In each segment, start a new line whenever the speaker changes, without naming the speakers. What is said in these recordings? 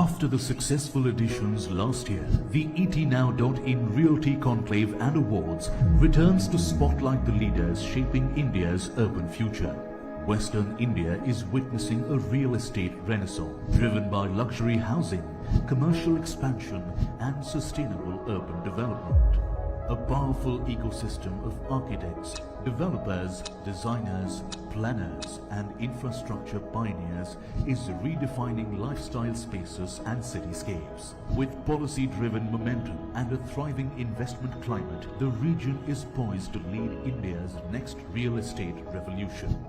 After the successful editions last year, the ETNow.in Realty Conclave Awards returns to spotlight the leaders shaping India's urban future. Western India is witnessing a real estate renaissance driven by luxury housing, commercial expansion and sustainable urban development. A powerful ecosystem of architects, developers, designers, planners and infrastructure pioneers is redefining lifestyle spaces and cityscapes. With policy-driven momentum and a thriving investment climate, the region is poised to lead India's next real estate revolution.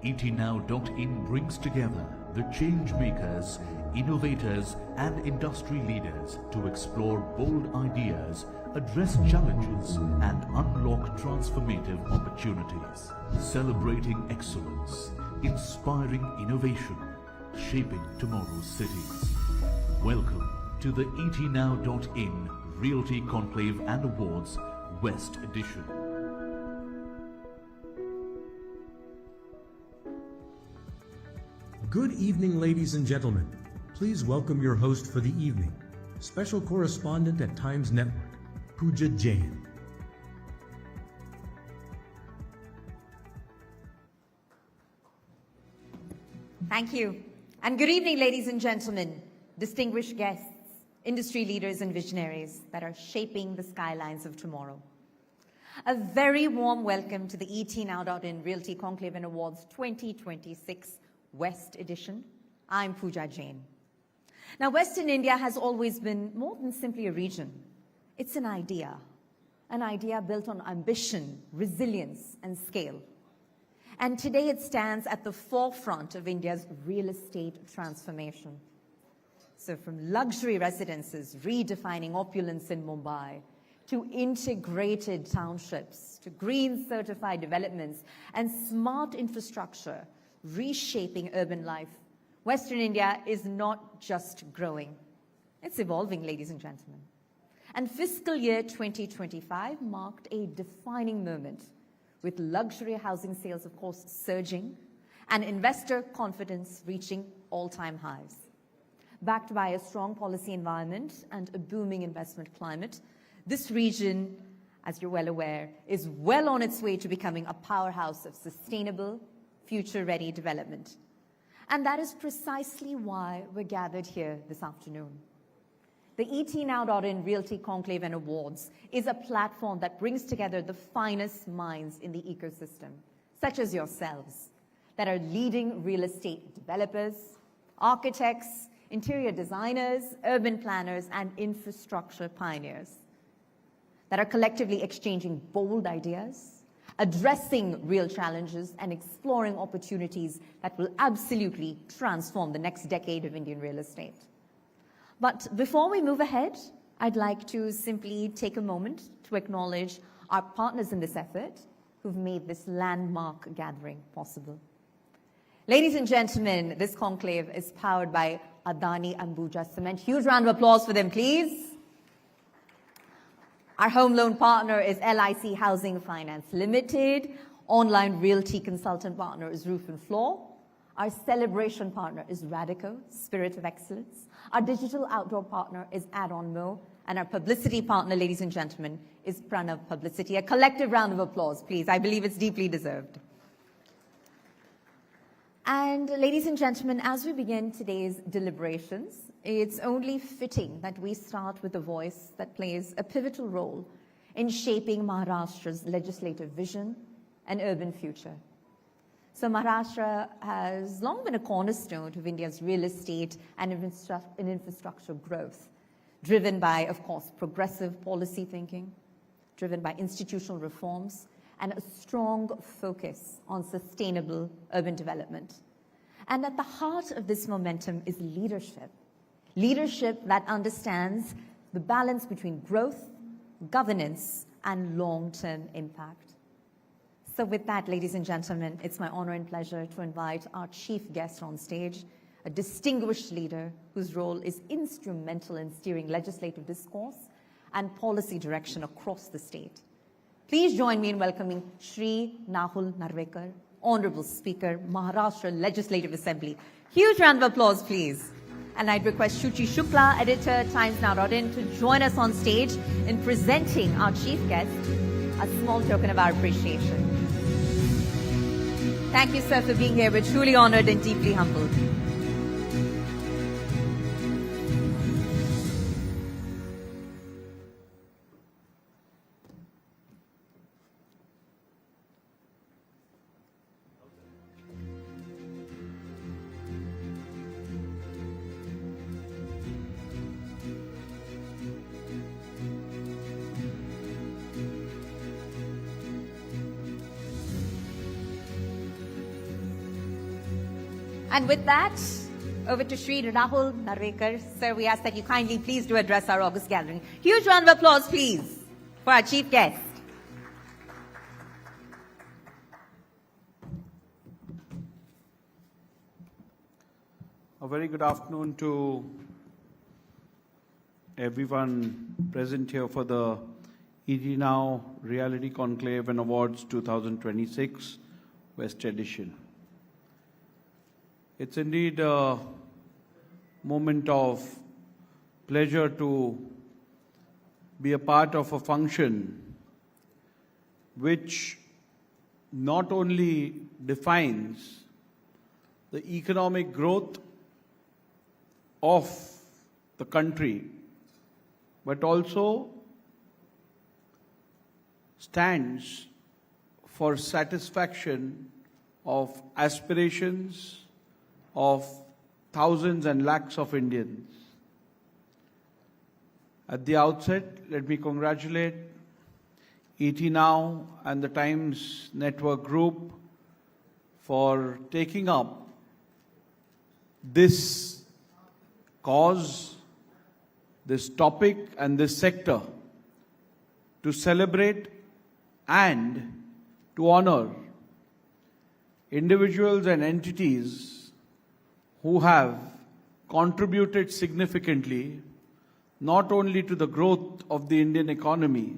ETNow.in brings together the change makers, innovators and industry leaders to explore bold ideas, address challenges and unlock transformative opportunities. Celebrating excellence, inspiring innovation, shaping tomorrow's cities. Welcome to the ETNow.in Realty Conclave Awards West Edition.
Good evening, ladies and gentlemen. Please welcome your host for the evening, special correspondent at Times Network, Pooja Jain.
Thank you. And good evening, ladies and gentlemen, distinguished guests, industry leaders and visionaries that are shaping the skylines of tomorrow. A very warm welcome to the ETNow.in Realty Conclave Awards 2026 West Edition. I'm Pooja Jain. Now, Western India has always been more than simply a region. It's an idea built on ambition, resilience, and scale. And today it stands at the forefront of India's real estate transformation. So from luxury residences redefining opulence in Mumbai, to integrated townships, to green certified developments, and smart infrastructure reshaping urban life, Western India is not just growing, it's evolving, ladies and gentlemen. And fiscal year 2025 marked a defining moment, with luxury housing sales, of course, surging and investor confidence reaching all-time highs. Backed by a strong policy environment and a booming investment climate, this region, as you're well aware, is well on its way to becoming a powerhouse of sustainable, future-ready development. And that is precisely why we're gathered here this afternoon. The ETNow.in Realty Conclave Awards is a platform that brings together the finest minds in the ecosystem, such as yourselves, that are leading real estate developers, architects, interior designers, urban planners, and infrastructure pioneers, that are collectively exchanging bold ideas, addressing real challenges, and exploring opportunities that will absolutely transform the next decade of Indian real estate. But before we move ahead, I'd like to simply take a moment to acknowledge our partners in this effort who've made this landmark gathering possible. Ladies and gentlemen, this conclave is powered by Adani Ambuja Cement. Huge round of applause for them, please. Our home loan partner is LIC Housing Finance Limited. Online realty consultant partner is Roof and Floor. Our celebration partner is Radico, Spirit of Excellence. Our digital outdoor partner is Add-on Mo. And our publicity partner, ladies and gentlemen, is Pranav Publicity. A collective round of applause, please. I believe it's deeply deserved. And ladies and gentlemen, as we begin today's deliberations, it's only fitting that we start with a voice that plays a pivotal role in shaping Maharashtra's legislative vision and urban future. So Maharashtra has long been a cornerstone of India's real estate and infrastructure growth, driven by, of course, progressive policy thinking, driven by institutional reforms, and a strong focus on sustainable urban development. And at the heart of this momentum is leadership. Leadership that understands the balance between growth, governance, and long-term impact. So with that, ladies and gentlemen, it's my honor and pleasure to invite our chief guest on stage, a distinguished leader whose role is instrumental in steering legislative discourse and policy direction across the state. Please join me in welcoming Shri Nahul Narvekar, Honorable Speaker, Maharashtra Legislative Assembly. Huge round of applause, please. And I'd request Shuchi Shukla, editor, timesnow.in, to join us on stage in presenting our chief guest a small token of our appreciation. Thank you, sir, for being here. We're truly honored and deeply humbled. And with that, over to Shri Rahul Narvekar. Sir, we ask that you kindly please do address our August gathering. Huge round of applause, please, for our chief guest.
A very good afternoon to everyone present here for the ETNow Realty Conclave and Awards 2026 West Edition. It's indeed a moment of pleasure to be a part of a function which not only defines the economic growth of the country, but also stands for satisfaction of aspirations of thousands and lakhs of Indians. At the outset, let me congratulate ETNow and the Times Network Group for taking up this cause, this topic and this sector to celebrate and to honor individuals and entities who have contributed significantly not only to the growth of the Indian economy,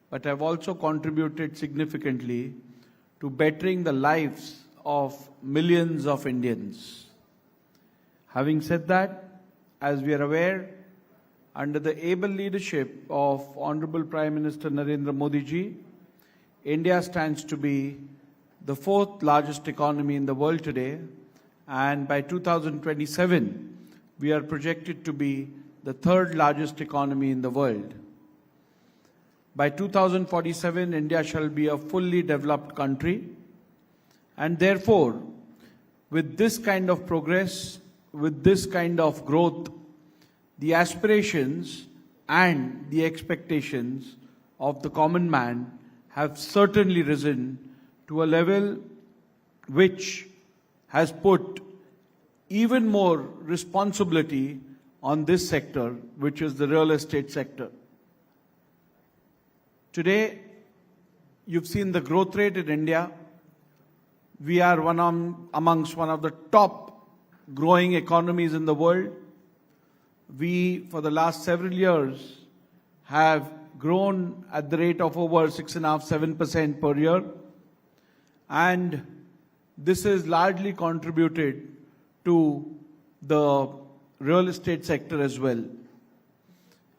but have also contributed significantly to bettering the lives of millions of Indians. Having said that, as we are aware, under the able leadership of Honorable Prime Minister Narendra Modi ji, India stands to be the fourth largest economy in the world today, and by 2027, we are projected to be the third largest economy in the world. By 2047, India shall be a fully developed country, and therefore, with this kind of progress, with this kind of growth, the aspirations and the expectations of the common man have certainly risen to a level which has put even more responsibility on this sector, which is the real estate sector. Today, you've seen the growth rate in India. We are amongst one of the top growing economies in the world. We, for the last several years, have grown at the rate of over 6.5–7% per year. And this is largely contributed to the real estate sector as well.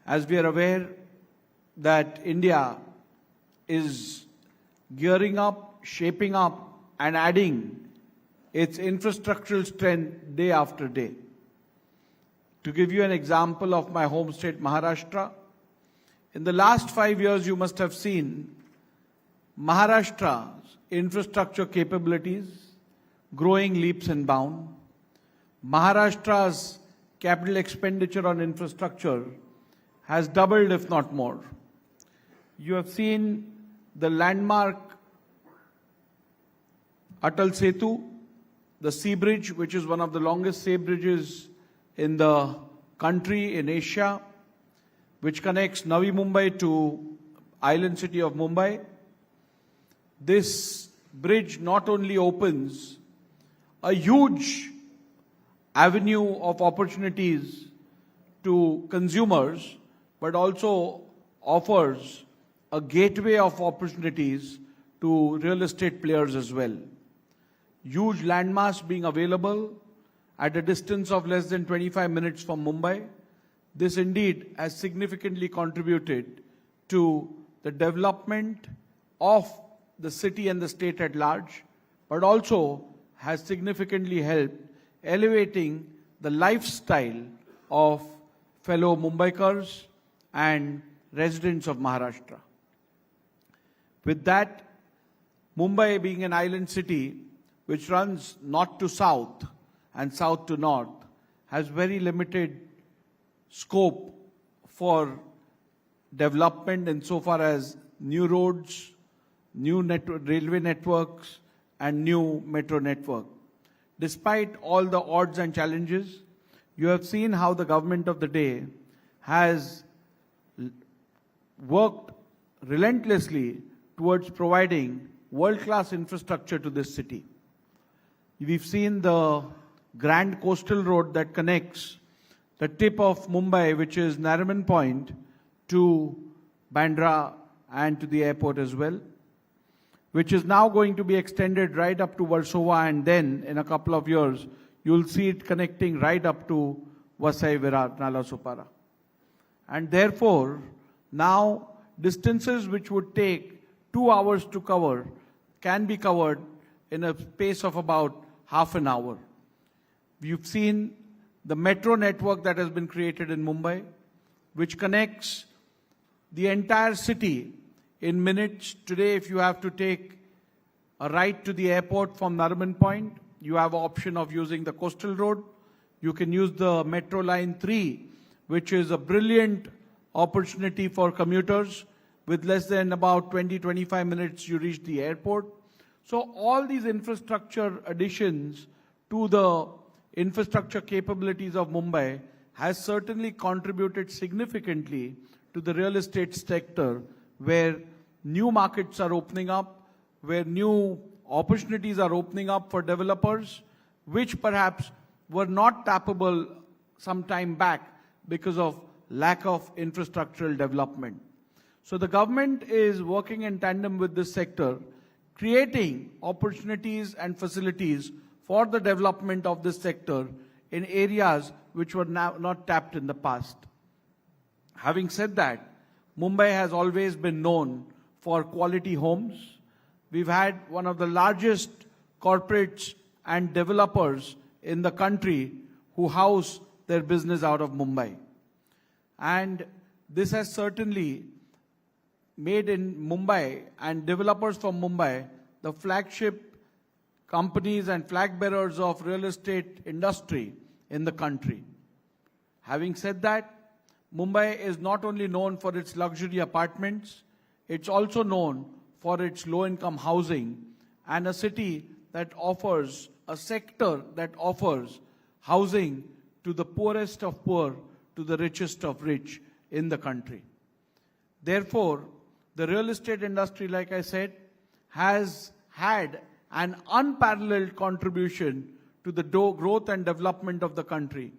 As we are aware that India is gearing up, shaping up, and adding its infrastructural strength day after day. To give you an example of my home state, Maharashtra, in the last 5 years, you must have seen Maharashtra's infrastructure capabilities growing leaps and bounds. Maharashtra's capital expenditure on infrastructure has doubled, if not more. You have seen the landmark Atal Setu, the sea bridge, which is one of the longest sea bridges in the country, in Asia, which connects Navi Mumbai to island city of Mumbai. This bridge not only opens a huge avenue of opportunities to consumers, but also offers a gateway of opportunities to real estate players as well. Huge landmass being available at a distance of less than 25 minutes from Mumbai. This indeed has significantly contributed to the development of the city and the state at large, but also has significantly helped elevating the lifestyle of fellow Mumbaikars and residents of Maharashtra. With that, Mumbai being an island city which runs north to south and south to north has very limited scope for development insofar as new roads, new railway networks and new metro network. Despite all the odds and challenges, you have seen how the government of the day has worked relentlessly towards providing world-class infrastructure to this city. We've seen the grand coastal road that connects the tip of Mumbai, which is Nariman Point, to Bandra and to the airport as well, which is now going to be extended right up to Warsaw, and then in a couple of years, you'll see it connecting right up to Vasai, Virat, Nalasopara. And therefore, now distances which would take 2 hours to cover can be covered in a space of about half an hour. You've seen the metro network that has been created in Mumbai, which connects the entire city in minutes. Today, if you have to take a ride to the airport from Nariman Point, you have an option of using the coastal road. You can use the Metro Line 3, which is a brilliant opportunity for commuters. With less than about 20-25 minutes, you reach the airport. So all these infrastructure additions to the infrastructure capabilities of Mumbai has certainly contributed significantly to the real estate sector, where new markets are opening up, where new opportunities are opening up for developers, which perhaps were not tappable some time back because of lack of infrastructural development. So the government is working in tandem with this sector, creating opportunities and facilities for the development of this sector in areas which were not tapped in the past. Having said that, Mumbai has always been known for quality homes. We've had one of the largest corporates and developers in the country who house their business out of Mumbai. And this has certainly made in Mumbai and developers from Mumbai the flagship companies and flag bearers of real estate industry in the country. Having said that, Mumbai is not only known for its luxury apartments, it's also known for its low-income housing, and a city that offers, a sector that offers housing to the poorest of poor, to the richest of rich in the country. Therefore, the real estate industry, like I said, has had an unparalleled contribution to the growth and development of the country.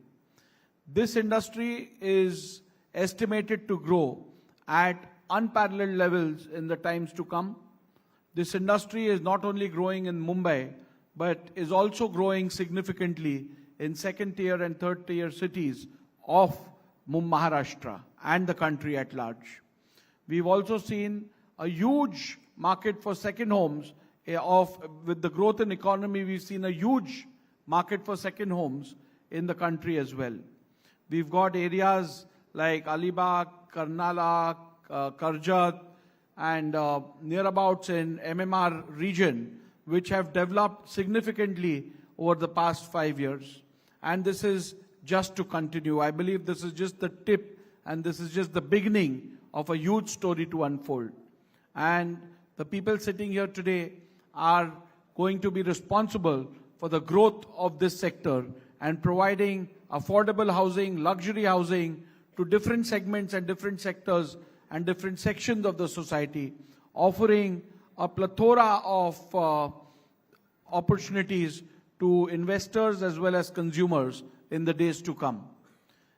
This industry is estimated to grow at unparalleled levels in the times to come. This industry is not only growing in Mumbai, but is also growing significantly in second-tier and third-tier cities of Maharashtra and the country at large. We've also seen a huge market for second homes. With the growth in economy, we've seen a huge market for second homes in the country as well. We've got areas like Alibag, Karnala, Karjat, and nearabouts in MMR region, which have developed significantly over the past 5 years. And this is just to continue. I believe this is just the tip, and this is just the beginning of a huge story to unfold. And the people sitting here today are going to be responsible for the growth of this sector and providing affordable housing, luxury housing to different segments and different sectors and different sections of the society, offering a plethora of opportunities to investors as well as consumers in the days to come.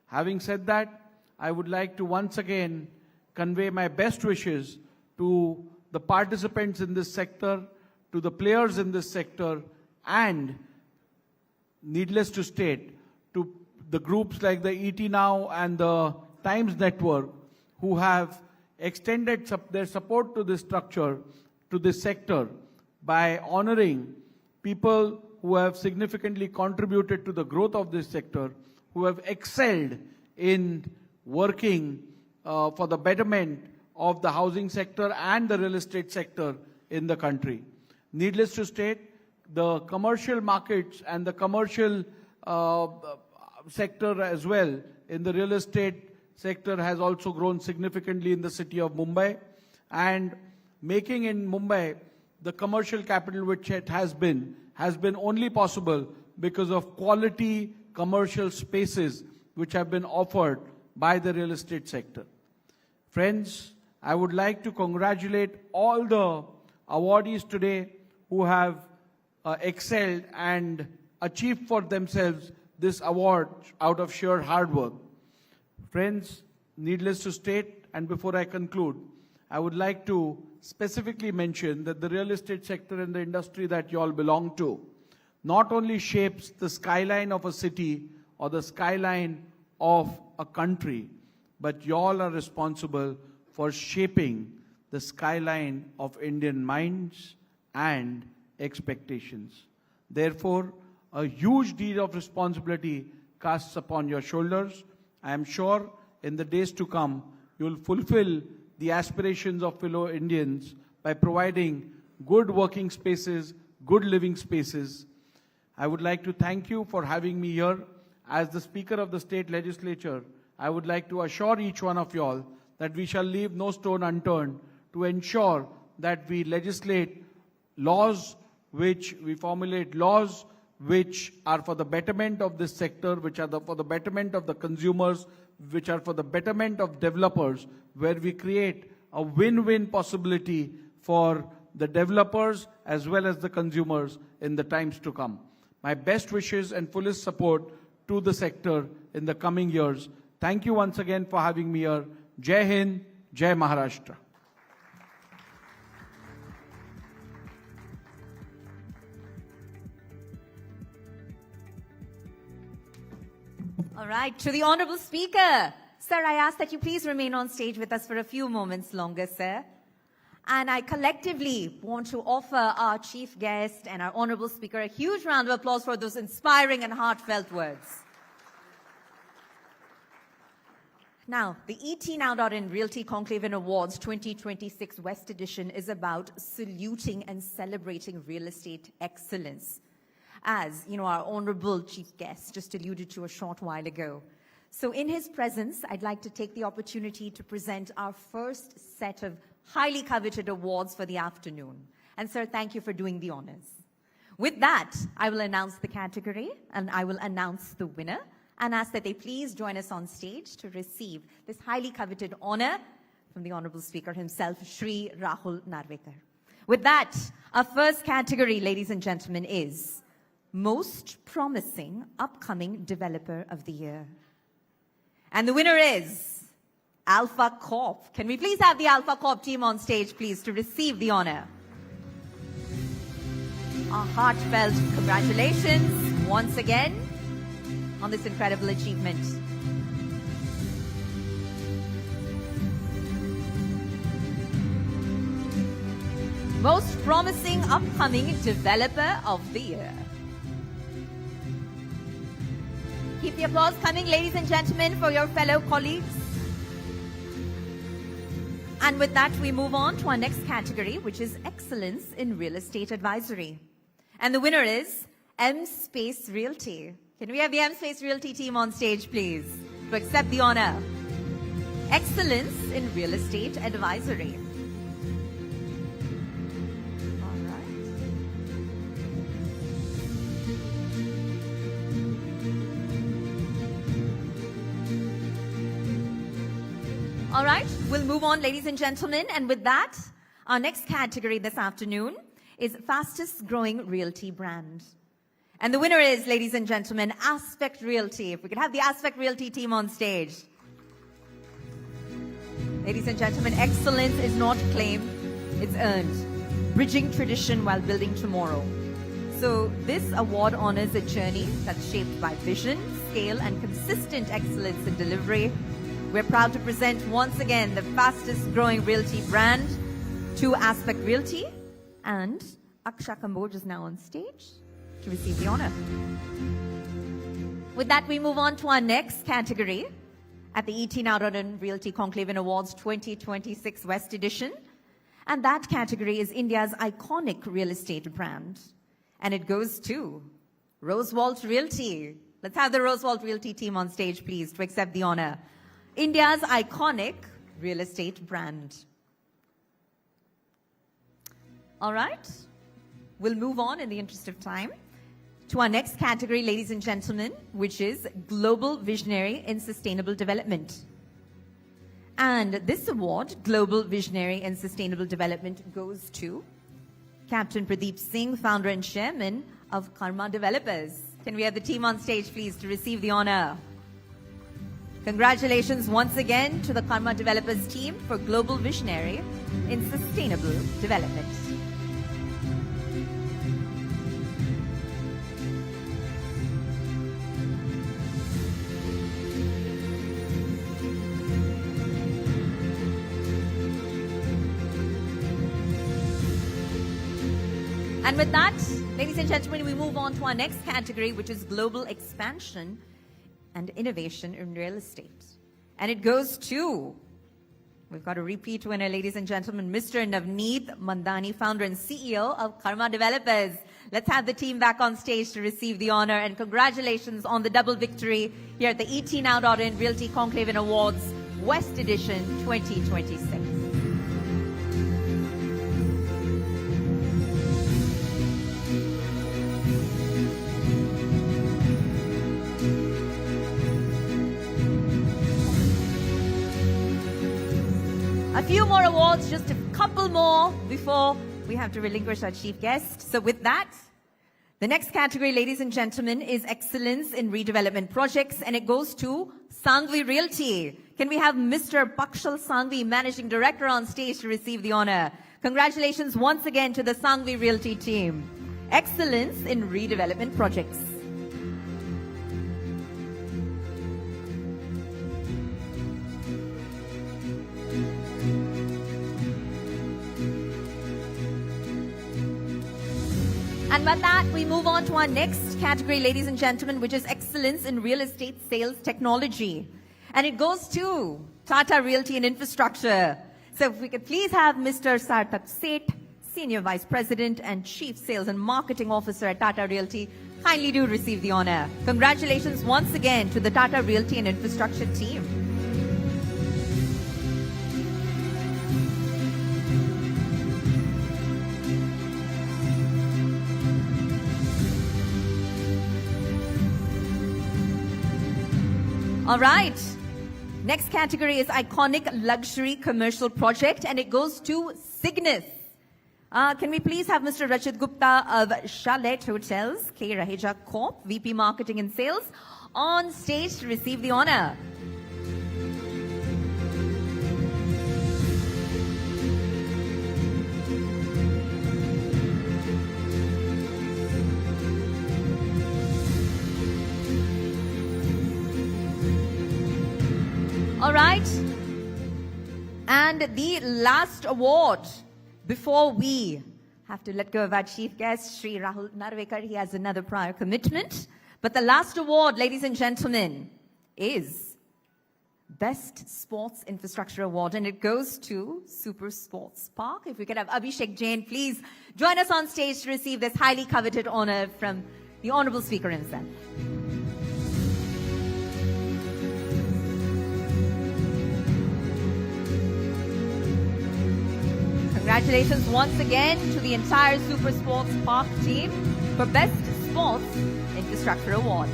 Having said that, I would like to once again convey my best wishes to the participants in this sector, to the players in this sector, and needless to state, to the groups like the ETNow and the Times Network, who have extended their support to this structure, to this sector, by honoring people who have significantly contributed to the growth of this sector, who have excelled in working for the betterment of the housing sector and the real estate sector in the country. Needless to state, the commercial markets and the commercial sector as well in the real estate sector has also grown significantly in the city of Mumbai, and making in Mumbai the commercial capital which it has been only possible because of quality commercial spaces which have been offered by the real estate sector. Friends, I would like to congratulate all the awardees today who have excelled and achieved for themselves this award out of sheer hard work. Friends, needless to state, and before I conclude, I would like to specifically mention that the real estate sector and the industry that you all belong to not only shapes the skyline of a city or the skyline of a country, but you all are responsible for shaping the skyline of Indian minds and expectations. Therefore, a huge deal of responsibility casts upon your shoulders. I am sure in the days to come, you will fulfill the aspirations of fellow Indians by providing good working spaces, good living spaces. I would like to thank you for having me here. As the Speaker of the State Legislature, I would like to assure each one of you all that we shall leave no stone unturned to ensure that we legislate laws, which we formulate laws which are for the betterment of this sector, which are for the betterment of the consumers, which are for the betterment of developers, where we create a win-win possibility for the developers as well as the consumers in the times to come. My best wishes and fullest support to the sector in the coming years. Thank you once again for having me here. Jai Hind, Jai Maharashtra.
All right, to the Honorable Speaker. Sir, I ask that you please remain on stage with us for a few moments longer, sir. And I collectively want to offer our chief guest and our Honorable Speaker a huge round of applause for those inspiring and heartfelt words. Now, the ETNow.in Realty Conclave Awards 2026 West Edition is about saluting and celebrating real estate excellence. As, you know, our honorable chief guest just alluded to a short while ago. So in his presence, I'd like to take the opportunity to present our first set of highly coveted awards for the afternoon. And sir, thank you for doing the honors. With that, I will announce the category and I will announce the winner and ask that they please join us on stage to receive this highly coveted honor from the Honorable Speaker himself, Shri Rahul Narvekar. With that, our first category, ladies and gentlemen, is Most Promising Upcoming Developer of the Year. And the winner is Alpha Corp. Can we please have the Alpha Corp team on stage, please, to receive the honor? Our heartfelt congratulations once again on this incredible achievement. Most Promising Upcoming Developer of the Year. Keep the applause coming, ladies and gentlemen, for your fellow colleagues. And with that, we move on to our next category, which is Excellence in Real Estate Advisory. And the winner is M Space Realty. Can we have the M Space Realty team on stage, please, to accept the honor? Excellence in Real Estate Advisory. All right, we'll move on, ladies and gentlemen. And with that, our next category this afternoon is Fastest Growing Realty Brand. And the winner is, ladies and gentlemen, Aspect Realty. If we could have the Aspect Realty team on stage. Ladies and gentlemen, excellence is not claimed, it's earned. Bridging tradition while building tomorrow. So this award honors a journey that's shaped by vision, scale, and consistent excellence in delivery. We're proud to present once again the fastest growing realty brand, 2 Aspect Realty, and Aksha Kamboj is now on stage to receive the honor. With that, we move on to our next category at the ETNow Realty Conclave Awards 2026 West Edition. And that category is India's iconic real estate brand. And it goes to Roosevelt Realty. Let's have the Roosevelt Realty team on stage, please, to accept the honor. India's iconic real estate brand. All right. We'll move on in the interest of time to our next category, ladies and gentlemen, which is Global Visionary in Sustainable Development. And this award, Global Visionary in Sustainable Development, goes to Captain Pradeep Singh, founder and chairman of Karma Developers. Can we have the team on stage, please, to receive the honor? Congratulations once again to the Karma Developers team for Global Visionary in Sustainable Development. And with that, ladies and gentlemen, we move on to our next category, which is Global Expansion and Innovation in Real Estate. And it goes to, we've got a repeat winner, ladies and gentlemen, Mr. Navneet Mandani, founder and CEO of Karma Developers. Let's have the team back on stage to receive the honor, and congratulations on the double victory here at the ETNow Realty Conclave Awards West Edition 2026. A few more awards, just a couple more before we have to relinquish our chief guest. So with that, the next category, ladies and gentlemen, is Excellence in Redevelopment Projects, and it goes to Sangvi Realty. Can we have Mr. Pakshal Sangvi, Managing Director, on stage to receive the honor? Congratulations once again to the Sangvi Realty team. Excellence in Redevelopment Projects. And with that, we move on to our next category, ladies and gentlemen, which is Excellence in Real Estate Sales Technology. And it goes to Tata Realty and Infrastructure. So if we could please have Mr. Sarthak Seth, Senior Vice President and Chief Sales and Marketing Officer at Tata Realty, kindly do receive the honor. Congratulations once again to the Tata Realty and Infrastructure team. All right. Next category is Iconic Luxury Commercial Project, and it goes to Cygnus. Can we please have Mr. Rachit Gupta of Chalet Hotels, K. Raheja Corp, VP Marketing and Sales, on stage to receive the honor. All right. And the last award, before we have to let go of our chief guest, Sri Rahul Narvekar. He has another prior commitment. But the last award, ladies and gentlemen, is Best Sports Infrastructure Award. And it goes to Super Sports Park. If we could have Abhishek Jain, please join us on stage to receive this highly coveted honor from the Honorable Speaker himself. Congratulations once again to the entire Super Sports Park team for Best Sports Infrastructure Award.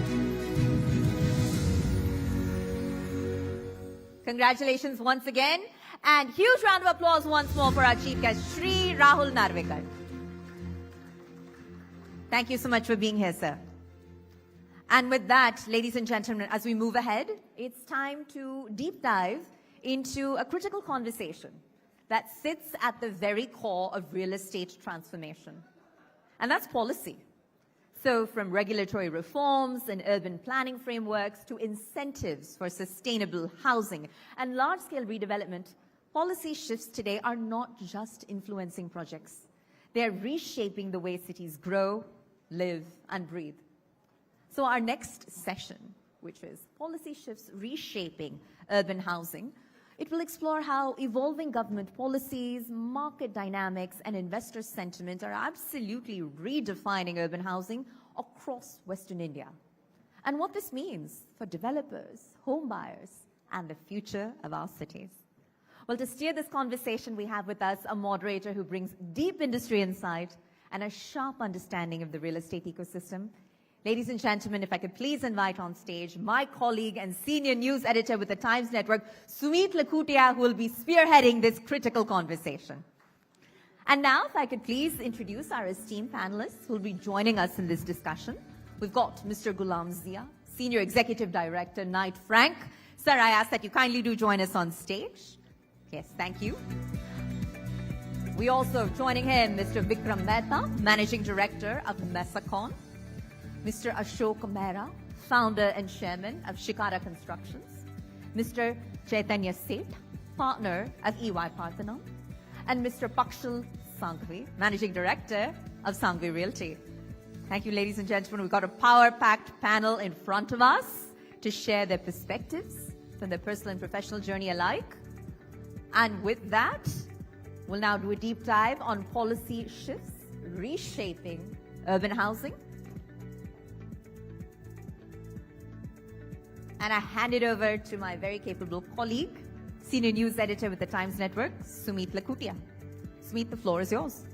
Congratulations once again, and huge round of applause once more for our chief guest, Sri Rahul Narvekar. Thank you so much for being here, sir. And with that, ladies and gentlemen, as we move ahead, it's time to deep dive into a critical conversation that sits at the very core of real estate transformation. And that's policy. So from regulatory reforms and urban planning frameworks to incentives for sustainable housing and large-scale redevelopment, policy shifts today are not just influencing projects. They are reshaping the way cities grow, live, and breathe. So our next session, which is Policy Shifts Reshaping Urban Housing, it will explore how evolving government policies, market dynamics, and investor sentiment are absolutely redefining urban housing across Western India, and what this means for developers, home buyers, and the future of our cities. Well, to steer this conversation, we have with us a moderator who brings deep industry insight and a sharp understanding of the real estate ecosystem. Ladies and gentlemen, if I could please invite on stage my colleague and senior news editor with the Times Network, Sumit Lakhutia, who will be spearheading this critical conversation. And now, if I could please introduce our esteemed panelists who will be joining us in this discussion. We've got Mr. Ghulam Zia, Senior Executive Director, Knight Frank. Sir, I ask that you kindly do join us on stage. Yes, thank you. We also have joining him Mr. Vikram Mehta, Managing Director of Mesacon. Mr. Ashok Mehra, founder and chairman of Shikara Constructions, Mr. Chaitanya Seth, partner of EY Parthenon, and Mr. Pakshal Sanghvi, managing director of Sanghvi Realty. Thank you, ladies and gentlemen. We've got a power-packed panel in front of us to share their perspectives from their personal and professional journey alike. And with that, we'll now do a deep dive on policy shifts reshaping urban housing. And I hand it over to my very capable colleague, Senior News Editor with the Times Network, Sumit Lakhutia. Sumit, the floor is yours.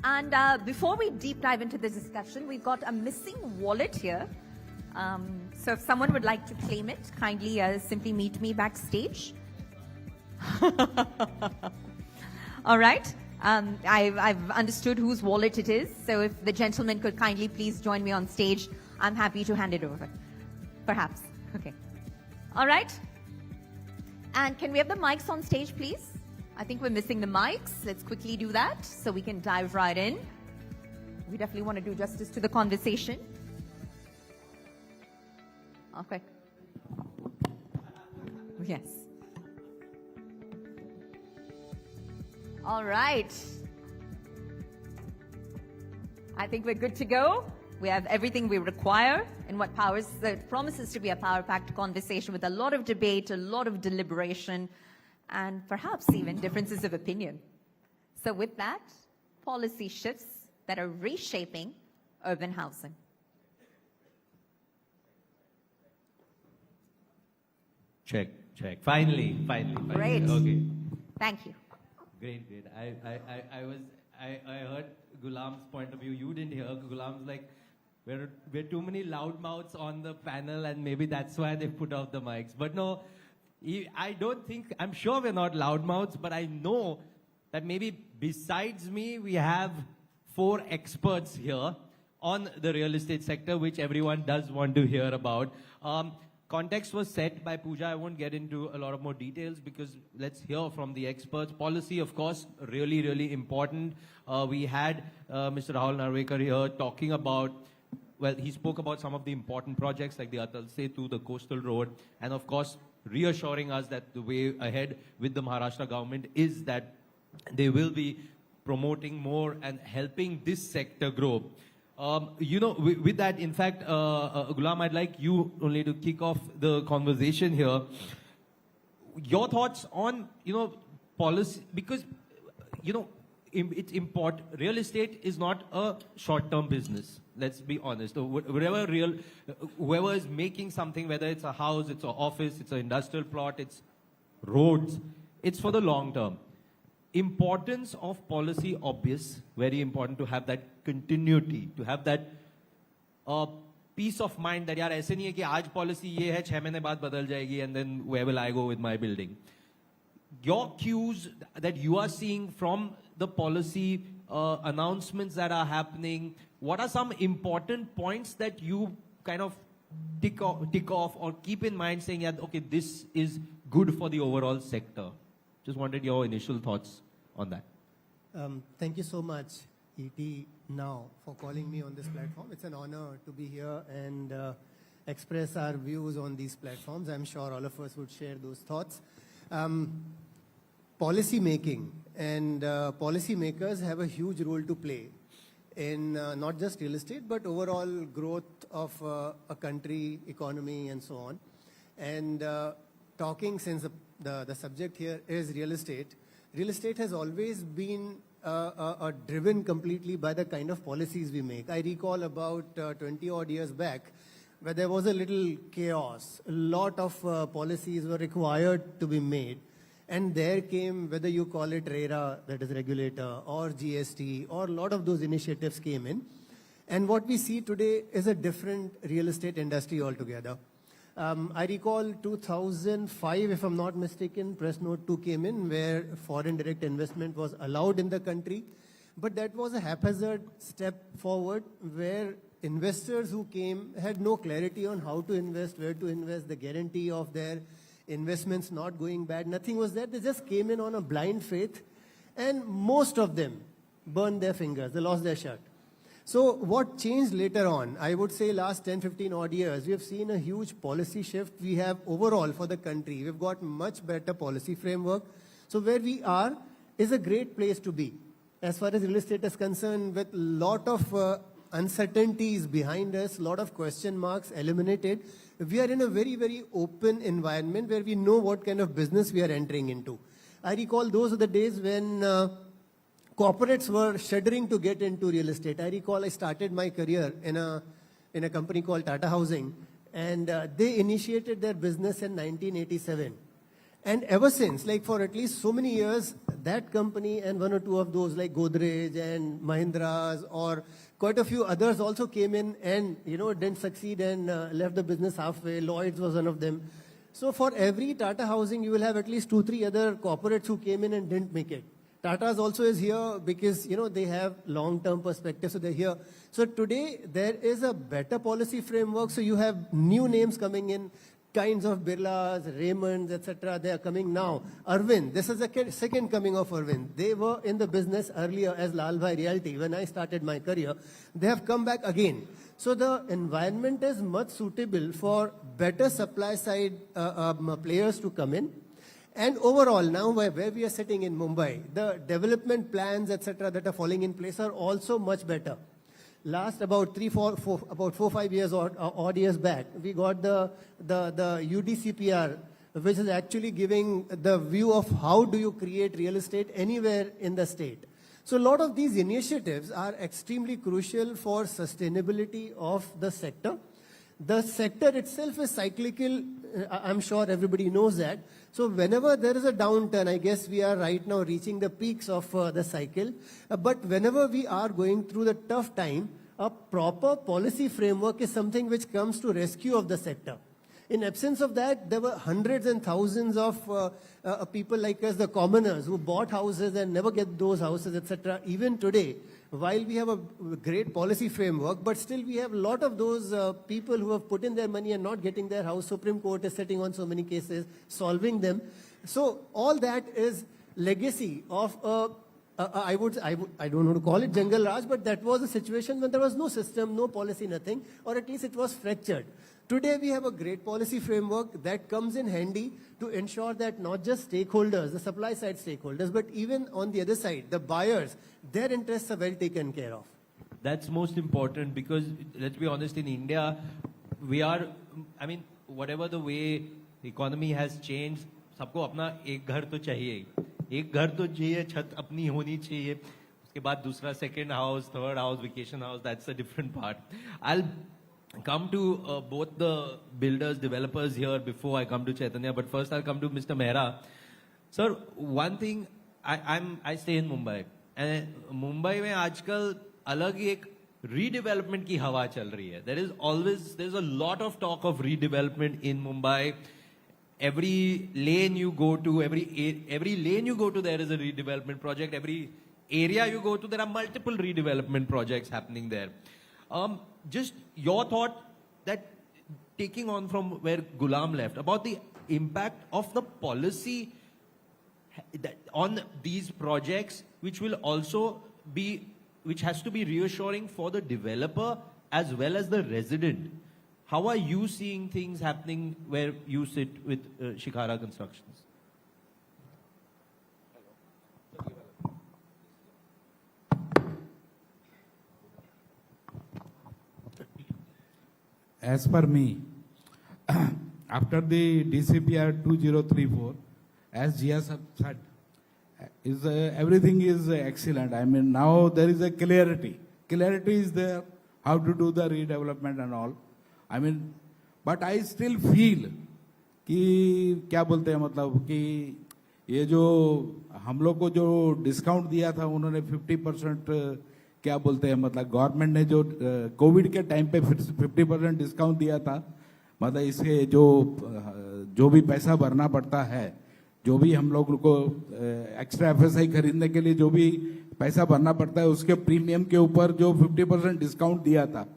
And before we deep dive into this discussion, we've got a missing wallet here. So if someone would like to claim it, kindly simply meet me backstage. All right. I've understood whose wallet it is, so if the gentleman could kindly please join me on stage, I'm happy to hand it over. Perhaps. Okay. All right. And can we have the mics on stage, please? I think we're missing the mics. Let's quickly do that so we can dive right in. We definitely want to do justice to the conversation. Okay. Yes. All right. I think we're good to go. We have everything we require in what promises to be a power-packed conversation with a lot of debate, a lot of deliberation, and perhaps even differences of opinion. So with that, policy shifts that are reshaping urban housing.
Check. Finally.
Great.
Okay.
Thank you.
Great. I heard Ghulam's point of view. You didn't hear. Ghulam's like, we're too many loudmouths on the panel, and maybe that's why they put off the mics. But no, I don't think, I'm sure we're not loudmouths, but I know that maybe besides me, we have 4 experts here on the real estate sector, which everyone does want to hear about. Context was set by Pooja. I won't get into a lot of more details because let's hear from the experts. Policy, of course, really, really important. We had Mr. Rahul Narvekar here talking about, well, he spoke about some of the important projects like the Atal Setu, the Coastal Road, and of course, reassuring us that the way ahead with the Maharashtra government is that they will be promoting more and helping this sector grow. With that, in fact, Ghulam, I'd like you only to kick off the conversation here. Your thoughts on, policy, because, it's important. Real estate is not a short-term business. Let's be honest. Whoever is making something, whether it's a house, it's an office, it's an industrial plot, it's roads, it's for the long term. Importance of policy, obvious, very important to have that continuity, to have that peace of mind that yaar aise nahi hai ki aaj policy ye hai 6 mahine baad badal jayegi and then where will I go with my building. Your cues that you are seeing from the policy announcements that are happening, what are some important points that you kind of tick off or keep in mind saying, yeah, okay, this is good for the overall sector? Just wanted your initial thoughts on that.
Thank you so much, ETNow, for calling me on this platform. It's an honor to be here and express our views on these platforms. I'm sure all of us would share those thoughts. Policy making and policy makers have a huge role to play in not just real estate, but overall growth of a country, economy, and so on. And talking, since the subject here is real estate has always been driven completely by the kind of policies we make. I recall about 20 odd years back, where there was a little chaos. A lot of policies were required to be made. And there came, whether you call it RERA, that is regulator, or GST, or a lot of those initiatives came in. And what we see today is a different real estate industry altogether. I recall 2005, if I'm not mistaken, Press Note 2 came in, where foreign direct investment was allowed in the country. But that was a haphazard step forward, where investors who came had no clarity on how to invest, where to invest, the guarantee of their investments not going bad. Nothing was there. They just came in on a blind faith, and most of them burned their fingers. They lost their shirt. So what changed later on? I would say last 10, 15 odd years, we have seen a huge policy shift. We have overall for the country, we've got much better policy framework. So where we are is a great place to be. As far as real estate is concerned, with a lot of uncertainties behind us, a lot of question marks eliminated, we are in a very, very open environment where we know what kind of business we are entering into. I recall those are the days when corporates were shuddering to get into real estate. I recall I started my career in a company called Tata Housing, and they initiated their business in 1987. And ever since, like for at least so many years, that company and one or two of those like Godrej and Mahindra's or quite a few others also came in and, didn't succeed and left the business halfway. Lloyd's was one of them. So for every Tata Housing, you will have at least 2-3 other corporates who came in and didn't make it. Tata's also is here because, they have long-term perspective, so they're here. So today, there is a better policy framework. So you have new names coming in, kinds of Birlas, Raymonds, etc. They are coming now. Arvind, this is the second coming of Arvind. They were in the business earlier as Lalbhai Realty when I started my career. They have come back again. So the environment is much suitable for better supply side players to come in. And overall, now where we are sitting in Mumbai, the development plans, etc., that are falling in place are also much better. Last about 4-5 years or odd years back, we got the UDCPR, which is actually giving the view of how do you create real estate anywhere in the state. So a lot of these initiatives are extremely crucial for sustainability of the sector. The sector itself is cyclical. I'm sure everybody knows that. So whenever there is a downturn, I guess we are right now reaching the peaks of the cycle. But whenever we are going through the tough time, a proper policy framework is something which comes to rescue of the sector. In absence of that, there were hundreds and thousands of people like us, the commoners, who bought houses and never get those houses, etc. Even today, while we have a great policy framework, but still we have a lot of those people who have put in their money and not getting their house. Supreme Court is sitting on so many cases, solving them. So all that is legacy of I don't know to call it jungle Raj, but that was a situation when there was no system, no policy, nothing, or at least it was fractured. Today we have a great policy framework that comes in handy to ensure that not just stakeholders, the supply side stakeholders, but even on the other side, the buyers, their interests are well taken care of.
That's most important because, let's be honest, in India, whatever the way the economy has changed, सबको अपना एक घर तो चाहिए एक घर तो चाहिए छत अपनी होनी चाहिए उसके बाद दूसरा second house, third house, vacation house, that's a different part. I'll come to both the builders, developers here before I come to Chaitanya, but first I'll come to Mr. Mehra. Sir, one thing, I stay in Mumbai, and Mumbai में आजकल अलग ही एक redevelopment की हवा चल रही है. There's a lot of talk of redevelopment in Mumbai. Every lane you go to, every lane you go to, there is a redevelopment project. Every area you go to, there are multiple redevelopment projects happening there. Just your thought that taking on from where Gulam left about the impact of the policy
on these projects, which will also be, which has to be reassuring for the developer as well as the resident. How are you seeing things happening where you sit with Shikhara Constructions?
As per me, after the DCPR 2034, as Jia said, is everything is excellent. I mean, now there is a clarity. Clarity is there, how to do the redevelopment and all. I mean, but I still feel कि क्या बोलते हैं मतलब कि ये जो हम लोग को जो डिस्काउंट दिया था उन्होंने 50% क्या बोलते हैं मतलब गवर्नमेंट ने जो कोविड के टाइम पे 50% डिस्काउंट दिया था, मतलब इसके जो भी पैसा भरना पड़ता है, जो भी हम लोग को एक्स्ट्रा एफएसआई खरीदने के लिए जो भी पैसा भरना पड़ता है उसके प्रीमियम के ऊपर जो 50% डिस्काउंट दिया था,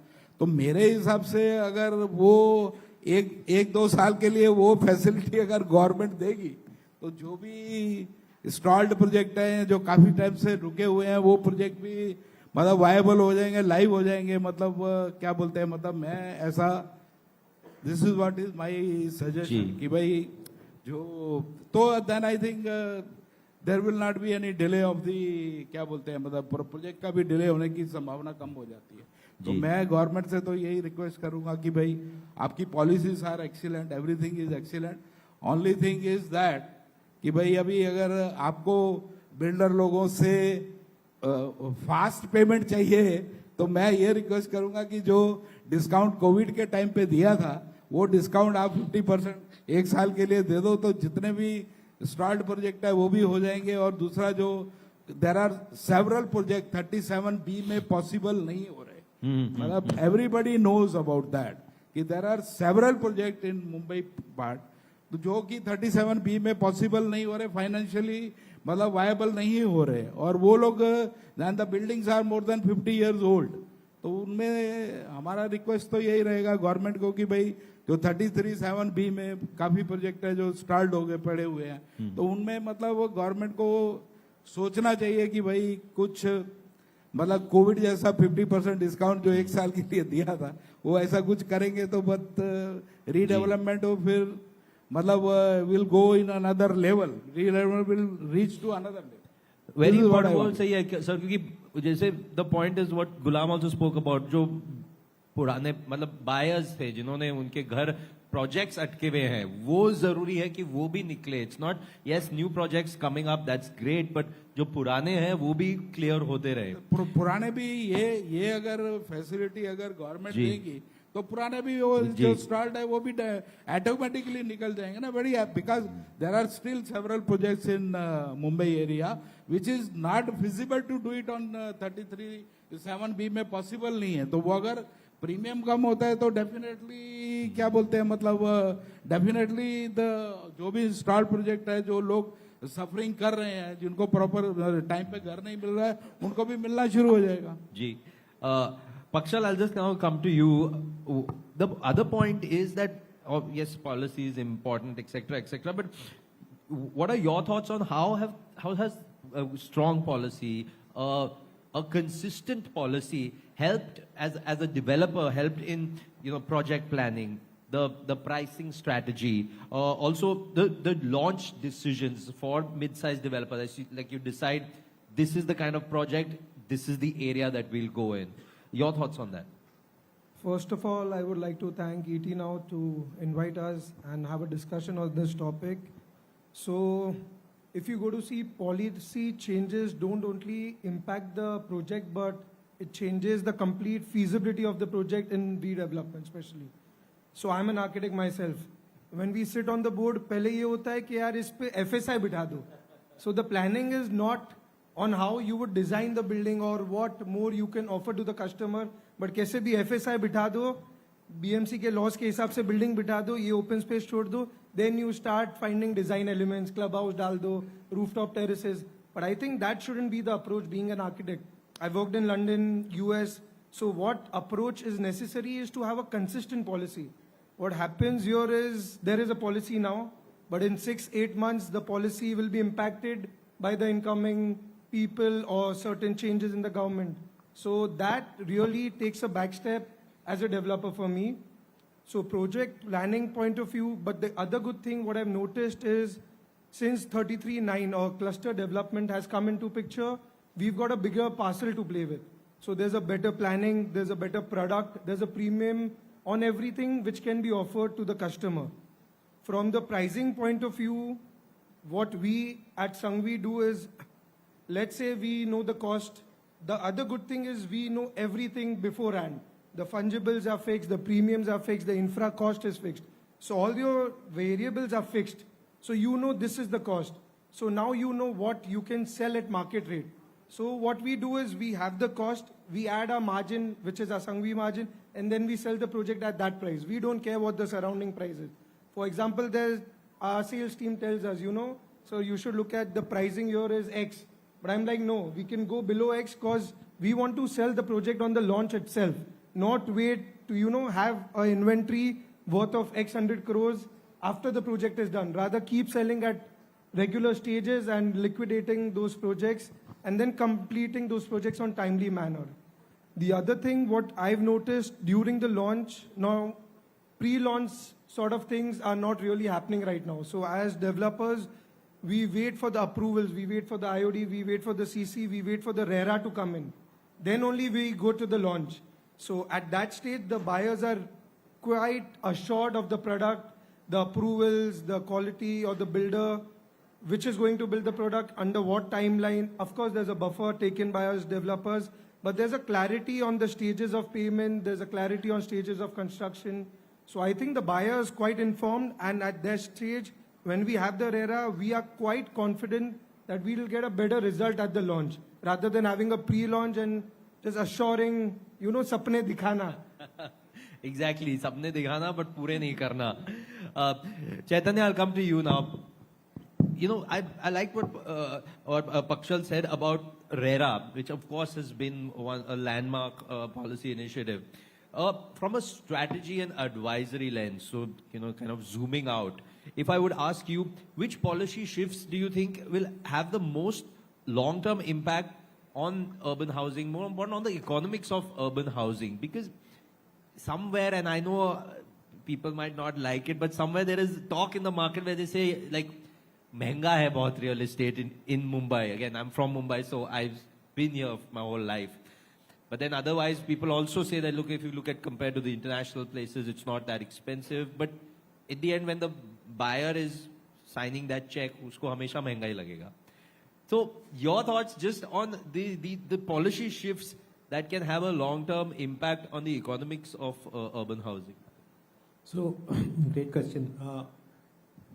तो मेरे हिसाब से अगर वो एक दो साल के लिए वो फैसिलिटी अगर गवर्नमेंट देगी तो जो भी स्टॉल्ड प्रोजेक्ट हैं जो काफी टाइम से रुके हुए हैं वो प्रोजेक्ट भी मतलब वायबल हो जाएंगे, लाइव हो जाएंगे। मतलब क्या बोलते हैं मतलब मैं ऐसा, this is what is my suggestion कि भाई जो तो then I think there will not be any delay of the क्या बोलते हैं मतलब प्रोजेक्ट का भी डिले होने की संभावना कम हो जाती है। तो मैं गवर्नमेंट से तो यही रिक्वेस्ट करूंगा कि भाई आपकी policies are excellent, everything is excellent, only thing is that कि भाई अभी अगर आपको बिल्डर लोगों से फास्ट पेमेंट चाहिए तो मैं ये रिक्वेस्ट करूंगा कि जो डिस्काउंट कोविड के टाइम पे दिया था वो डिस्काउंट आप 50% एक साल के लिए दे दो, तो जितने भी स्टार्ट प्रोजेक्ट है वो भी हो जाएंगे। और दूसरा जो देर आर सेवरल प्रोजेक्ट 37B में पॉसिबल नहीं हो रहे, मतलब एवरीबडी नोज अबाउट दैट कि there are several project in Mumbai part, तो जो कि 37B में पॉसिबल नहीं हो रहे, फाइनेंशियली मतलब वायबल नहीं हो रहे, और वो लोग the buildings are more than 50 years old. तो उनमें हमारा रिक्वेस्ट तो यही रहेगा गवर्नमेंट को कि भाई जो 33(7)B में काफी प्रोजेक्ट है जो स्टार्ट हो गए पड़े हुए हैं, तो उनमें मतलब वो गवर्नमेंट को सोचना चाहिए कि भाई कुछ मतलब कोविड जैसा 50% डिस्काउंट जो एक साल के लिए दिया था वो ऐसा कुछ करेंगे तो बट रीडेवलपमेंट हो फिर मतलब will go in another level, redevelopment will reach to another level.
Very important word सही है सर, क्योंकि जैसे the point is what Ghulam also spoke about, जो पुराने मतलब बायर्स थे जिन्होंने उनके घर प्रोजेक्ट्स अटके हुए हैं, वो जरूरी है कि वो भी निकले। It's not yes new projects coming up that's great, but जो पुराने हैं वो भी क्लियर होते रहे।
पुराने भी ये अगर फैसिलिटी अगर गवर्नमेंट देगी तो पुराने भी वो जो स्टार्ट है वो भी ऑटोमेटिकली निकल जाएंगे ना, बड़ी because there are still several projects in Mumbai area which is not feasible to do it on 33(7)B में पॉसिबल नहीं है। तो वो अगर प्रीमियम कम होता है तो डेफिनेटली क्या बोलते हैं मतलब डेफिनेटली द जो भी स्टार्ट प्रोजेक्ट है जो लोग सफरिंग कर रहे हैं, जिनको प्रॉपर टाइम पे घर नहीं मिल रहा है, उनको भी मिलना शुरू हो जाएगा।
जी Pakshal, I'll just now come to you. The other point is that, yes, policy is important, etc., etc. But what are your thoughts on how has a strong policy, a consistent policy helped as a developer, helped in project planning, the pricing strategy, also the launch decisions for mid-sized developers? Like you decide this is the kind of project, this is the area that we'll go in. Your thoughts on that?
First of all, I would like to thank ETNow to invite us and have a discussion on this topic. So, if you go to see, policy changes don't only impact the project, but it changes the complete feasibility of the project in redevelopment especially. So, I'm an architect myself. When we sit on the board, पहले ये होता है कि यार इस पे FSI बिठा दो. So, the planning is not on how you would design the building or what more you can offer to the customer, but कैसे भी FSI बिठा दो, BMC के laws के हिसाब से building बिठा दो, ये open space छोड़ दो, then you start finding design elements, clubhouse डाल दो, rooftop terraces. But I think that shouldn't be the approach being an architect. I worked in London, US, so what approach is necessary is to have a consistent policy. What happens here is, there is a policy now, but in 6-8 months, the policy will be impacted by the incoming people or certain changes in the government. So that really takes a back step as a developer for me. So project planning point of view, but the other good thing what I've noticed is since 33-9 or cluster development has come into picture, we've got a bigger parcel to play with. So there's a better planning, there's a better product, there's a premium on everything which can be offered to the customer. From the pricing point of view, what we at Sangvi do is, let's say we know the cost. The other good thing is we know everything beforehand. The fungibles are fixed, the premiums are fixed, the infra cost is fixed. So all your variables are fixed. So you know this is the cost. So now you know what you can sell at market rate. So what we do is we have the cost, we add our margin, which is our Sangvi margin, and then we sell the project at that price. We don't care what the surrounding price is. For example, our sales team tells us, so you should look at the pricing here is X. But I'm like, no, we can go below X because we want to sell the project on the launch itself, not wait to, have an inventory worth of X 100 crores after the project is done. Rather keep selling at regular stages and liquidating those projects and then completing those projects on timely manner. The other thing, what I've noticed during the launch, now pre-launch sort of things are not really happening right now. So as developers, we wait for the approvals, we wait for the IOD, we wait for the CC, we wait for the RERA to come in. Then only we go to the launch. So at that stage, the buyers are quite assured of the product, the approvals, the quality or the builder, which is going to build the product, under what timeline. Of course, there's a buffer taken by us developers, but there's a clarity on the stages of payment, there's a clarity on stages of construction. So I think the buyer is quite informed, and at that stage, when we have the RERA, we are quite confident that we will get a better result at the launch, rather than having a pre-launch and just assuring, sapne dikhana.
Exactly, sapne dikhana, but pure nahi karna. Chaitanya, I'll come to you now. I like what Pakshal said about RERA, which of course has been a landmark policy initiative. From a strategy and advisory lens, so, kind of zooming out, if I would ask you, which policy shifts do you think will have the most long-term impact on urban housing, more important on the economics of urban housing? Because somewhere, and I know people might not like it, but somewhere there is talk in the market where they say, like, महंगा है बहुत real estate in Mumbai. Again, I'm from Mumbai, so I've been here my whole life. But then otherwise, people also say that, look, if you look at compared to the international places, it's not that expensive. But at the end, when the buyer is signing that check, usko hamesha महंगा ही लगेगा. So your thoughts just on the policy shifts that can have a long-term impact on the economics of urban housing?
So, great question.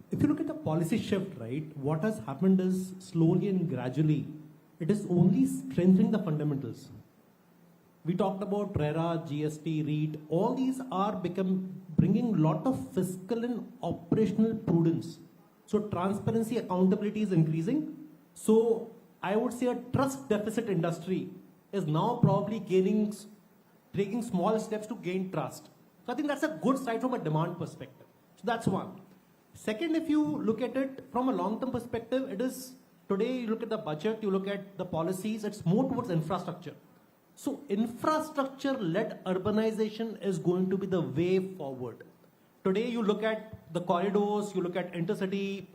If you look at the policy shift, right, what has happened is slowly and gradually, it is only strengthening the fundamentals. We talked about RERA, GST, REIT, all these are bringing a lot of fiscal and operational prudence. So transparency, accountability is increasing. So I would say a trust deficit industry is now probably taking small steps to gain trust. So I think that's a good side from a demand perspective. So that's one. Second, if you look at it from a long-term perspective, it is today you look at the budget, you look at the policies, it's more towards infrastructure. So infrastructure-led urbanization is going to be the way forward. Today you look at the corridors, you look at intercity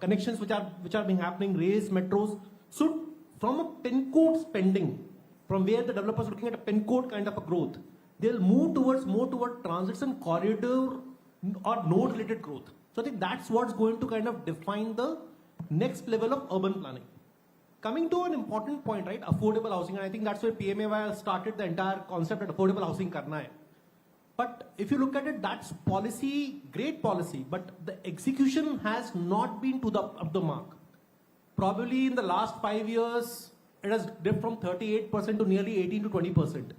connections which are being happening, rails, metros. So from a pin code spending, from where the developers are looking at a pin code kind of a growth, they'll move towards more toward transits and corridor or node-related growth. So I think that's what's going to kind of define the next level of urban planning. Coming to an important point, right, affordable housing, and I think that's where PMAY started the entire concept that affordable housing karna hai. But if you look at it, that's policy, great policy, but the execution has not been up the mark. Probably in the last 5 years, it has dipped from 38% to nearly 18 to 20%.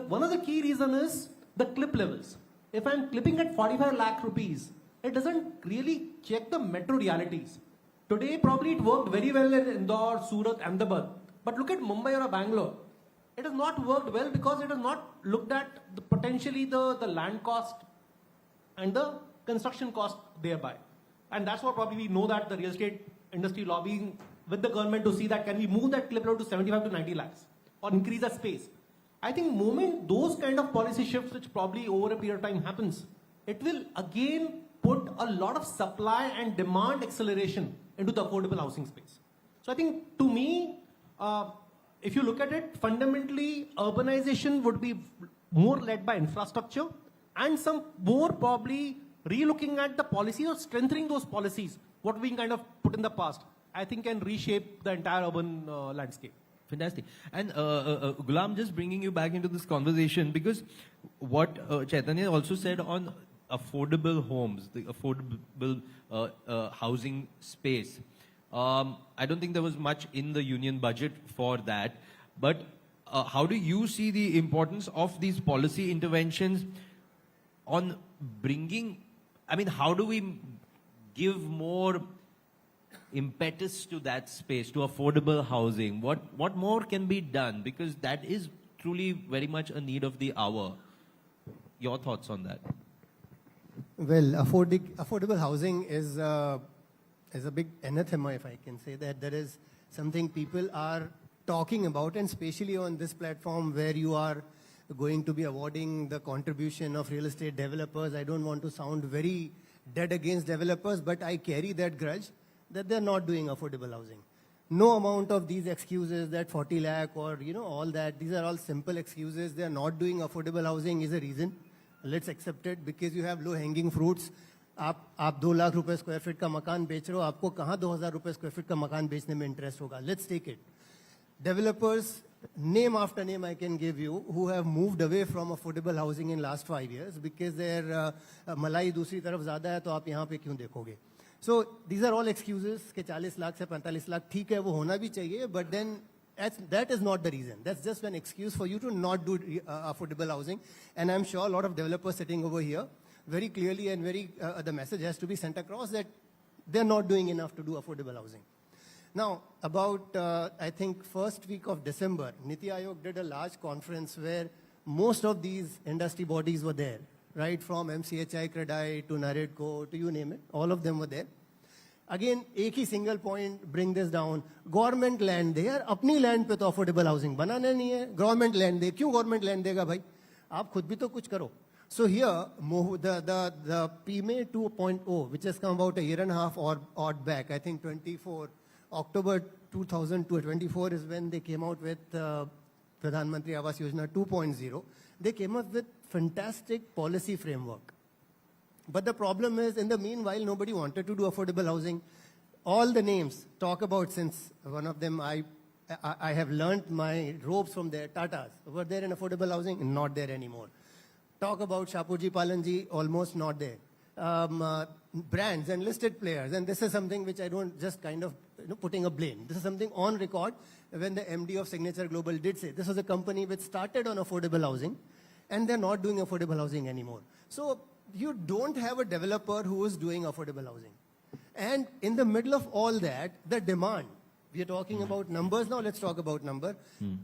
One of the key reasons is the clip levels. If I'm clipping at 45 lakh rupees, it doesn't really check the metro realities. Today, probably it worked very well in Indore, Surat, Ahmedabad. But look at Mumbai or Bangalore. It has not worked well because it has not looked at potentially the land cost and the construction cost thereby. And that's what probably we know that the real estate industry lobbying with the government to see that can we move that clip load to 75 to 90 lakhs or increase the space. I think moment those kind of policy shifts, which probably over a period of time happens, it will again put a lot of supply and demand acceleration into the affordable housing space. So I think to me, if you look at it, fundamentally urbanization would be more led by infrastructure and some more probably re-looking at the policies or strengthening those policies, what we kind of put in the past, I think can reshape the entire urban landscape.
Fantastic. And Ghulam, just bringing you back into this conversation, because what Chaitanya also said on affordable homes, the affordable housing space. I don't think there was much in the union budget for that. But how do you see the importance of these policy interventions on bringing, I mean, how do we give more impetus to that space, to affordable housing? What more can be done? Because that is truly very much a need of the hour. Your thoughts on that?
Well, affordable housing is a big anathema, if I can say that. There is something people are talking about, and especially on this platform where you are going to be awarding the contribution of real estate developers. I don't want to sound very dead against developers, but I carry that grudge that they're not doing affordable housing. No amount of these excuses that 40 lakh or, all that, these are all simple excuses. They're not doing affordable housing is a reason. Let's accept it because you have low hanging fruits. आप 2 लाख रुपए square feet का मकान बेच रहे हो, आपको कहाँ 2000 रुपए स्क्वायर फीट का मकान बेचने में इंटरेस्ट होगा? Let's take it. Developers, name after name I can give you, who have moved away from affordable housing in last 5 years because their malai दूसरी तरफ ज़्यादा है, तो आप यहाँ पे क्यों देखोगे? So these are all excuses कि 40 लाख से 45 लाख ठीक है, वो होना भी चाहिए, but then that is not the reason. That's just an excuse for you to not do affordable housing. And I'm sure a lot of developers sitting over here, very clearly and the message has to be sent across that they're not doing enough to do affordable housing. Now, about, I think, first week of December, Niti Aayog did a large conference where most of these industry bodies were there, right? From MCHI, CREDAI to NAREDCO, to you name it, all of them were there. Again, एक ही single point, bring this down. Government land दे यार, अपनी land पे तो affordable housing बनाने नहीं है. Government land दे, क्यों government land देगा भाई? आप खुद भी तो कुछ करो. So here, the PMA 2.0, which has come about a year and a half or odd back, I think October 2024 is when they came out with Pradhan Mantri Awas Yojana 2.0. They came up with fantastic policy framework. But the problem is, in the meanwhile, nobody wanted to do affordable housing. All the names talk about, since one of them I have learnt my ropes from their Tatas. Were there in affordable housing? Not there anymore. Talk about Shapurji Palanji, almost not there. Brands and listed players, and this is something which I don't just kind of putting a blame. This is something on record when the MD of Signature Global did say this was a company which started on affordable housing, and they're not doing affordable housing anymore. So you don't have a developer who is doing affordable housing. And in the middle of all that, the demand, we are talking about numbers now, let's talk about number.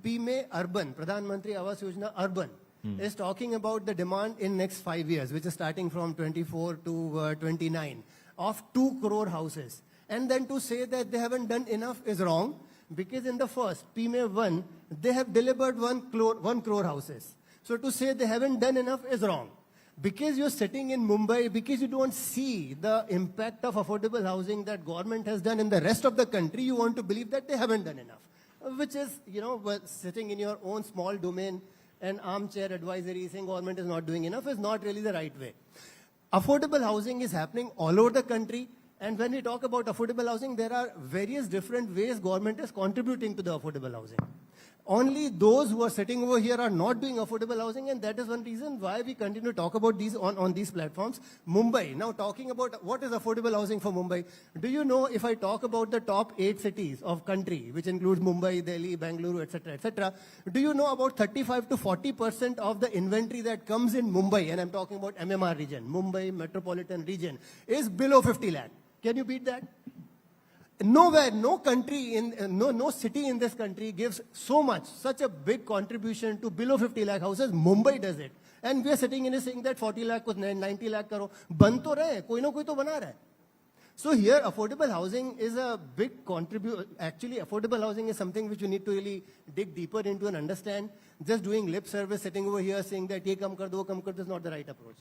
PMA Urban, Pradhan Mantri Awas Yojana Urban, is talking about the demand in next 5 years, which is starting from 24 to 29, of 2 crore houses. And then to say that they haven't done enough is wrong, because in the first, PMA 1, they have delivered 1 crore houses. So to say they haven't done enough is wrong. Because you're sitting in Mumbai, because you don't see the impact of affordable housing that government has done in the rest of the country, you want to believe that they haven't done enough. Which is, sitting in your own small domain and armchair advisory saying government is not doing enough is not really the right way. Affordable housing is happening all over the country. And when we talk about affordable housing, there are various different ways government is contributing to the affordable housing. Only those who are sitting over here are not doing affordable housing, and that is one reason why we continue to talk about these on these platforms. Mumbai, now talking about what is affordable housing for Mumbai. Do you know, if I talk about the top 8 cities of country, which includes Mumbai, Delhi, Bangalore, etc., do you know about 35 to 40% of the inventory that comes in Mumbai, and I'm talking about MMR region, Mumbai metropolitan region, is below 50 lakh. Can you beat that? Nowhere, no country, no city in this country gives such a big contribution to below 50 lakh houses. Mumbai does it. And we are sitting in saying that 40 lakh, 90 lakh karo. Ban to rahe, koi na koi to bana raha hai. So here, affordable housing is a big contributor. Actually, affordable housing is something which you need to really dig deeper into and understand. Just doing lip service, sitting over here saying that ye kam kar do, kam kar do is not the right approach.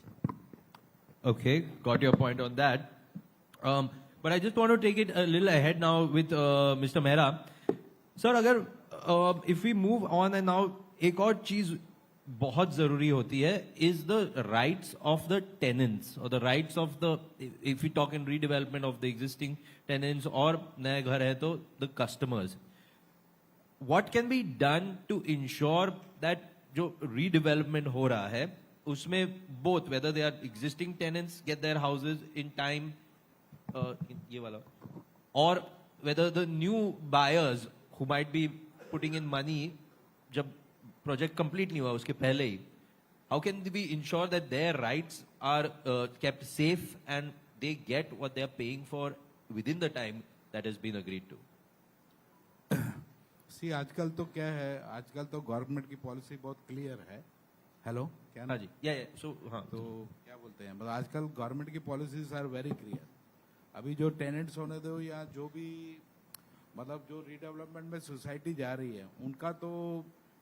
Okay, got your point on that. But I just want to take it a little ahead now with Mr. Mehra. Sir, agar if we move on and now एक और चीज बहुत जरूरी होती है is the rights of the tenants or the rights of the, if we talk in redevelopment of the existing tenants और नया घर है तो the customers. What can be done to ensure that जो redevelopment हो रहा है उसमें both whether they are existing tenants get their houses in time ये वाला or whether the new buyers who might be putting in money जब project complete नहीं हुआ उसके पहले ही, how can we ensure that their rights are kept safe and they get what they are paying for within the time that has been agreed to?
See, आजकल तो क्या है, आजकल तो गवर्नमेंट की पॉलिसी बहुत क्लियर है. हेलो, क्या
हाँ जी, so हाँ
तो क्या बोलते हैं, मतलब आजकल गवर्नमेंट की पॉलिसीज आर वेरी क्लियर. अभी जो टेनेंट्स होने दो या जो भी मतलब जो रीडेवलपमेंट में सोसाइटी जा रही है उनका तो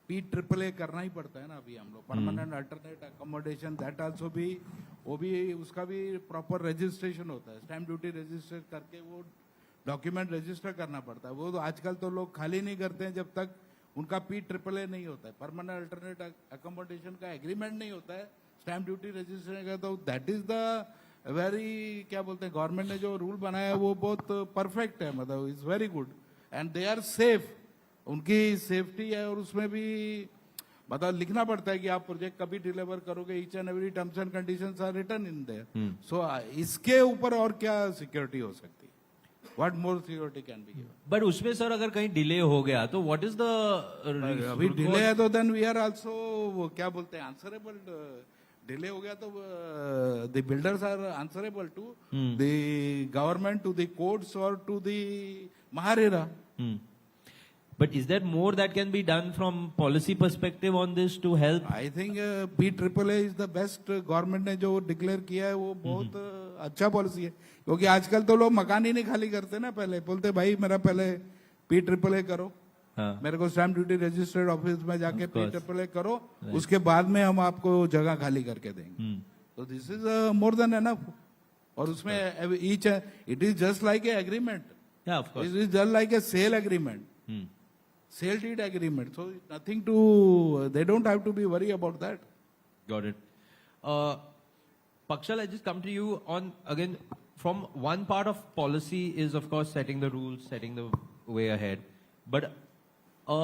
P-AAA करना ही पड़ता है ना. अभी हम लोग permanent alternate accommodation that also भी वो भी उसका भी प्रॉपर रजिस्ट्रेशन होता है. स्टैम्प ड्यूटी रजिस्टर करके वो डॉक्यूमेंट रजिस्टर करना पड़ता है. वो तो आजकल तो लोग खाली नहीं करते हैं जब तक उनका P-AAA नहीं होता है, परमानेंट अल्टरनेट अकोमोडेशन का एग्रीमेंट नहीं होता है, स्टैम्प ड्यूटी रजिस्ट्रेशन का. तो दैट इज द वेरी क्या बोलते हैं, गवर्नमेंट ने जो रूल बनाया है वो बहुत परफेक्ट है, मतलब is very good and they are safe. उनकी सेफ्टी है और उसमें भी मतलब लिखना पड़ता है कि आप प्रोजेक्ट कभी डिलीवर करोगे, each and every terms and conditions are written in there. So इसके ऊपर और क्या सिक्योरिटी हो सकती है, what more security can be given.
But उसमें सर अगर कहीं डिले हो गया तो व्हाट इज द,
अभी डिले है तो देन वी आर आल्सो क्या बोलते हैं आंसरेबल. डिले हो गया तो the builders are answerable to the government, to the courts और to the MahaRERA.
But is there more that can be done from policy perspective on this to help?
I think P-AAA is the best. Government ने जो declare किया है वो बहुत अच्छा policy है, क्योंकि आजकल तो लोग मकान ही नहीं खाली करते ना. पहले बोलते भाई मेरा पहले P-AAA करो, मेरे को स्टैम्प ड्यूटी रजिस्टर्ड ऑफिस में जाके P-AAA करो, उसके बाद में हम आपको जगह खाली करके देंगे. तो this is more than enough. और उसमें each it is just like a agreement. It is just like a sale agreement, sale deed agreement. So nothing to, they don't have to be worried about that.
Got it. Pakshal, I just come to you on, again, from one part of policy is of course setting the rules, setting the way ahead. But a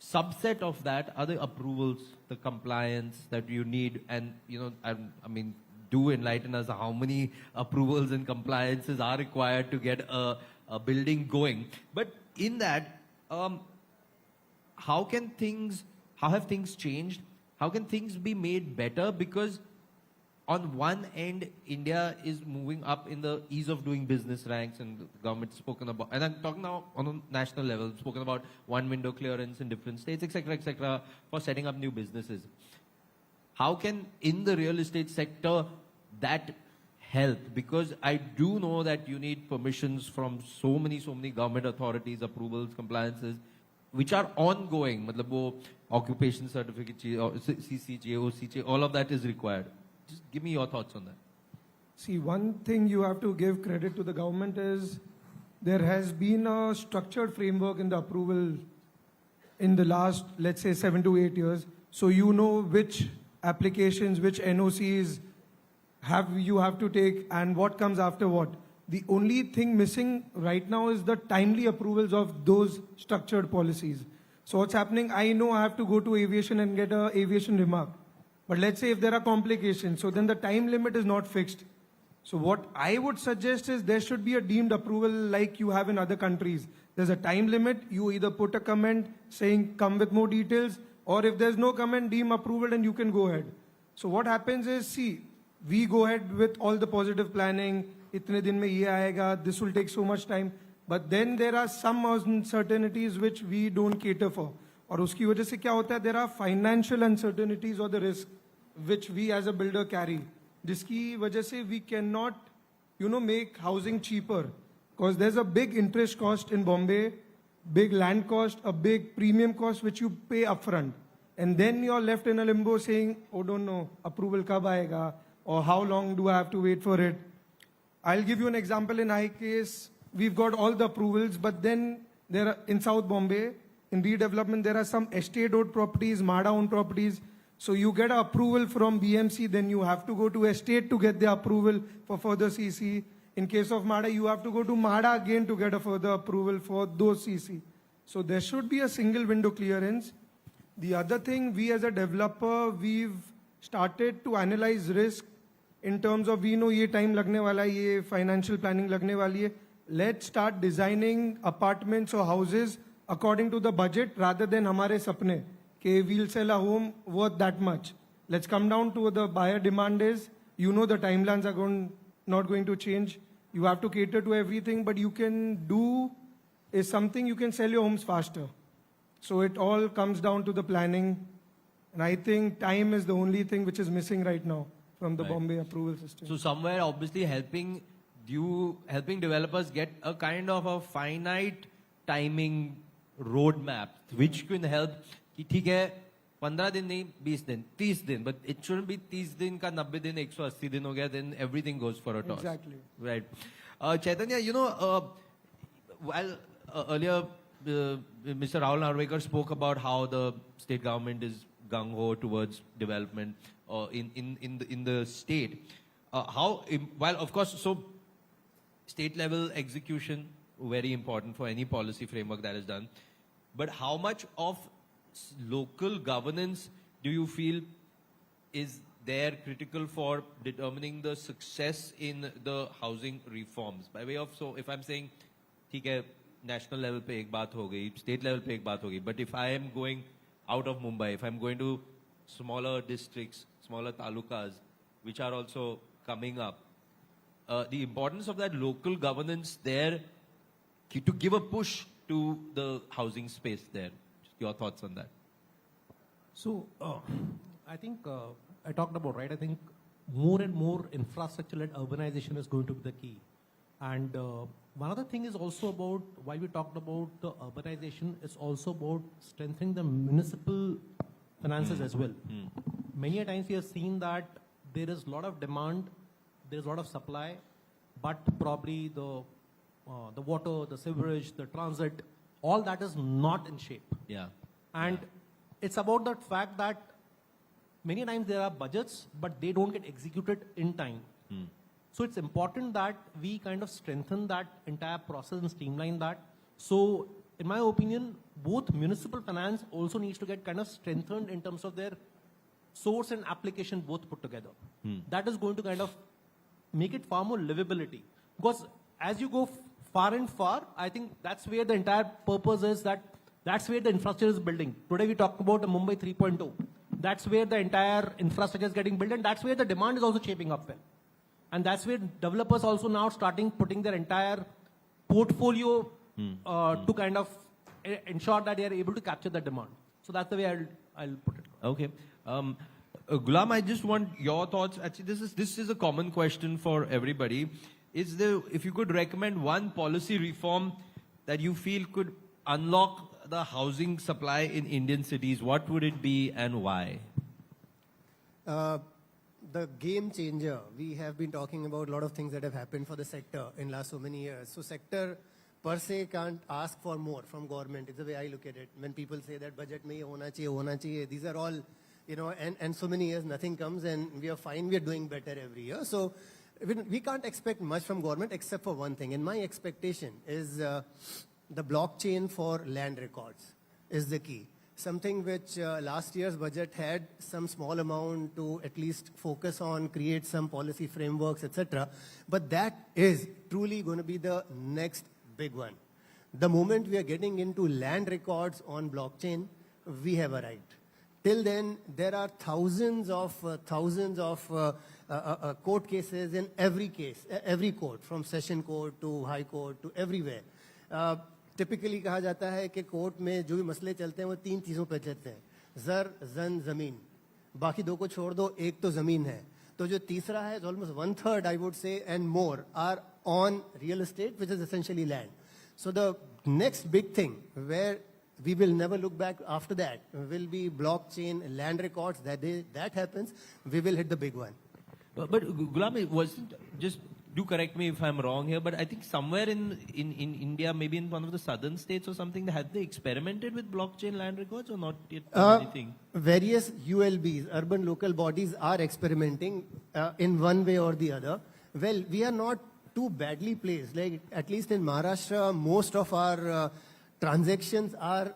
subset of that are the approvals, the compliance that you need. And, you know, I mean, do enlighten us how many approvals and compliances are required to get a building going. But in that, how have things changed? How can things be made better? Because on one end, India is moving up in the ease of doing business ranks, and the government's spoken about, and I'm talking now on a national level, spoken about one window clearance in different states, etc., for setting up new businesses. How can, in the real estate sector, that help? Because I do know that you need permissions from so many government authorities, approvals, compliances, which are ongoing. मतलब वो occupation certificate, CCJ, OCJ, all of that is required. Just give me your thoughts on that.
See, one thing you have to give credit to the government is there has been a structured framework in the approval in the last, let's say, 7 to 8 years. So you know which applications, which NOCs you have to take and what comes after what. The only thing missing right now is the timely approvals of those structured policies. So what's happening, I know I have to go to aviation and get an aviation remark. But let's say if there are complications, so then the time limit is not fixed. So what I would suggest is there should be a deemed approval like you have in other countries. There's a time limit, you either put a comment saying come with more details, or if there's no comment, deem approval and you can go ahead. So what happens is, see, we go ahead with all the positive planning, itne din mein ye aayega, this will take so much time, but then there are some uncertainties which we don't cater for. और उसकी वजह से क्या होता है, there are financial uncertainties or the risk. which we as a builder carry, जिसकी वजह से we cannot, make housing cheaper. Because there's a big interest cost in Bombay, big land cost, a big premium cost which you pay upfront. And then you're left in a limbo saying, oh, don't know, approval kab aayega, or how long do I have to wait for it? I'll give you an example. In my case, we've got all the approvals, but then there are, in South Bombay, in redevelopment, there are some estate-owned properties, MADA-owned properties. So you get an approval from BMC, then you have to go to estate to get the approval for further CC. In case of MADA, you have to go to MADA again to get a further approval for those CC. So there should be a single window clearance. The other thing, we as a developer, we've started to analyze risk in terms of, we know ye time lagne wala hai, ye financial planning lagne wali hai. Let's start designing apartments or houses according to the budget rather than hamare sapne. Okay, we'll sell a home worth that much. Let's come down to what the buyer demand is. The timelines are not going to change. You have to cater to everything, but you can do is something you can sell your homes faster. So it all comes down to the planning. And I think time is the only thing which is missing right now from the Bombay approval system.
So somewhere obviously helping developers get a kind of a finite timing roadmap which can help कि ठीक है 15 दिन नहीं 20 दिन 30 दिन but it shouldn't be 30 दिन का 90 दिन 180 दिन हो गया then everything goes for a toss.
Exactly.
Right. Chaitanya, while earlier Mr. Rahul Narvekar spoke about how the state government is gung-ho towards development in the state. While of course, so state level execution very important for any policy framework that is done, but how much of local governance do you feel is there critical for determining the success in the housing reforms? By way of, so if I'm saying, ठीक है, national level पे एक बात हो गई, state level पे एक बात हो गई, but if I am going out of Mumbai, if I'm going to smaller districts, smaller talukas, which are also coming up, the importance of that local governance there to give a push to the housing space there. Your thoughts on that?
So, I think I talked about, right? I think more and more infrastructure-led urbanization is going to be the key. And one other thing is also about, while we talked about the urbanization, it's also about strengthening the municipal finances as well. Many a times we have seen that there is a lot of demand, there is a lot of supply, but probably the water, the sewerage, the transit, all that is not in shape.
Yeah.
And it's about that fact that many times there are budgets, but they don't get executed in time. So it's important that we kind of strengthen that entire process and streamline that. So in my opinion, both municipal finance also needs to get kind of strengthened in terms of their source and application both put together. That is going to kind of make it far more livability. Because as you go far and far, I think that's where the entire purpose is, that's where the infrastructure is building. Today we talked about the Mumbai 3.0. That's where the entire infrastructure is getting built, and that's where the demand is also shaping up well. And that's where developers also now starting putting their entire portfolio to kind of ensure that they are able to capture that demand. So that's the way I'll put it.
Okay. Ghulam, I just want your thoughts. Actually, this is a common question for everybody. If you could recommend one policy reform that you feel could unlock the housing supply in Indian cities, what would it be and why?
The game changer. We have been talking about a lot of things that have happened for the sector in last so many years. So sector per se can't ask for more from government. It's the way I look at it. When people say that budget mein hona chahiye, these are all, and so many years nothing comes and we are fine, we are doing better every year. So we can't expect much from government except for one thing. And my expectation is the blockchain for land records is the key. Something which last year's budget had some small amount to at least focus on, create some policy frameworks, etc. But that is truly going to be the next big one. The moment we are getting into land records on blockchain, we have arrived. Till then, there are thousands of court cases in every court, from session court to high court to everywhere. Typically कहा जाता है कि court में जो भी मसले चलते हैं वो तीन चीज़ों पे चलते हैं, जर, जन, ज़मीन. बाकी 2 को छोड़ दो, 1 तो जमीन है. तो जो तीसरा है, almost 1/3 I would say and more are on real estate, which is essentially land. So the next big thing where we will never look back after that will be blockchain, land records. That happens, we will hit the big one.
But Gulam, it wasn't just, do correct me if I'm wrong here, but I think somewhere in India, maybe in one of the southern states or something, have they experimented with blockchain land records or not yet anything?
Various ULBs, urban local bodies, are experimenting in one way or the other. Well, we are not too badly placed. Like, at least in Maharashtra, most of our transactions are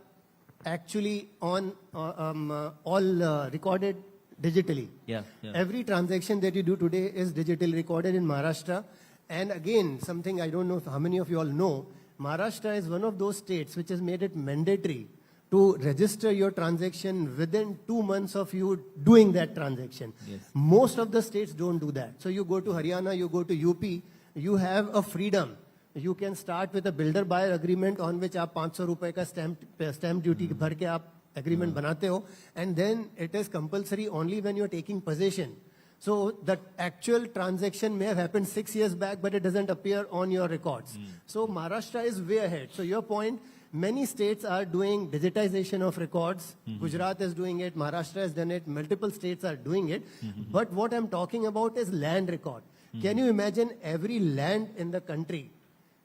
actually on all recorded digitally.
Yeah.
Every transaction that you do today is digitally recorded in Maharashtra. And again, something I don't know how many of you all know, Maharashtra is one of those states which has made it mandatory to register your transaction within 2 months of you doing that transaction.
Yes.
Most of the states don't do that. So you go to Haryana, you go to UP, you have a freedom. You can start with a builder-buyer agreement on which आप 500 रुपए का stamp duty भर के आप agreement बनाते हो, and then it is compulsory only when you're taking possession. So the actual transaction may have happened 6 years back, but it doesn't appear on your records. So Maharashtra is way ahead. So your point, many states are doing digitization of records. Gujarat is doing it, Maharashtra has done it, multiple states are doing it. But what I'm talking about is land record. Can you imagine every land in the country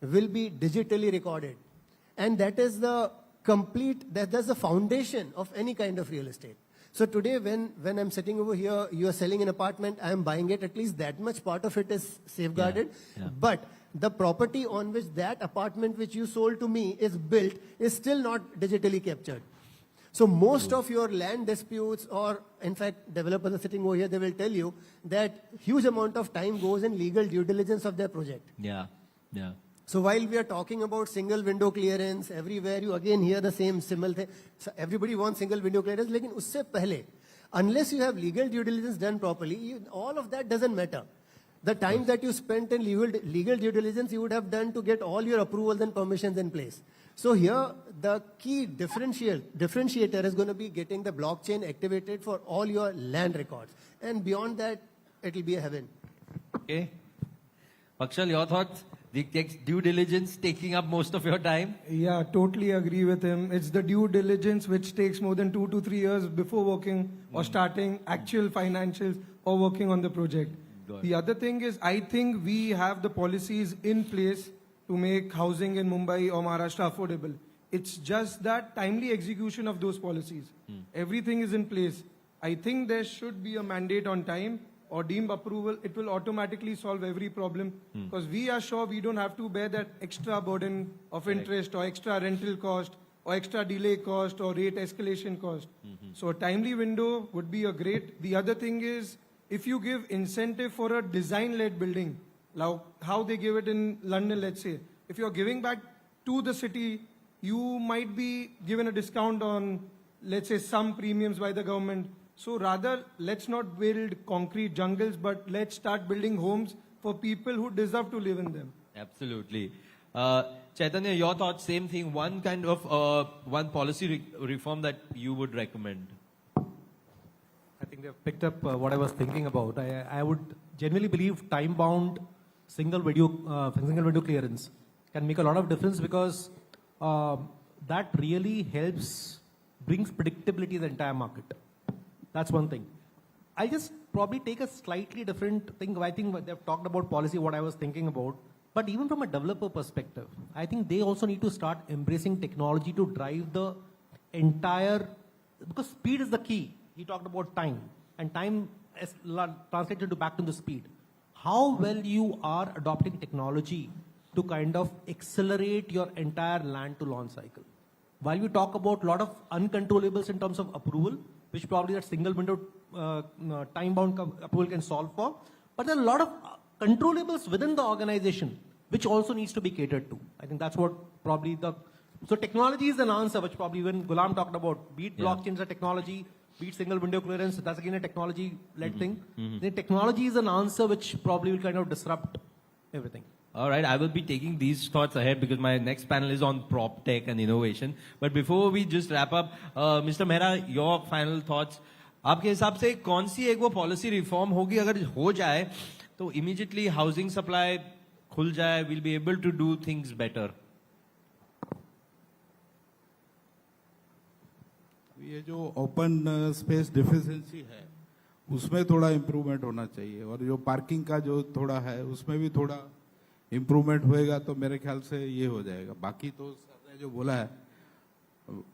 will be digitally recorded? And that is the that's the foundation of any kind of real estate. So today when I'm sitting over here, you are selling an apartment, I am buying it, at least that much part of it is safeguarded.
Yeah.
But the property on which that apartment which you sold to me is built is still not digitally captured. So most of your land disputes, or in fact, developers are sitting over here, they will tell you that huge amount of time goes in legal due diligence of their project.
Yeah.
So while we are talking about single window clearance, everywhere you again hear the same similar thing. So everybody wants single window clearance, lekin usse pehle, unless you have legal due diligence done properly, all of that doesn't matter. The time that you spent in legal due diligence, you would have done to get all your approvals and permissions in place. So here, the key differentiator is going to be getting the blockchain activated for all your land records. And beyond that, it will be a heaven.
Okay. Pakshal, your thoughts? The due diligence taking up most of your time?
Yeah, totally agree with him. It's the due diligence which takes more than 2 to 3 years before working or starting actual financials or working on the project. The other thing is, I think we have the policies in place to make housing in Mumbai or Maharashtra affordable. It's just that timely execution of those policies. Everything is in place. I think there should be a mandate on time or deemed approval. It will automatically solve every problem, because we are sure we don't have to bear that extra burden of interest or extra rental cost or extra delay cost or rate escalation cost. So a timely window would be a great. The other thing is, if you give incentive for a design-led building, like how they give it in London, let's say, if you're giving back to the city, you might be given a discount on, let's say, some premiums by the government. So rather, let's not build concrete jungles, but let's start building homes for people who deserve to live in them.
Absolutely. Chaitanya, your thoughts, same thing. One kind of, one policy reform that you would recommend?
I think they've picked up what I was thinking about. I would genuinely believe time-bound single window clearance can make a lot of difference, because that really brings predictability in the entire market. That's one thing. I'll just probably take a slightly different thing. I think they've talked about policy, what I was thinking about. But even from a developer perspective, I think they also need to start embracing technology to drive the entire, because speed is the key. He talked about time, and time is translated back to the speed. How well you are adopting technology to kind of accelerate your entire land to launch cycle. While we talk about a lot of uncontrollables in terms of approval, which probably that single window time-bound approval can solve for, but there are a lot of controllables within the organization which also needs to be catered to. I think that's what probably so technology is an answer, which probably when Gulam talked about, be it blockchain as a technology, be it single window clearance, that's again a technology-led thing. The technology is an answer which probably will kind of disrupt everything.
All right, I will be taking these thoughts ahead because my next panel is on Proptech and innovation. But before we just wrap up, Mr. Mehra, your final thoughts. आपके हिसाब से कौन सी एक वो policy reform होगी, अगर हो जाए तो इमीडिएटली हाउसिंग सप्लाई खुल जाए, will be able to do things better?
ये जो ओपन स्पेस डिफिशिएंसी है उसमें थोड़ा इम्प्रूवमेंट होना चाहिए, और जो पार्किंग का जो थोड़ा है उसमें भी थोड़ा इम्प्रूवमेंट होएगा तो मेरे ख्याल से ये हो जाएगा। बाकी तो सर ने जो बोला है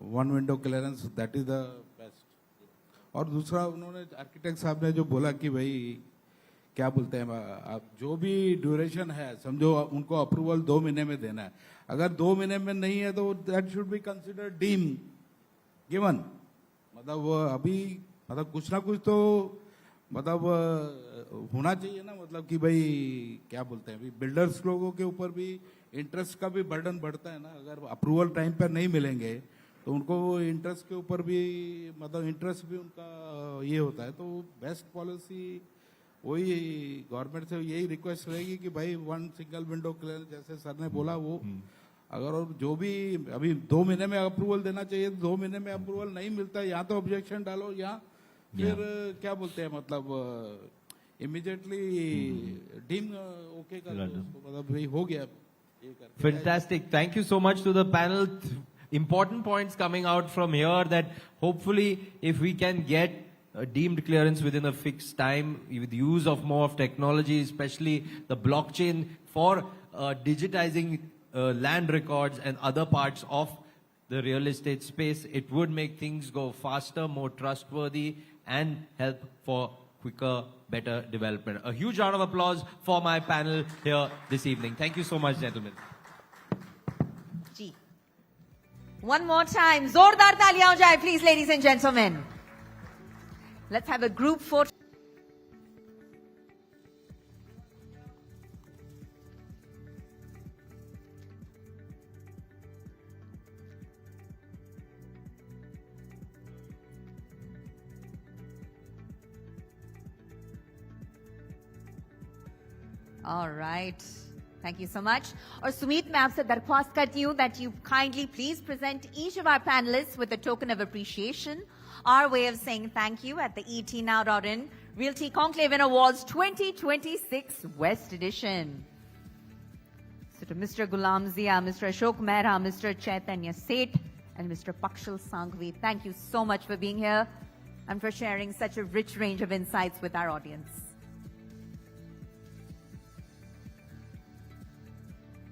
one window clearance, that is the best. और दूसरा उन्होंने आर्किटेक्ट साहब ने जो बोला कि भाई क्या बोलते हैं, आप जो भी ड्यूरेशन है समझो उनको अप्रूवल 2 महीने में देना है, अगर 2 महीने में नहीं है तो that should be considered deem given. मतलब अभी मतलब कुछ ना कुछ तो मतलब होना चाहिए ना, मतलब कि भाई क्या बोलते हैं, अभी बिल्डर्स लोगों के ऊपर भी इंटरेस्ट का भी बर्डन बढ़ता है ना, अगर अप्रूवल टाइम पर नहीं मिलेंगे तो उनको इंटरेस्ट के ऊपर भी मतलब इंटरेस्ट भी उनका ये होता है। तो बेस्ट पॉलिसी वही गवर्नमेंट से यही रिक्वेस्ट रहेगी कि भाई 1 सिंगल विंडो क्लियर जैसे सर ने बोला वो, अगर और जो भी अभी 2 महीने में अप्रूवल देना चाहिए, 2 महीने में अप्रूवल नहीं मिलता है या तो ऑब्जेक्शन डालो या फिर क्या बोलते हैं मतलब इमीडिएटली डीम ओके कर दो, मतलब भाई हो गया।
Fantastic. Thank you so much to the panel. Important points coming out from here that hopefully if we can get deemed clearance within a fixed time with use of more of technology, especially the blockchain for digitizing land records and other parts of the real estate space, it would make things go faster, more trustworthy, and help for quicker, better development. A huge round of applause for my panel here this evening. Thank you so much, gentlemen.
Ji. One more time. Zordar taaliyan ho jaye, please, ladies and gentlemen. Let's have a group photo. All right. Thank you so much. और सुमीत, मैं आपसे दरख्वास्त करती हूँ that you kindly please present each of our panelists with a token of appreciation, our way of saying thank you at the ETNow.in Realty Conclave Awards 2026 West Edition. So to Mr. Gulam Zia, Mr. Ashok Mehra, Mr. Chaitanya Seth, and Mr. Pakshal Sanghvi, thank you so much for being here and for sharing such a rich range of insights with our audience.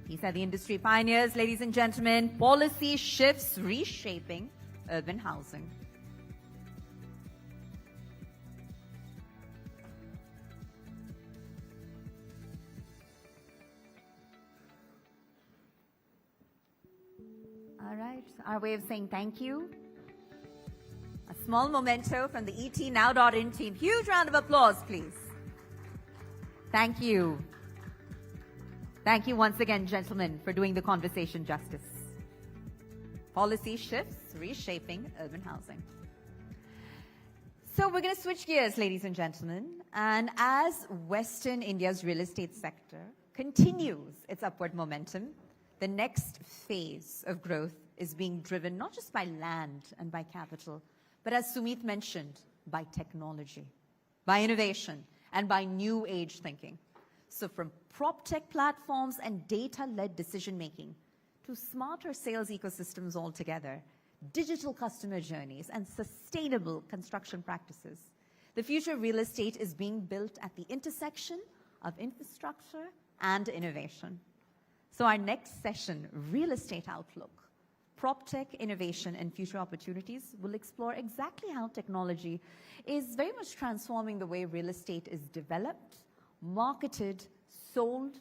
These are the industry pioneers, ladies and gentlemen. Policy shifts reshaping urban housing. All right, our way of saying thank you. A small memento from the ETNow.in team. Huge round of applause, please. Thank you. Thank you once again, gentlemen, for doing the conversation justice. Policy shifts, reshaping urban housing. So we're going to switch gears, ladies and gentlemen. And as Western India's real estate sector continues its upward momentum, the next phase of growth is being driven not just by land and by capital, but as Sumit mentioned, by technology, by innovation, and by new age thinking. So from Proptech platforms and data-led decision-making to smarter sales ecosystems altogether, digital customer journeys, and sustainable construction practices, the future of real estate is being built at the intersection of infrastructure and innovation. So our next session, Real Estate Outlook, Proptech, Innovation, and Future Opportunities, will explore exactly how technology is very much transforming the way real estate is developed, marketed, sold,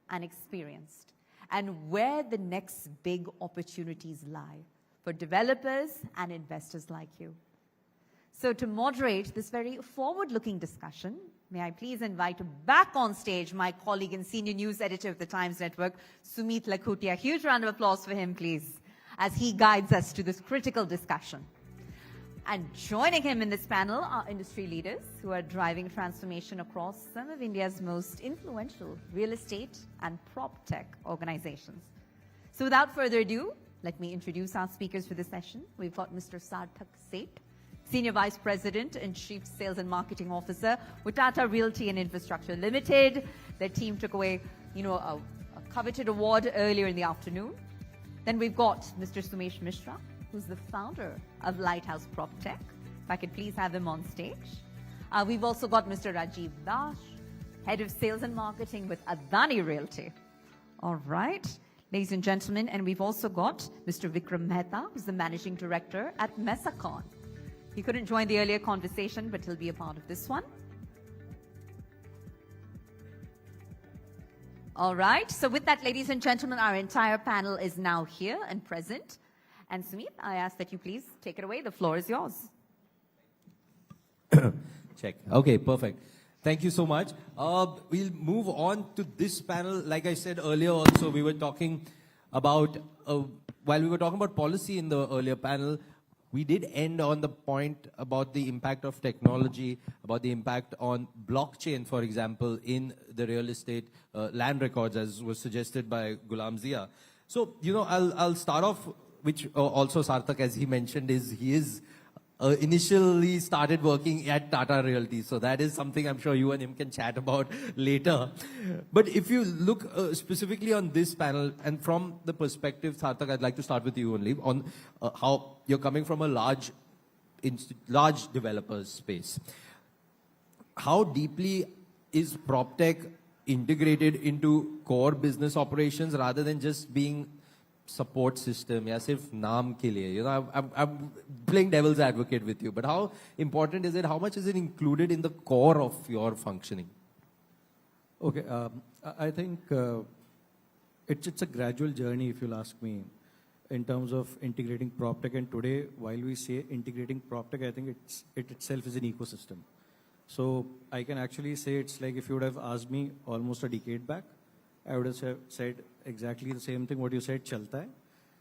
and experienced, and where the next big opportunities lie for developers and investors like you. So to moderate this very forward-looking discussion, may I please invite back on stage my colleague and senior news editor of the Times Network, Sumit Lakhutia. Huge round of applause for him, please, as he guides us to this critical discussion. And joining him in this panel are industry leaders who are driving transformation across some of India's most influential real estate and PropTech organizations. So without further ado, let me introduce our speakers for this session. We've got Mr. Sarthak Seth, Senior Vice President and Chief Sales and Marketing Officer with Tata Realty and Infrastructure Limited. Their team took away, a coveted award earlier in the afternoon. Then we've got Mr. Sumesh Mishra, who's the founder of Lighthouse Proptech. If I could please have him on stage. We've also got Mr. Rajiv Dash, Head of Sales and Marketing with Adani Realty. All right, ladies and gentlemen, and we've also got Mr. Vikram Mehta, who's the Managing Director at Mesacon. He couldn't join the earlier conversation, but he'll be a part of this one. All right, so with that, ladies and gentlemen, our entire panel is now here and present. And Sumit, I ask that you please take it away. The floor is yours.
Check. Okay, perfect. Thank you so much. We'll move on to this panel. Like I said earlier also, we were talking about, while we were talking about policy in the earlier panel, we did end on the point about the impact of technology, about the impact on blockchain, for example, in the real estate land records, as was suggested by Ghulam Zia. So, I'll start off, which also Sarthak, as he mentioned, he is initially started working at Tata Realty. So that is something I'm sure you and him can chat about later. But if you look specifically on this panel, and from the perspective, Sarthak, I'd like to start with you only, on how you're coming from a large developers space. How deeply is PropTech integrated into core business operations rather than just being support system, या सिर्फ नाम के लिए? I'm playing devil's advocate with you, but how important is it? How much is it included in the core of your functioning?
Okay, I think it's a gradual journey, if you'll ask me, in terms of integrating PropTech. And today, while we say integrating PropTech, I think it itself is an ecosystem. So I can actually say it's like if you would have asked me almost a decade back, I would have said exactly the same thing what you said, chalta hai.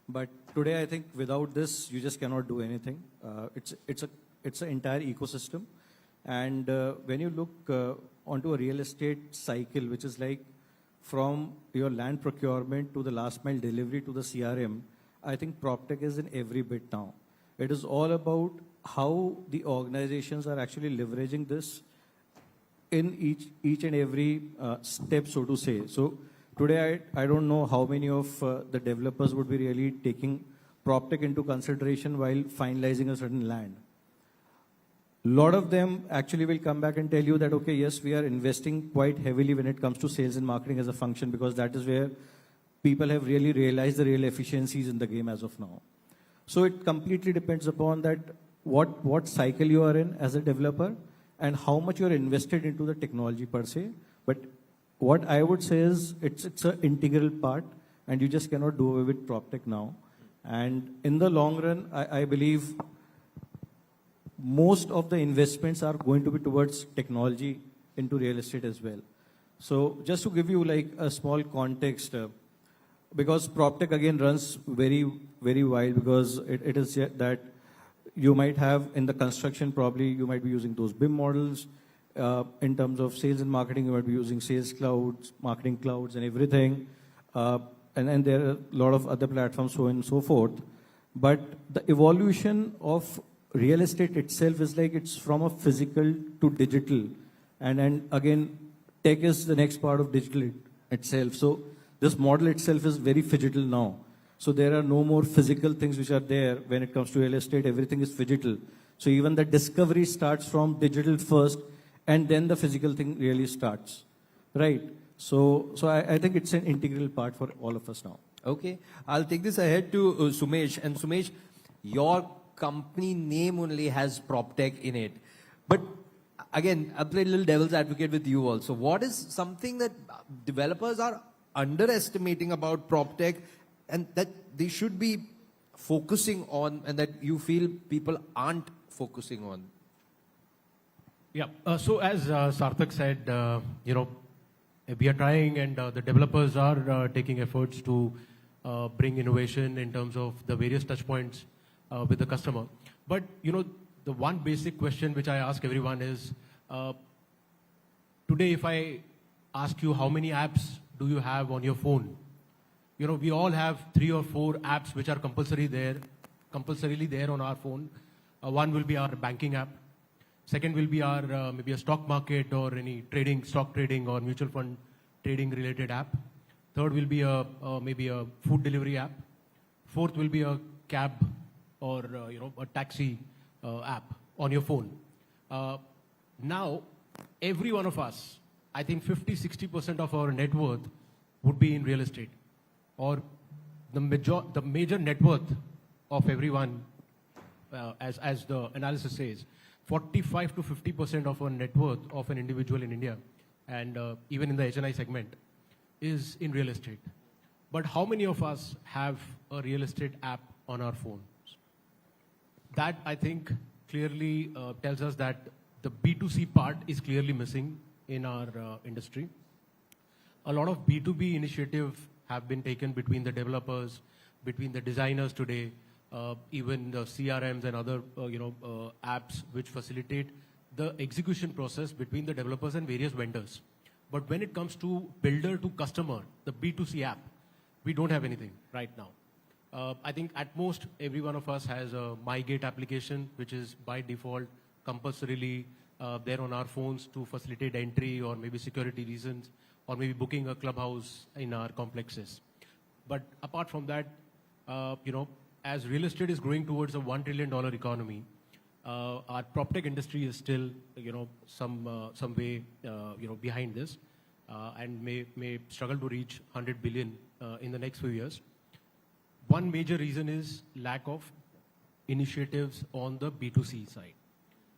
But today, I think without this, you just cannot do anything. It's an entire ecosystem. And when you look onto a real estate cycle, which is like from your land procurement to the last mile delivery to the CRM, I think PropTech is in every bit now. It is all about how the organizations are actually leveraging this in each and every step, so to say. So today, I don't know how many of the developers would be really taking PropTech into consideration while finalizing a certain land. A lot of them actually will come back and tell you that, okay, yes, we are investing quite heavily when it comes to sales and marketing as a function, because that is where people have really realized the real efficiencies in the game as of now. So it completely depends upon that what cycle you are in as a developer and how much you are invested into the technology per se. But what I would say is it's an integral part, and you just cannot do away with PropTech now. And in the long run, I believe most of the investments are going to be towards technology into real estate as well. So just to give you like a small context, because PropTech again runs very, very wide, because it is that you might have in the construction, probably you might be using those BIM models. In terms of sales and marketing, you might be using sales clouds, marketing clouds and everything. And there are a lot of other platforms, so on and so forth. But the evolution of real estate itself is like it's from a physical to digital. And again, tech is the next part of digital itself. So this model itself is very phygital now. So there are no more physical things which are there when it comes to real estate. Everything is phygital. So even the discovery starts from digital first, and then the physical thing really starts, right? So I think it's an integral part for all of us now.
Okay, I'll take this ahead to Sumesh. And Sumesh, your company name only has PropTech in it. But again, I'll play a little devil's advocate with you also. What is something that developers are underestimating about PropTech and that they should be focusing on, and that you feel people aren't focusing on?
Yeah, so as Sarthak said, we are trying, and the developers are taking efforts to bring innovation in terms of the various touch points with the customer. But, the one basic question which I ask everyone is, today if I ask you how many apps do you have on your phone? We all have 3 or 4 apps which are compulsorily there on our phone. One will be our banking app. Second will be our maybe a stock market or any stock trading or mutual fund trading related app. Third will be maybe a food delivery app. Fourth will be a cab or a taxi app on your phone. Now, every one of us, I think 50-60% of our net worth would be in real estate, or the major net worth of everyone, as the analysis says, 45 to 50% of our net worth of an individual in India, and even in the HNI segment, is in real estate. But how many of us have a real estate app on our phones? That, I think, clearly tells us that the B2C part is clearly missing in our industry. A lot of B2B initiatives have been taken between the developers, between the designers today, even the CRMs and other apps which facilitate the execution process between the developers and various vendors. But when it comes to builder to customer, the B2C app, we don't have anything right now. I think at most every one of us has a MyGate application, which is by default compulsorily there on our phones to facilitate entry or maybe security reasons, or maybe booking a clubhouse in our complexes. But apart from that, as real estate is growing towards a $1 trillion economy, our Proptech industry is still, some way, behind this, and may struggle to reach 100 billion in the next few years. One major reason is lack of initiatives on the B2C side.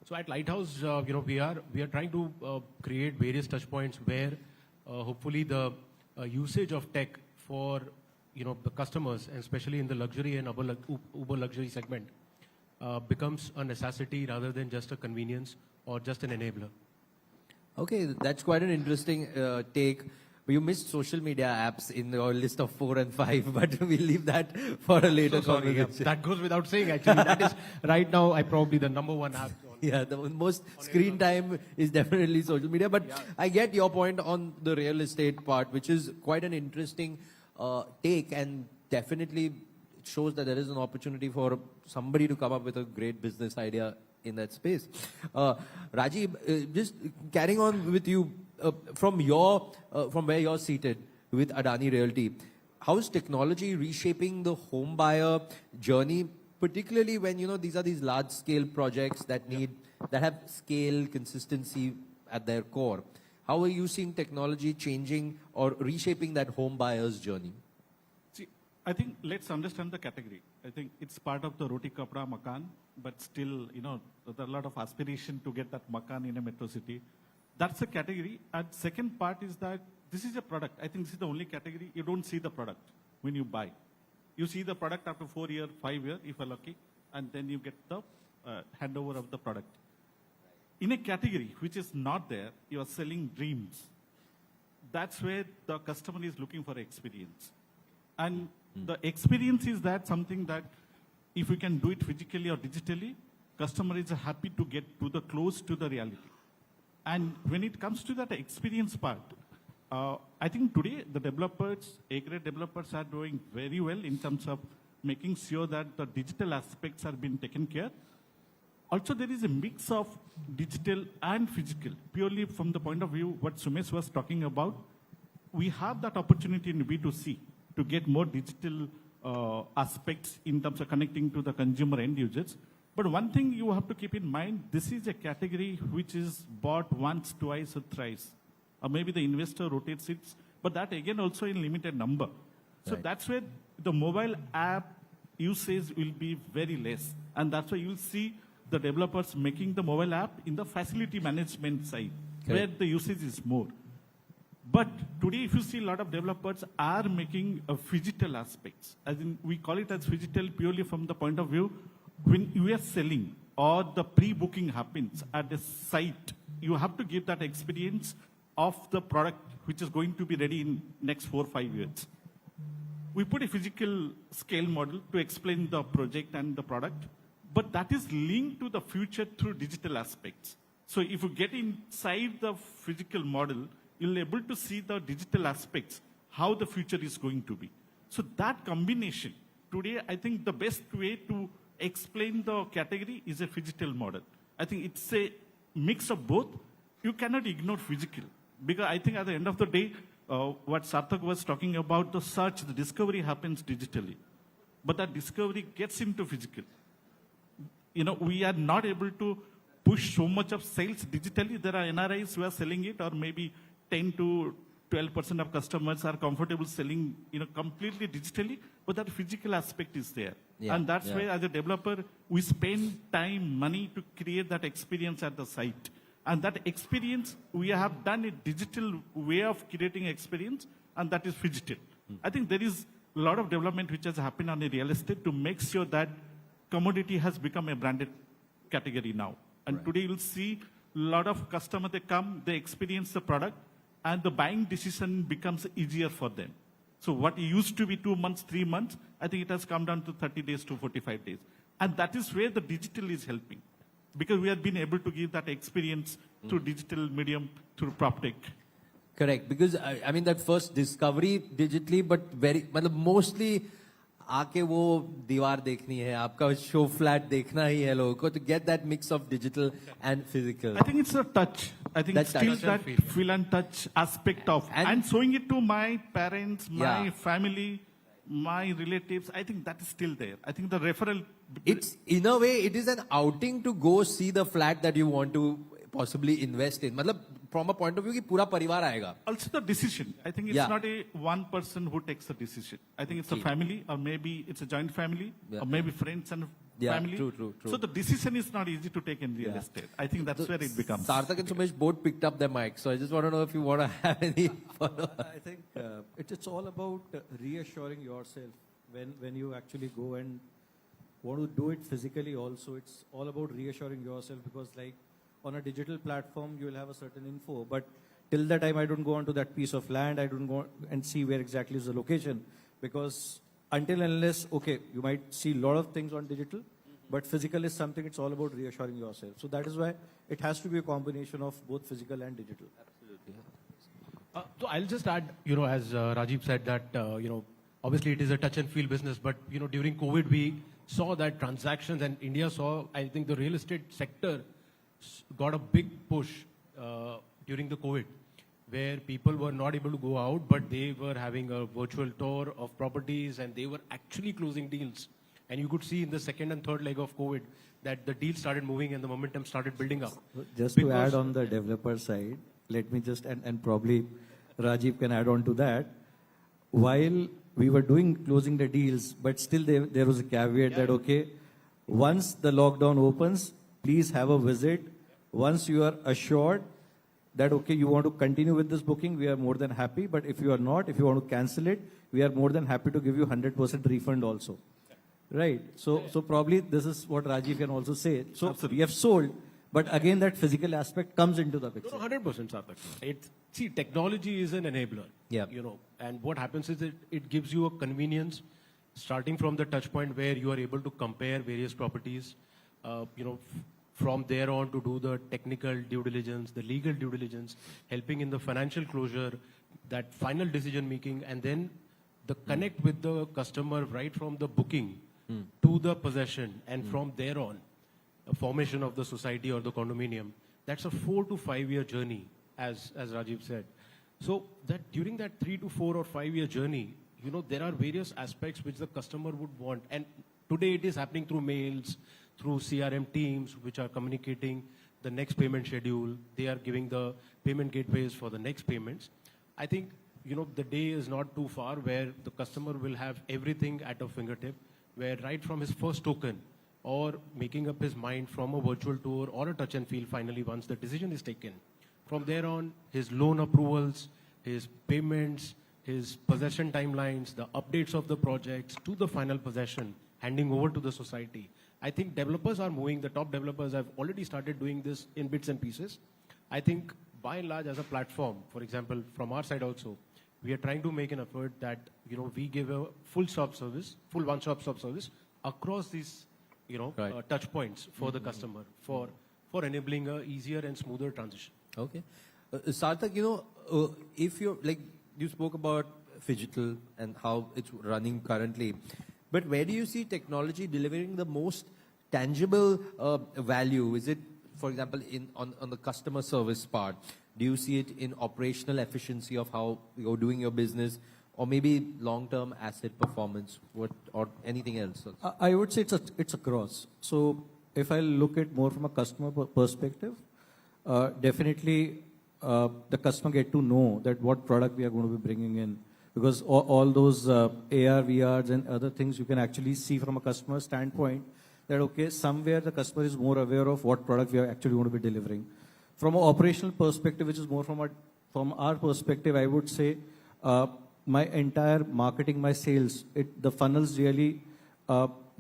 So at Lighthouse, we are trying to create various touch points where hopefully the usage of tech for the customers, and especially in the luxury and uber luxury segment, becomes a necessity rather than just a convenience or just an enabler.
Okay, that's quite an interesting take. You missed social media apps in your list of 4 and 5, but we'll leave that for a later conversation.
Yeah, that goes without saying, actually. That is right now, probably the number one app.
Yeah, the most screen time is definitely social media. But yeah, I get your point on the real estate part, which is quite an interesting take, and definitely shows that there is an opportunity for somebody to come up with a great business idea in that space. Rajiv, just carrying on with you, from where you're seated with Adani Realty, how is technology reshaping the home buyer journey, particularly when these are these large scale projects that have scale, consistency at their core? How are you seeing technology changing or reshaping that home buyer's journey?
See, I think let's understand the category. I think it's part of the roti kapda makan, but still, there's a lot of aspiration to get that makan in a metro city. That's a category. And second part is that this is a product. I think this is the only category you don't see the product when you buy. You see the product after 4 years, 5 years, if you're lucky, and then you get the handover of the product. In a category which is not there, you are selling dreams. That's where the customer is looking for experience. And the experience is that something that if we can do it physically or digitally, customer is happy to get to the close to the reality. And when it comes to that experience part, I think today the developers, A-grade developers are doing very well in terms of making sure that the digital aspects are being taken care. Also, there is a mix of digital and physical, purely from the point of view what Sumesh was talking about. We have that opportunity in B2C to get more digital aspects in terms of connecting to the consumer end users. But one thing you have to keep in mind, this is a category which is bought once, twice, or thrice. Or maybe the investor rotates it, but that again also in limited number. So right. That's where the mobile app usage will be very less. And that's why you'll see the developers making the mobile app in the facility management side, where the usage is more. But today, if you see a lot of developers are making a phygital aspects, as in we call it as phygital purely from the point of view, when you are selling or the pre-booking happens at the site, you have to give that experience of the product which is going to be ready in next 4 or 5 years. We put a physical scale model to explain the project and the product, but that is linked to the future through digital aspects. So if you get inside the physical model, you'll be able to see the digital aspects, how the future is going to be. So that combination, today I think the best way to explain the category is a phygital model. I think it's a mix of both. You cannot ignore physical, because I think at the end of the day, what Sarthak was talking about, the search, the discovery happens digitally, but that discovery gets into physical. We are not able to push so much of sales digitally. There are NRIs who are selling it, or maybe 10 to 12% of customers are comfortable selling, completely digitally, but that physical aspect is there. And that's why, as a developer, we spend time, money to create that experience at the site. And that experience, we have done a digital way of creating experience, and that is phygital. I think there is a lot of development which has happened on the real estate to make sure that commodity has become a branded category now. And today you'll see a lot of customers, they come, they experience the product, and the buying decision becomes easier for them. So what used to be 2 months, 3 months, I think it has come down to 30 days to 45 days. And that is where the digital is helping, because we have been able to give that experience through digital medium, through Proptech.
Correct, because I mean that first discovery digitally, but mostly आके वो दीवार देखनी है, आपका show flat देखना ही है लोगों को, to get that mix of digital and physical.
I think it's a touch. I think it's still that feel and touch aspect of, and showing it to my parents, my family, my relatives, I think that is still there. I think the referral...
It's, in a way, it is an outing to go see the flat that you want to possibly invest in. मतलब from a point of view कि पूरा परिवार आएगा.
Also the decision. I think it's not a one person who takes the decision. I think it's a family, or maybe it's a joint family, or maybe friends and family.
True.
So the decision is not easy to take in real estate. I think that's where it becomes.
Sarthak and Sumesh both picked up their mic, so I just want to know if you want to have any follow-up.
I think it's all about reassuring yourself when you actually go and want to do it physically also. It's all about reassuring yourself, because like on a digital platform, you will have a certain info, but till the time I don't go onto that piece of land, I don't go and see where exactly is the location, because until and unless, okay, you might see a lot of things on digital, but physical is something, it's all about reassuring yourself. So that is why it has to be a combination of both physical and digital.
Absolutely.
So I'll just add, as Rajiv said that, obviously it is a touch and feel business, but, during COVID, we saw that transactions, and India saw, I think the real estate sector got a big push during the COVID, where people were not able to go out, but they were having a virtual tour of properties, and they were actually closing deals. And you could see in the second and third leg of COVID that the deals started moving and the momentum started building up.
Just to add on the developer side, let me just, and probably Rajiv can add on to that. While we were closing the deals, but still there was a caveat that, okay, once the lockdown opens, please have a visit. Once you are assured that, okay, you want to continue with this booking, we are more than happy. But if you are not, if you want to cancel it, we are more than happy to give you 100% refund also. Right? So probably this is what Rajiv can also say. So we have sold, but again, that physical aspect comes into the picture.
100%, Sarthak. See, technology is an enabler.
Yeah.
And what happens is it gives you a convenience, starting from the touch point where you are able to compare various properties, from there on to do the technical due diligence, the legal due diligence, helping in the financial closure, that final decision making, and then the connect with the customer right from the booking to the possession, and from there on, a formation of the society or the condominium. That's a 4 to 5 year journey, as Rajiv said. So that during that 3 to 4 or 5 year journey, there are various aspects which the customer would want. And today it is happening through mails, through CRM teams, which are communicating the next payment schedule. They are giving the payment gateways for the next payments. I think, the day is not too far where the customer will have everything at a fingertip, where right from his first token or making up his mind from a virtual tour or a touch and feel finally once the decision is taken. From there on, his loan approvals, his payments, his possession timelines, the updates of the projects to the final possession, handing over to the society. I think developers are moving, the top developers have already started doing this in bits and pieces. I think by and large as a platform, for example, from our side also, we are trying to make an effort that, we give a full one-stop shop service across these, touch points for the customer, for enabling a easier and smoother transition.
Okay. Sarthak, if you're, you spoke about phygital and how it's running currently. But where do you see technology delivering the most tangible value? Is it, for example, on the customer service part? Do you see it in operational efficiency of how you're doing your business, or maybe long-term asset performance, or anything else?
I would say it's across. So if I look at more from a customer perspective, definitely the customer get to know that what product we are going to be bringing in, because all those AR, VRs and other things you can actually see from a customer standpoint that, okay, somewhere the customer is more aware of what product we are actually going to be delivering. From an operational perspective, which is more from our perspective, I would say my entire marketing, my sales, the funnels really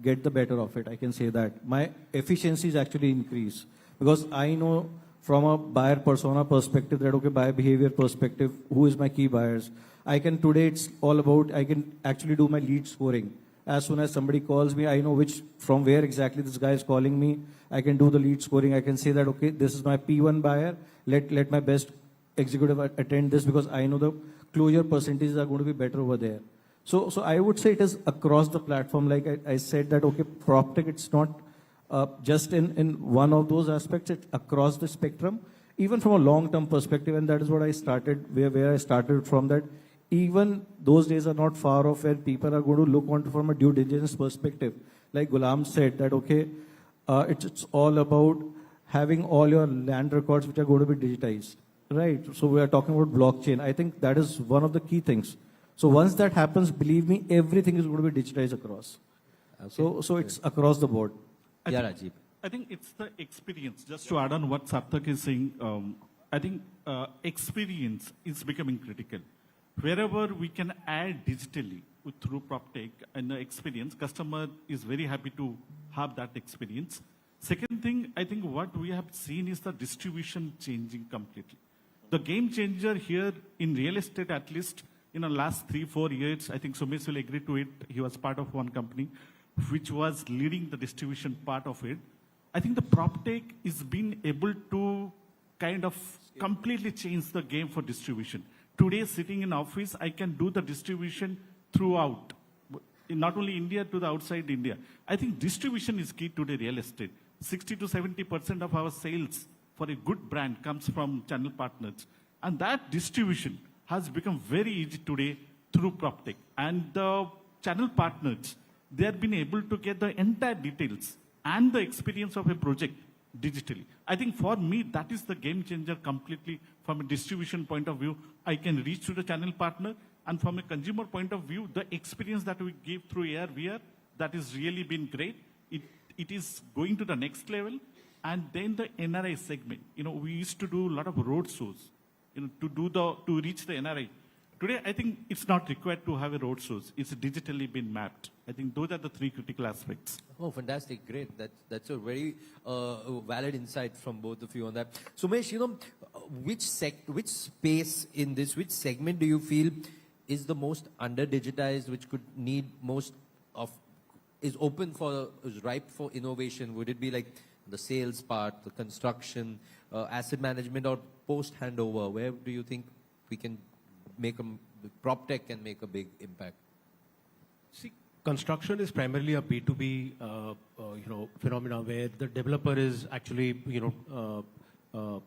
get the better of it. I can say that. My efficiencies actually increase because I know from a buyer persona perspective that, okay, buyer behavior perspective, who is my key buyers. I can, today it's all about, I can actually do my lead scoring. As soon as somebody calls me, I know from where exactly this guy is calling me. I can do the lead scoring. I can say that, okay, this is my P1 buyer. Let my best executive attend this because I know the closure percentages are going to be better over there. So I would say it is across the platform. Like I said that, okay, Proptech, it's not just in one of those aspects, it's across the spectrum, even from a long-term perspective. And that is what I started, where I started from, that even those days are not far off where people are going to look on from a due diligence perspective. Like Ghulam said that, okay, it's all about having all your land records which are going to be digitized, right? So we are talking about blockchain. I think that is one of the key things. So once that happens, believe me, everything is going to be digitized across. Okay. So it's across the board.
Rajiv.
I think it's the experience. Just to add on what Sarthak is saying, I think experience is becoming critical. Wherever we can add digitally through Proptech and the experience, customer is very happy to have that experience. Second thing, I think what we have seen is the distribution changing completely. The game changer here in real estate, at least in the last 3-4 years, I think Sumesh will agree to it. He was part of one company which was leading the distribution part of it. I think the Proptech is being able to kind of completely change the game for distribution. Today, sitting in office, I can do the distribution throughout, in not only India to the outside India. I think distribution is key today real estate. 60 to 70% of our sales for a good brand comes from channel partners. And that distribution has become very easy today through Proptech. And the channel partners, they have been able to get the entire details and the experience of a project digitally. I think for me, that is the game changer completely from a distribution point of view. I can reach to the channel partner, and from a consumer point of view, the experience that we give through AR, VR, that has really been great. It is going to the next level. And then the NRI segment. We used to do a lot of road shows, to reach the NRI. Today, I think it's not required to have a road shows. It's digitally been mapped. I think those are the three critical aspects.
Oh, fantastic. Great. That's a very valid insight from both of you on that. Sumesh, which space in this, which segment do you feel is the most under-digitized, which could need most of, is ripe for innovation? Would it be like the sales part, the construction, asset management, or post-handover? Where do you think we can Proptech can make a big impact?
See, construction is primarily a B2B, phenomena where the developer is actually,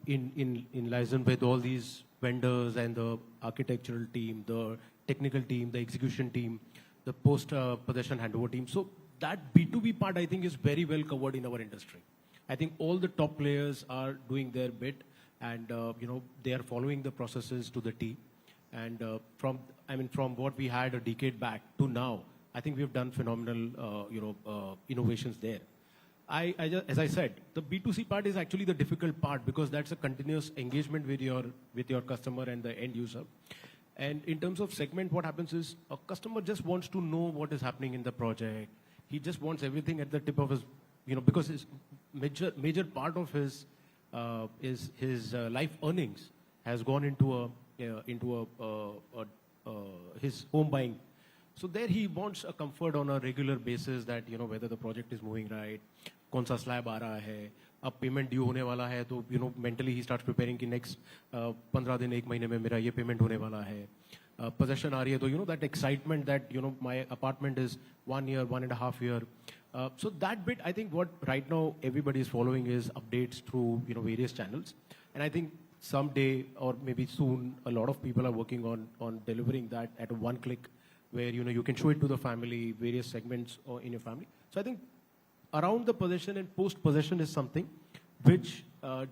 in liaison with all these vendors and the architectural team, the technical team, the execution team, the post-possession handover team. So that B2B part, I think, is very well covered in our industry. I think all the top players are doing their bit, and they are following the processes to the T. And from what we had a decade back to now, I think we've done phenomenal, innovations there. As I said, the B2C part is actually the difficult part because that's a continuous engagement with your customer and the end user. And in terms of segment, what happens is a customer just wants to know what is happening in the project. He just wants everything at the tip of his, because his major part of his life earnings has gone into his home buying. So there he wants a comfort on a regular basis that, whether the project is moving right, कौन सा slab आ रहा है, अब payment due होने वाला है, तो mentally he starts preparing कि next 15 दिन 1 महीने में मेरा ये payment होने वाला है. possession aa rahi hai, to, that excitement that, my apartment is 1 year, 1.5 year. So that bit, I think what right now everybody is following is updates through, various channels. And I think someday or maybe soon, a lot of people are working on delivering that at one click where, you can show it to the family, various segments in your family. So I think around the possession and post-possession is something which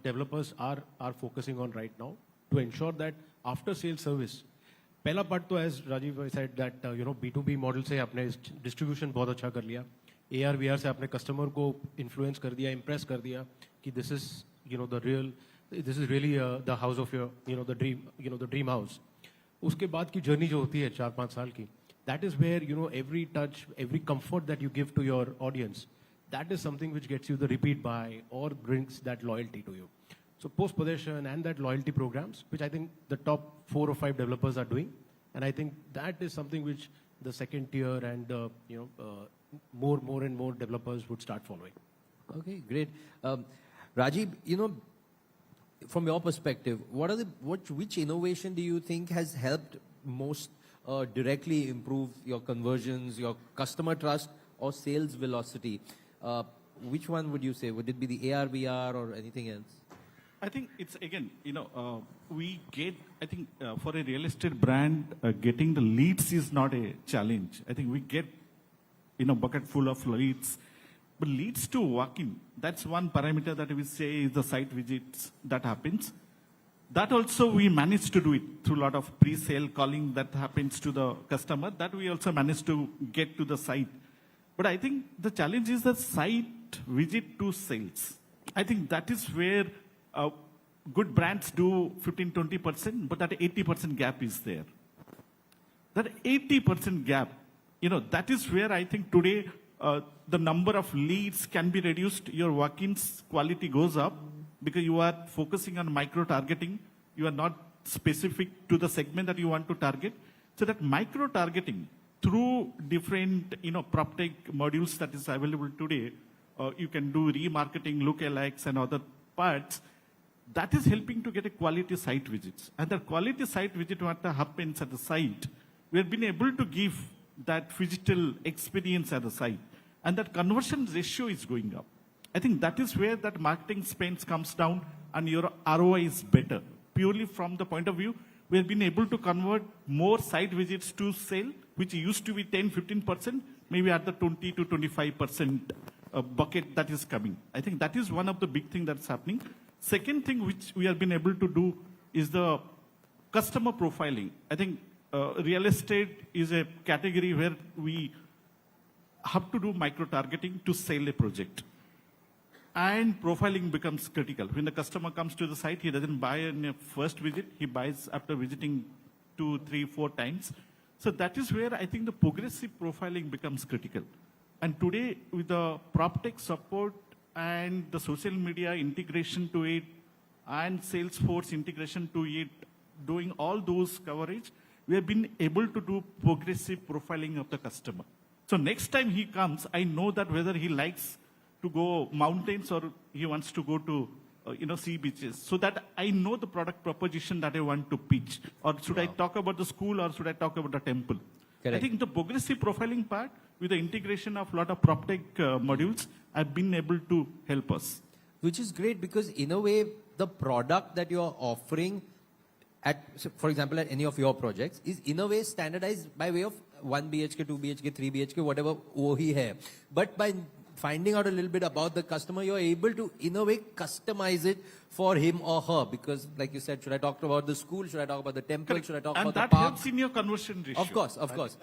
developers are focusing on right now to ensure that after sales service, पहला part तो as Rajiv said that B2B model से आपने distribution बहुत अच्छा कर लिया, AR/VR से आपने customer को influence कर दिया, impress कर दिया कि this is this is really the house of your the dream house. उसके बाद की journey जो होती है 4-5 साल की, that is where every touch, every comfort that you give to your audience, that is something which gets you the repeat buy or brings that loyalty to you. So post-possession and that loyalty programs, which I think the top 4 or 5 developers are doing, and I think that is something which the second tier and more and more developers would start following.
Okay, great. Rajiv, from your perspective, which innovation do you think has helped most directly improve your conversions, your customer trust, or sales velocity? Which one would you say? Would it be the AR/VR or anything else?
I think it's, again, we get, I think for a real estate brand, getting the leads is not a challenge. I think we get, bucket full of leads. But leads to walk-in, that's one parameter that we say is the site visits that happens. That also we managed to do it through a lot of pre-sale calling that happens to the customer. That we also managed to get to the site. But I think the challenge is the site visit to sales. I think that is where good brands do 15-20%, but that 80% gap is there. That 80% gap, that is where I think today the number of leads can be reduced. Your walk-ins quality goes up because you are focusing on micro-targeting. You are not specific to the segment that you want to target. So that micro-targeting through different, Proptech modules that is available today, you can do remarketing, lookalikes and other parts. That is helping to get a quality site visits. And that quality site visit, what happens at the site, we have been able to give that physical experience at the site. And that conversion ratio is going up. I think that is where that marketing spends comes down and your ROI is better. Purely from the point of view, we have been able to convert more site visits to sale, which used to be 10-15%, maybe at the 20-25% bucket that is coming. I think that is one of the big things that's happening. Second thing which we have been able to do is the customer profiling. I think real estate is a category where we have to do micro-targeting to sell a project. And profiling becomes critical. When the customer comes to the site, he doesn't buy in a first visit, he buys after visiting 2, 3, 4 times. So that is where I think the progressive profiling becomes critical. And today, with the Proptech support and the social media integration to it, and Salesforce integration to it, doing all those coverage, we have been able to do progressive profiling of the customer. So next time he comes, I know that whether he likes to go mountains or he wants to go to sea beaches. So that I know the product proposition that I want to pitch. Or should I talk about the school or should I talk about the temple? Correct. I think the progressive profiling part with the integration of a lot of Proptech modules have been able to help us.
Which is great because in a way, the product that you're offering for example, at any of your projects is in a way standardized by way of 1 BHK, 2 BHK, 3 BHK, whatever wohi hai. But by finding out a little bit about the customer, you're able to, in a way, customize it for him or her. Because, like you said, should I talk about the school? Should I talk about the temple? Should I talk about the park?
And that helps in your conversion ratio.
Of course, of course.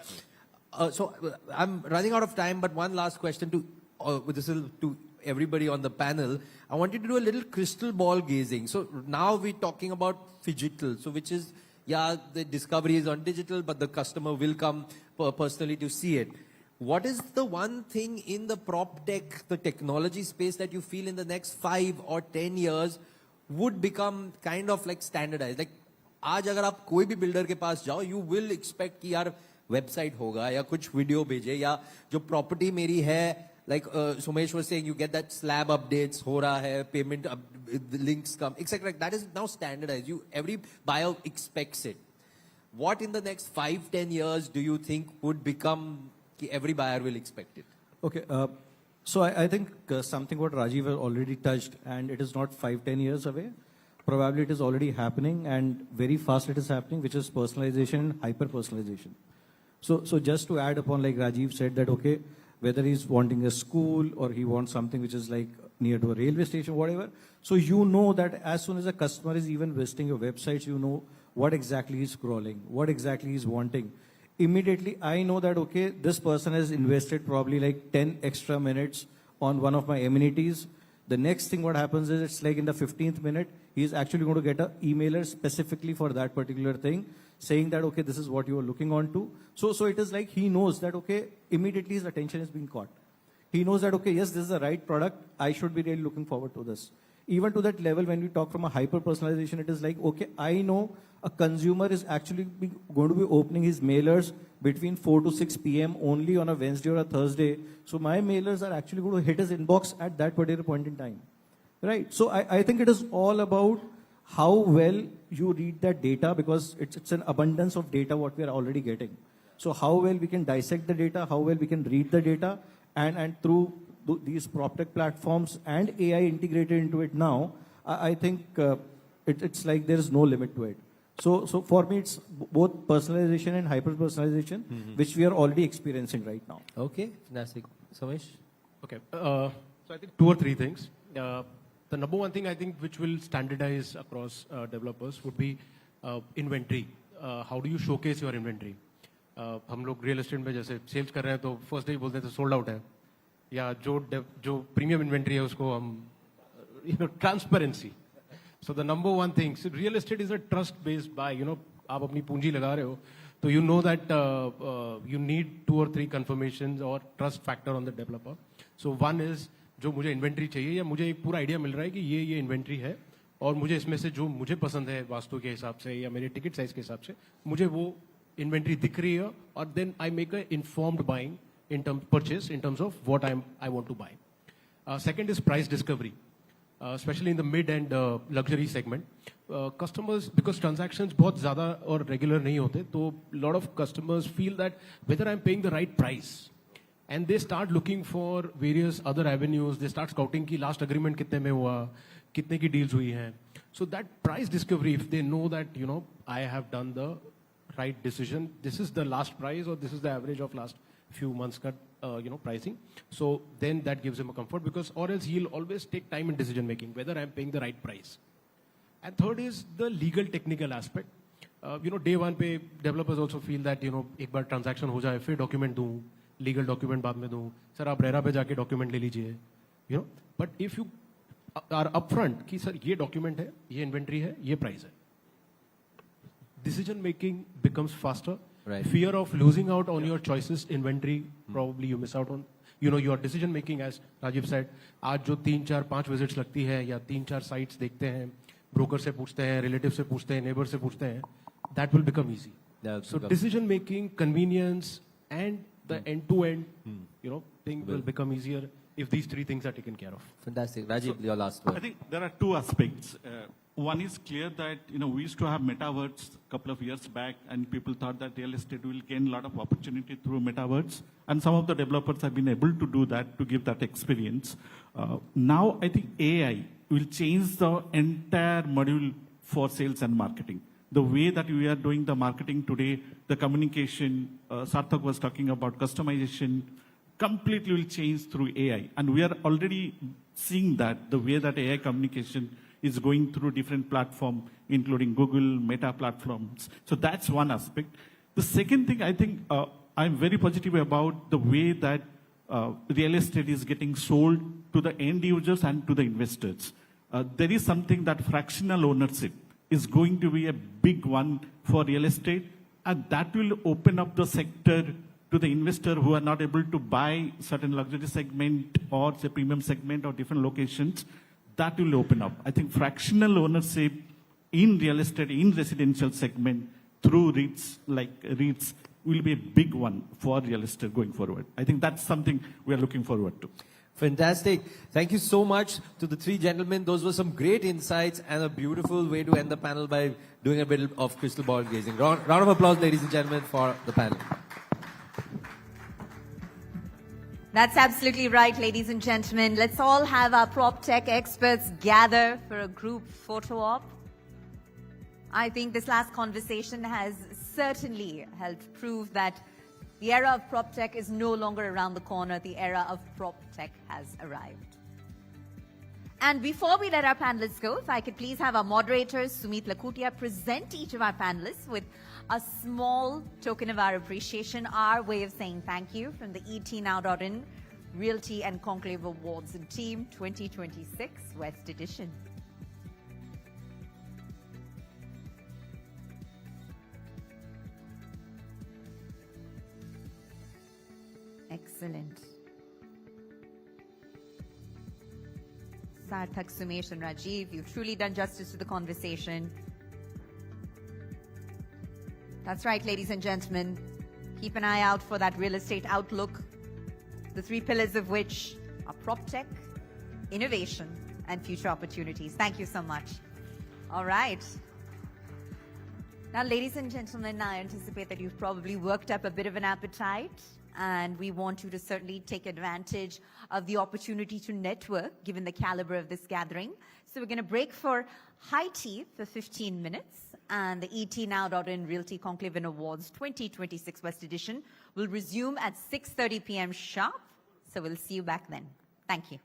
So I'm running out of time, but one last question to everybody on the panel. I want you to do a little crystal ball gazing. So now we're talking about phygital, so which is, yeah, the discovery is on digital, but the customer will come personally to see it. What is the one thing in the Proptech, the technology space that you feel in the next 5 or 10 years would become kind of like standardized? Like, आज अगर आप कोई भी builder के पास जाओ, you will expect कि यार website होगा या कुछ video भेजे या जो property मेरी है, like Sumesh was saying, you get that slab updates, हो रहा है, payment links come, etc. That is now standardized. Every buyer expects it. what in the next 5-10 years do you think would become, every buyer will expect it?
Okay, so I think something what Rajiv has already touched, and it is not 5-10 years away. Probably it is already happening, and very fast it is happening, which is personalization and hyper-personalization. So just to add upon, like Rajiv said, that okay, whether he's wanting a school or he wants something which is like near to a railway station, whatever. So you know that as soon as a customer is even visiting your websites, you know what exactly he's scrolling, what exactly he's wanting. Immediately, I know that, okay, this person has invested probably like 10 extra minutes on one of my amenities. The next thing what happens is it's like in the 15th minute, he's actually going to get an emailer specifically for that particular thing, saying that, okay, this is what you are looking on to. So it is like he knows that, okay, immediately his attention is being caught. He knows that, okay, yes, this is the right product. I should be really looking forward to this. Even to that level, when we talk from a hyper-personalization, it is like, okay, I know a consumer is actually going to be opening his mailers between 4 to 6 p.m. only on a Wednesday or a Thursday. So my mailers are actually going to hit his inbox at that particular point in time. Right? So I think it is all about how well you read that data, because it's an abundance of data what we are already getting. So how well we can dissect the data, how well we can read the data, and through these Proptech platforms and AI integrated into it now, I think it's like there is no limit to it. So for me, it's both personalization and hyper-personalization, which we are already experiencing right now.
Okay, fantastic. Somesh?
Okay, so I think 2 or 3 things. The number one thing I think which will standardize across developers would be inventory. How do you showcase your inventory? हम लोग real estate में जैसे sales कर रहे हैं तो first day बोलते हैं तो सोल्ड आउट है, या जो प्रीमियम इन्वेंट्री है उसको हम transparency. So the number one thing, real estate is a trust based buy, आप अपनी पूंजी लगा रहे हो तो you know that you need 2 or 3 confirmations और trust factor on the developer. So one is जो मुझे इन्वेंट्री चाहिए, या मुझे एक पूरा आइडिया मिल रहा है कि ये इन्वेंट्री है और मुझे इसमें से जो मुझे पसंद है वास्तु के हिसाब से या मेरे टिकट साइज के हिसाब से मुझे वो इन्वेंट्री दिख रही है, और then I make a informed buying in terms purchase, in terms of what I want to buy. Second is price discovery, especially in the mid and luxury segment. Customers, because transactions बहुत ज़्यादा और regular नहीं होते, तो lot of customers feel that whether I'm paying the right price, and they start looking for various other avenues. They start scouting कि last agreement कितने में हुआ, कितने की deals हुई हैं. So that price discovery, if they know that I have done the right decision, this is the last price or this is the average of last few months cut, pricing. So then that gives him a comfort, because or else he'll always take time in decision making, whether I'm paying the right price. And third is the legal technical aspect. Day one पे developers also feel that, एक बार transaction हो जाए फिर document दूँ, legal document बाद में दूँ, sir आप रेरा पे जाके document ले लीजिए, But if you are upfront कि सर ये document है, ये inventory है, ये price है, decision making becomes faster.
Right.
Fear of losing out on your choices, inventory, probably you miss out on, your decision making, as Rajiv said. आज जो 3, 4, 5 visits लगती है या 3, 4 sites देखते हैं, broker से पूछते हैं, relative से पूछते हैं, neighbor से पूछते हैं, that will become easy. So decision making, convenience, and the end-to-end, thing will become easier if these 3 things are taken care of.
Fantastic. Rajiv, your last word.
I think there are 2 aspects. One is clear that, we used to have metaverse a couple of years back, and people thought that real estate will gain a lot of opportunity through metaverse. And some of the developers have been able to do that, to give that experience. Now, I think AI will change the entire module for sales and marketing. The way that we are doing the marketing today, the communication, Sarthak was talking about customization, completely will change through AI. And we are already seeing that, the way that AI communication is going through different platforms, including Google, Meta platforms. So that's one aspect. The second thing, I think I'm very positive about the way that real estate is getting sold to the end users and to the investors. There is something that fractional ownership is going to be a big one for real estate, and that will open up the sector to the investor who are not able to buy certain luxury segment or say premium segment or different locations. That will open up. I think fractional ownership in real estate, in residential segment, through REITs, like REITs, will be a big one for real estate going forward. I think that's something we are looking forward to.
Fantastic. Thank you so much to the three gentlemen. Those were some great insights and a beautiful way to end the panel by doing a bit of crystal ball gazing. Round of applause, ladies and gentlemen, for the panel.
That's absolutely right, ladies and gentlemen. Let's all have our Proptech experts gather for a group photo op. I think this last conversation has certainly helped prove that the era of Proptech is no longer around the corner. The era of Proptech has arrived. And before we let our panelists go, if I could please have our moderators, Sumit Lakutia, present each of our panelists with a small token of our appreciation, our way of saying thank you from the ETNow.in Realty and Conclave Awards and Team 2026 West Edition. Excellent. Sarthak, Sumesh and Rajiv, you've truly done justice to the conversation. That's right, ladies and gentlemen. Keep an eye out for that real estate outlook, the three pillars of which are PropTech, innovation, and future opportunities. Thank you so much. All right. Now, ladies and gentlemen, I anticipate that you've probably worked up a bit of an appetite, and we want you to certainly take advantage of the opportunity to network, given the caliber of this gathering. So we're going to break for high tea for 15 minutes, and the ETNow.in Realty Conclave Awards 2026 West Edition will resume at 6:30 p.m. sharp. So we'll see you back then. Thank you.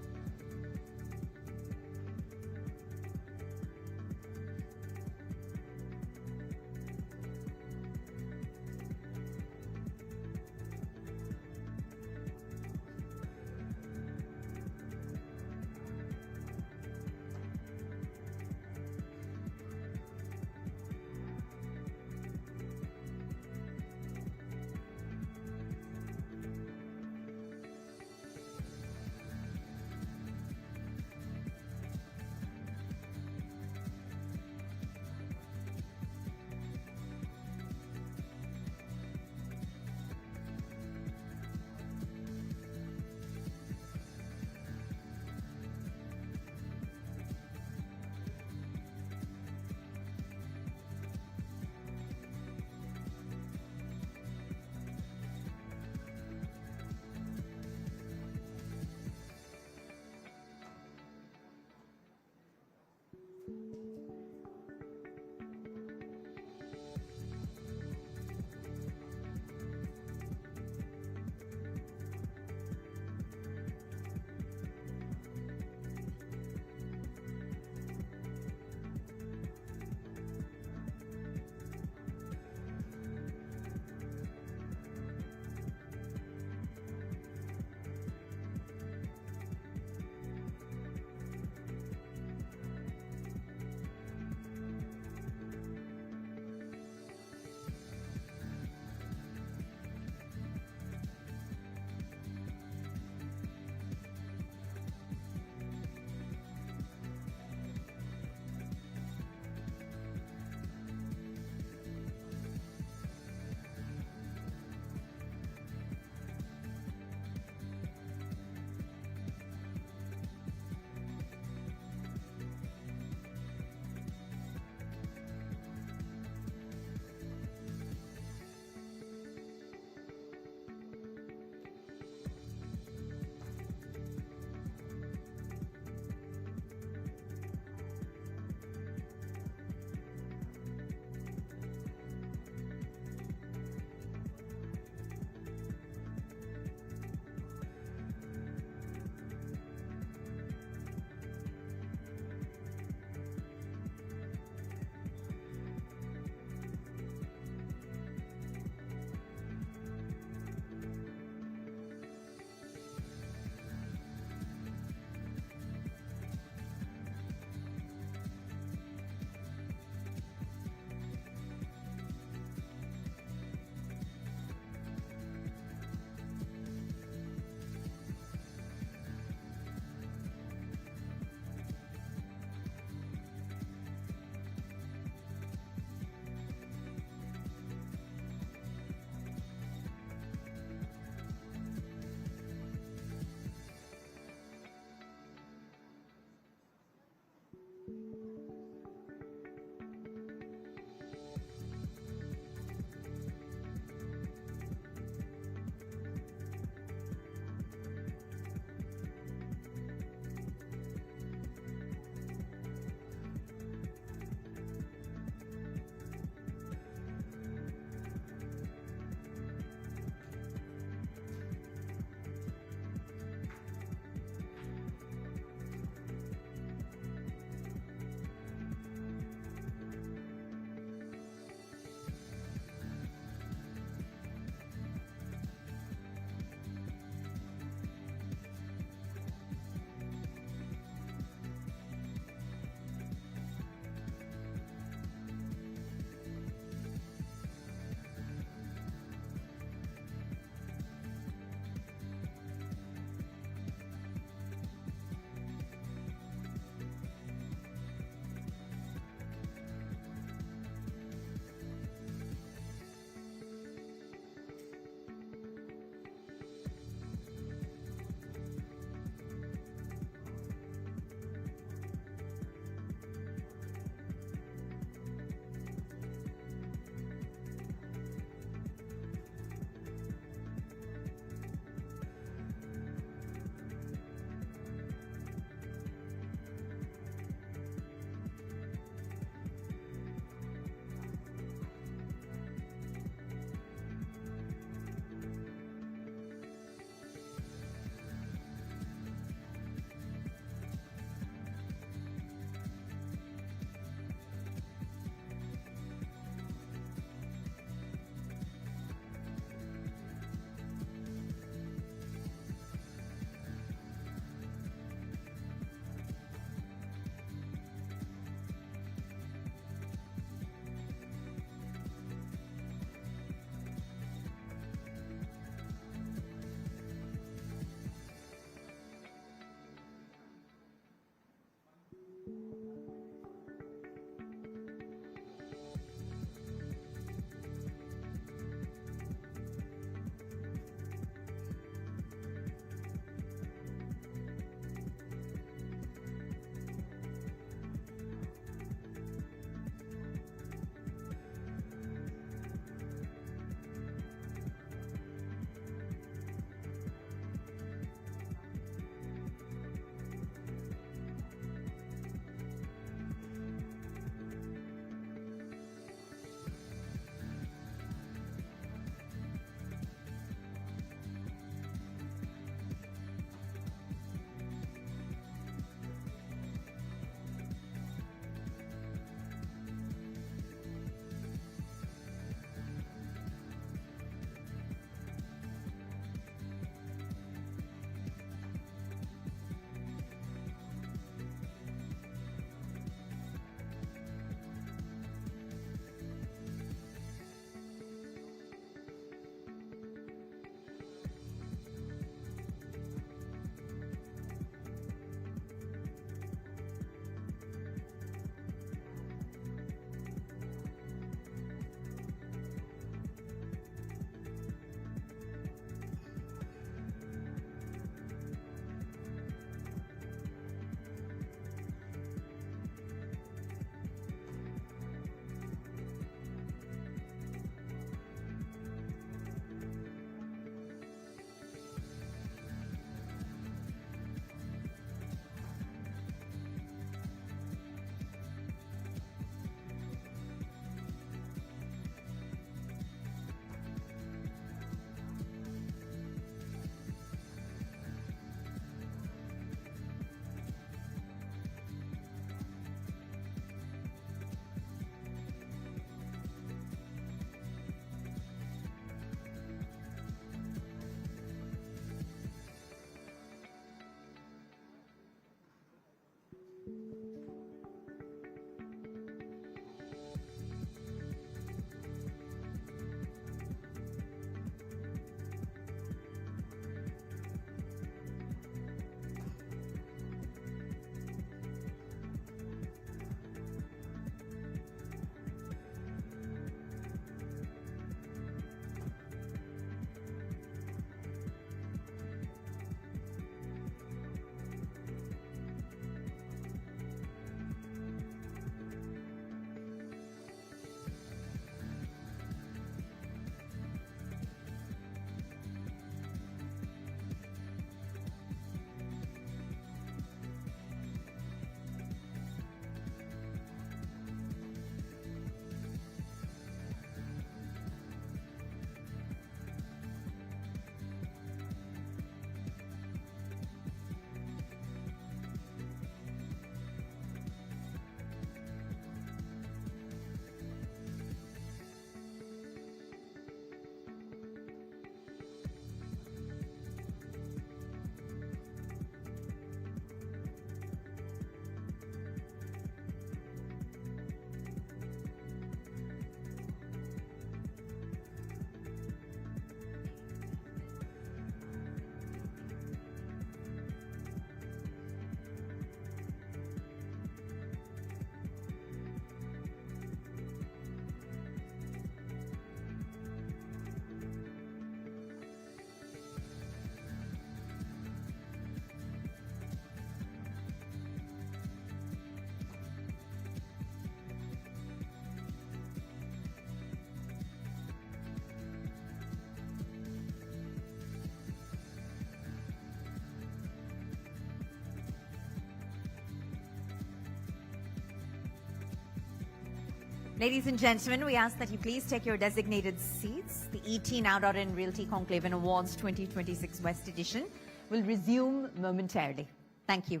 Ladies and gentlemen, we ask that you please take your designated seats. The ETNow.in Realty Conclave Awards 2026 West Edition will resume momentarily. Thank you.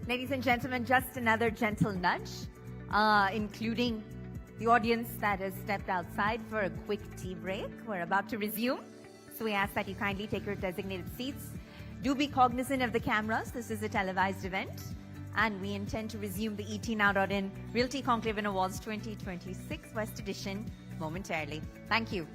Ladies and gentlemen, just another gentle nudge, including the audience that has stepped outside for a quick tea break. We're about to resume, so we ask that you kindly take your designated seats. Do be cognizant of the cameras. This is a televised event, and we intend to resume the ETNow.in Realty Conclave Awards 2026 West Edition momentarily. Thank you.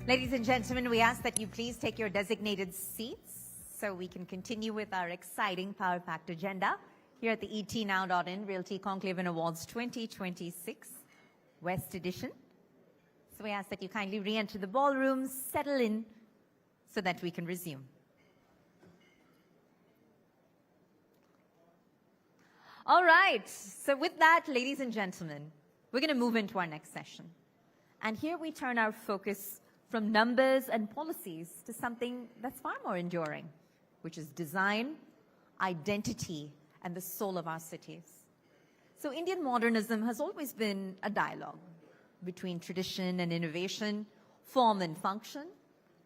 Ladies and gentlemen, we ask that you please take your designated seats so we can continue with our exciting Power Packed agenda here at the ETNow.in Realty Conclave Awards 2026 West Edition. So we ask that you kindly re-enter the ballroom, settle in so that we can resume. All right, so with that, ladies and gentlemen, we're going to move into our next session. And here we turn our focus from numbers and policies to something that's far more enduring, which is design, identity, and the soul of our cities. So Indian modernism has always been a dialogue between tradition and innovation, form and function,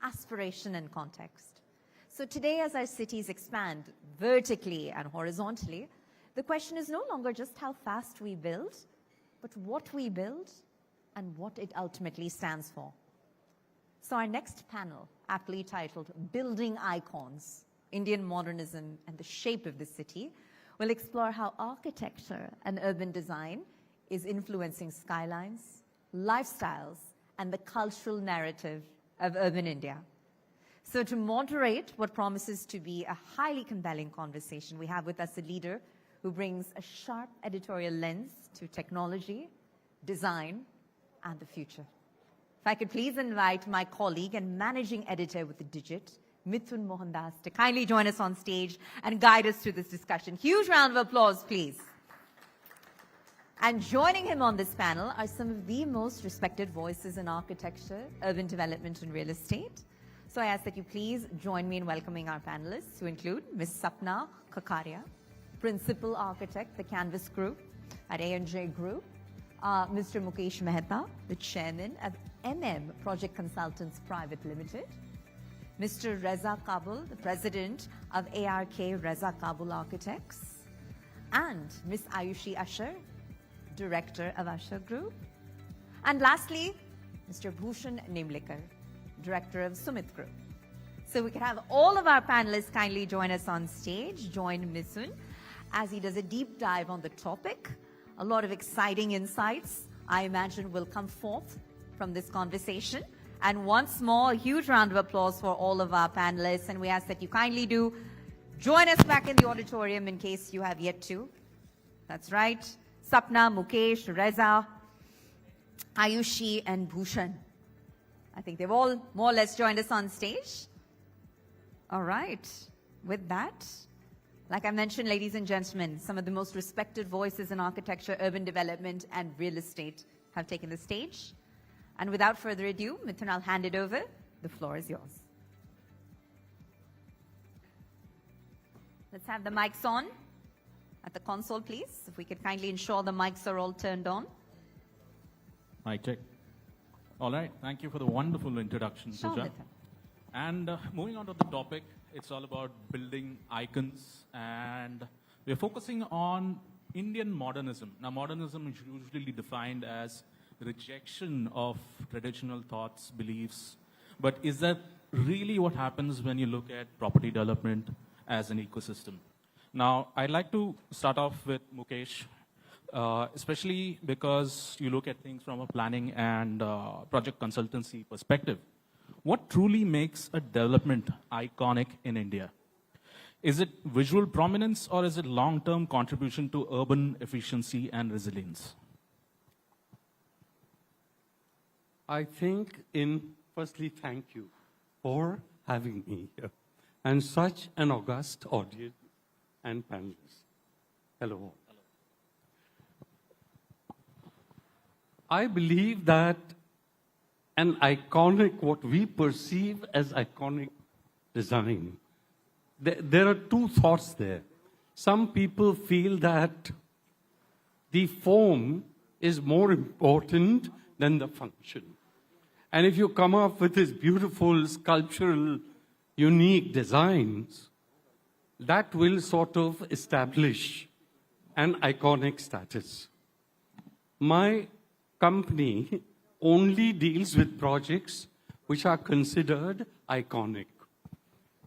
aspiration and context. So today, as our cities expand vertically and horizontally, the question is no longer just how fast we build, but what we build and what it ultimately stands for. So our next panel, aptly titled Building Icons, Indian Modernism and the Shape of the City, will explore how architecture and urban design is influencing skylines, lifestyles, and the cultural narrative of urban India. So to moderate what promises to be a highly compelling conversation, we have with us a leader who brings a sharp editorial lens to technology, design, and the future. If I could please invite my colleague and managing editor with the Digit, Mithun Mohandas, to kindly join us on stage and guide us through this discussion. Huge round of applause, please. And joining him on this panel are some of the most respected voices in architecture, urban development, and real estate. So I ask that you please join me in welcoming our panelists, who include Ms. Sapna Kakaria, Principal Architect, the Canvas Group at A&J Group, Mr. Mukesh Mehta, the Chairman of Project Consultants Private Limited, Mr. Reza Kabul, the President of ARK Reza Kabul Architects, and Ms. Ayushi Asher, Director of Asher Group, and lastly, Mr. Bhushan Nimlikar, Director of Sumit Group. So we can have all of our panelists kindly join us on stage, join Mithun as he does a deep dive on the topic. A lot of exciting insights, I imagine, will come forth from this conversation. And once more, a huge round of applause for all of our panelists. And we ask that you kindly do join us back in the auditorium in case you have yet to. That's right. Sapna, Mukesh, Reza, Ayushi, and Bhushan. I think they've all more or less joined us on stage. All right. With that, like I mentioned, ladies and gentlemen, some of the most respected voices in architecture, urban development, and real estate have taken the stage. And without further ado, Mithun, I'll hand it over. The floor is yours. Let's have the mics on at the console, please. If we could kindly ensure the mics are all turned on.
Mic check. All right. Thank you for the wonderful introduction,
Sure,
Pooja.
Mithun.
And moving on to the topic, it's all about building icons, and we're focusing on Indian modernism. Now, modernism is usually defined as rejection of traditional thoughts, beliefs, but is that really what happens when you look at property development as an ecosystem? Now, I'd like to start off with Mukesh, especially because you look at things from a planning and project consultancy perspective. What truly makes a development iconic in India? Is it visual prominence, or is it long-term contribution to urban efficiency and resilience?
I think firstly, thank you for having me here and such an august audience and panelists. Hello. Hello. I believe that what we perceive as iconic design, there are two thoughts there. Some people feel that the form is more important than the function. And if you come up with these beautiful, sculptural, unique designs, that will sort of establish an iconic status. My company only deals with projects which are considered iconic.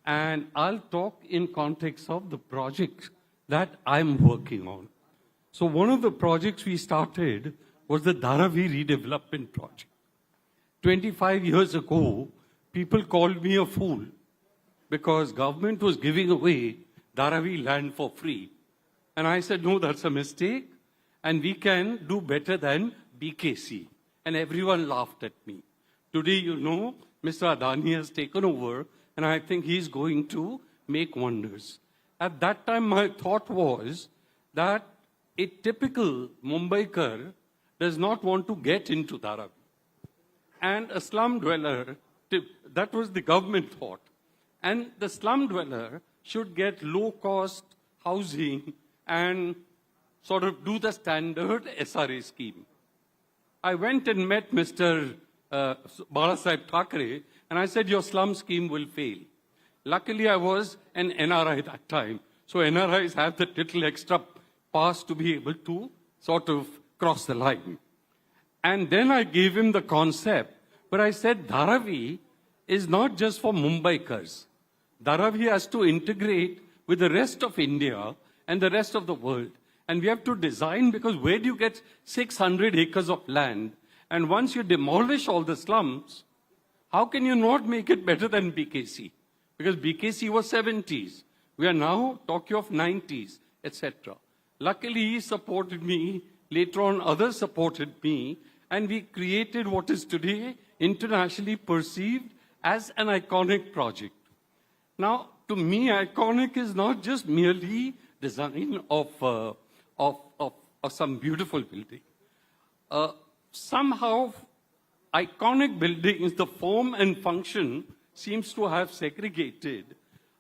And I'll talk in context of the project that I'm working on. So one of the projects we started was the Dharavi redevelopment project. 25 years ago, people called me a fool because government was giving away Dharavi land for free. And I said, no, that's a mistake. And we can do better than BKC. And everyone laughed at me. Today, you know, Mr. Adani has taken over, and I think he's going to make wonders. At that time, my thought was that a typical Mumbaikar does not want to get into Dharavi. And a slum dweller, that was the government thought. And the slum dweller should get low-cost housing and sort of do the standard SRA scheme. I went and met Mr. Balasaheb Thackeray, and I said, your slum scheme will fail. Luckily, I was an NRI at that time. So NRIs have the little extra pass to be able to sort of cross the line. And then I gave him the concept, but I said, Dharavi is not just for Mumbaikars. Dharavi has to integrate with the rest of India and the rest of the world. And we have to design, because where do you get 600 acres of land? And once you demolish all the slums, how can you not make it better than BKC? Because BKC was 70s. We are now talking of 90s, etc. Luckily, he supported me. Later on, others supported me. And we created what is today internationally perceived as an iconic project. Now, to me, iconic is not just merely design of some beautiful building. Somehow, iconic buildings, the form and function seems to have segregated.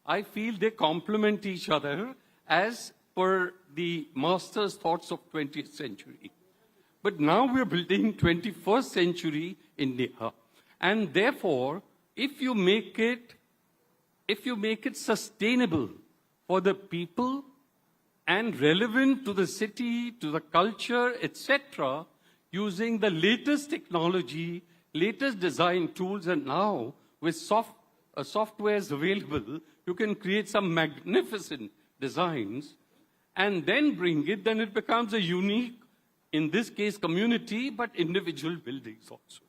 I feel they complement each other as per the master's thoughts of 20th century. But now we're building 21st century India. And therefore, if you make it sustainable for the people and relevant to the city, to the culture, etc., using the latest technology, latest design tools, and now with softwares available, you can create some magnificent designs and then bring it, then it becomes a unique, in this case, community, but individual buildings also.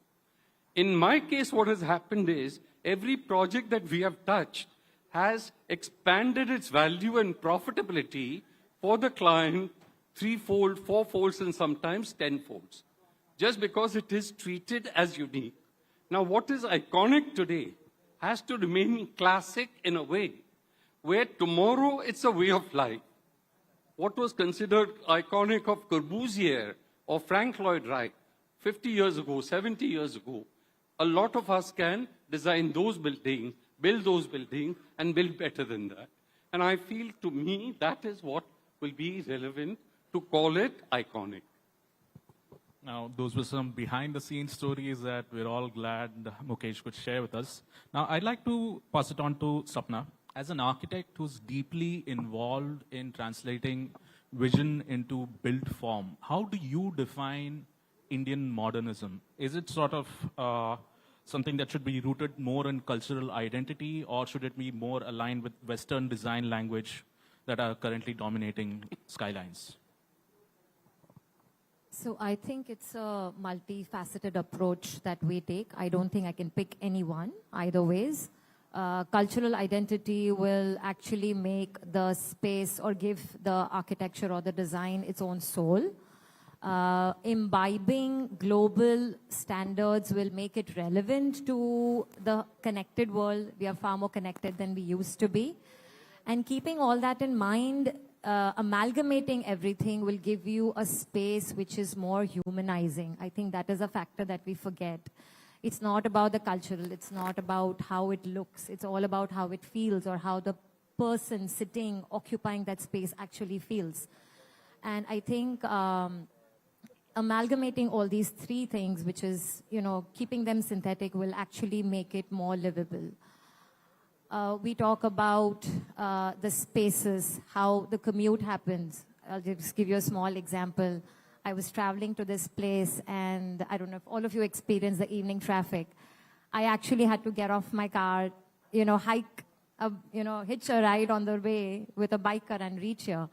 In my case, what has happened is every project that we have touched has expanded its value and profitability for the client threefold, fourfolds, and sometimes tenfolds, just because it is treated as unique. Now, what is iconic today has to remain classic in a way, where tomorrow it's a way of life. What was considered iconic of Corbusier or Frank Lloyd Wright 50 years ago, 70 years ago, a lot of us can design those buildings, build those buildings, and build better than that. And I feel, to me, that is what will be relevant to call it iconic.
Now, those were some behind-the-scenes stories that we're all glad Mukesh could share with us. Now, I'd like to pass it on to Sapna. As an architect who's deeply involved in translating vision into built form, how do you define Indian modernism? Is it sort of something that should be rooted more in cultural identity, or should it be more aligned with Western design language that are currently dominating skylines?
So I think it's a multifaceted approach that we take. I don't think I can pick any one, either ways. Cultural identity will actually make the space or give the architecture or the design its own soul. Imbibing global standards will make it relevant to the connected world. We are far more connected than we used to be. And keeping all that in mind, amalgamating everything will give you a space which is more humanizing. I think that is a factor that we forget. It's not about the cultural, it's not about how it looks, it's all about how it feels or how the person sitting, occupying that space actually feels. And I think amalgamating all these three things, which is, keeping them synthetic, will actually make it more livable. We talk about the spaces, how the commute happens. I'll just give you a small example. I was traveling to this place, and I don't know if all of you experienced the evening traffic. I actually had to get off my car, hike, hitch a ride on the way with a biker and reach here.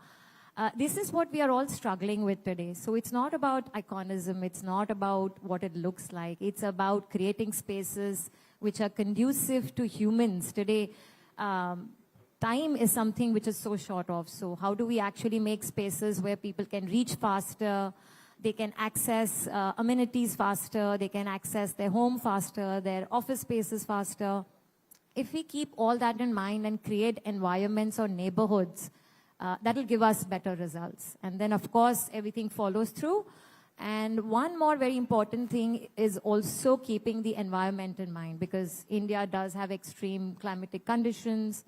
This is what we are all struggling with today. So it's not about iconism. It's not about what it looks like. It's about creating spaces which are conducive to humans. Today, time is something which is so short of. So how do we actually make spaces where people can reach faster, they can access amenities faster, they can access their home faster, their office spaces faster. If we keep all that in mind and create environments or neighborhoods, that will give us better results. And then, of course, everything follows through. And one more very important thing is also keeping the environment in mind, because India does have extreme climatic conditions.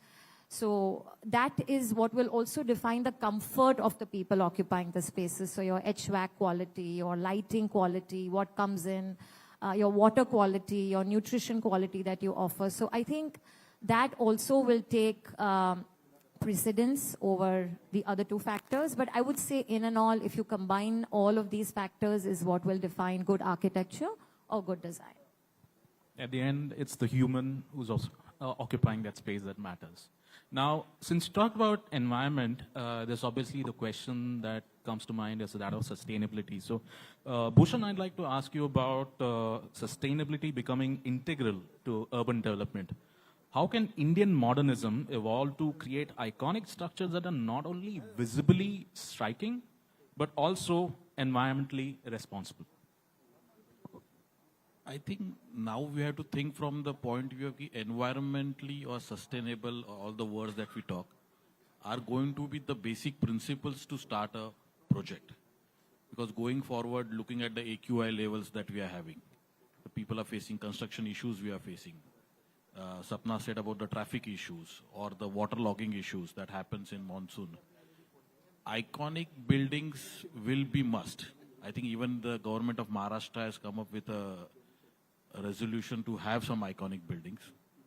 So that is what will also define the comfort of the people occupying the spaces. So your HVAC quality, your lighting quality, what comes in, your water quality, your nutrition quality that you offer. So I think that also will take precedence over the other two factors. But I would say, in and all, if you combine all of these factors, is what will define good architecture or good design.
At the end, it's the human who's also occupying that space that matters. Now, since you talked about environment, there's obviously the question that comes to mind is that of sustainability. So, Bhushan, I'd like to ask you about sustainability becoming integral to urban development. How can Indian modernism evolve to create iconic structures that are not only visibly striking, but also environmentally responsible?
I think now we have to think from the point of view of the environmentally or sustainable, all the words that we talk are going to be the basic principles to start a project. Because going forward, looking at the AQI levels that we are having, the people are facing construction issues we are facing. Sapna said about the traffic issues or the water logging issues that happens in monsoon. Iconic buildings will be must. I think even the government of Maharashtra has come up with a resolution to have some iconic buildings.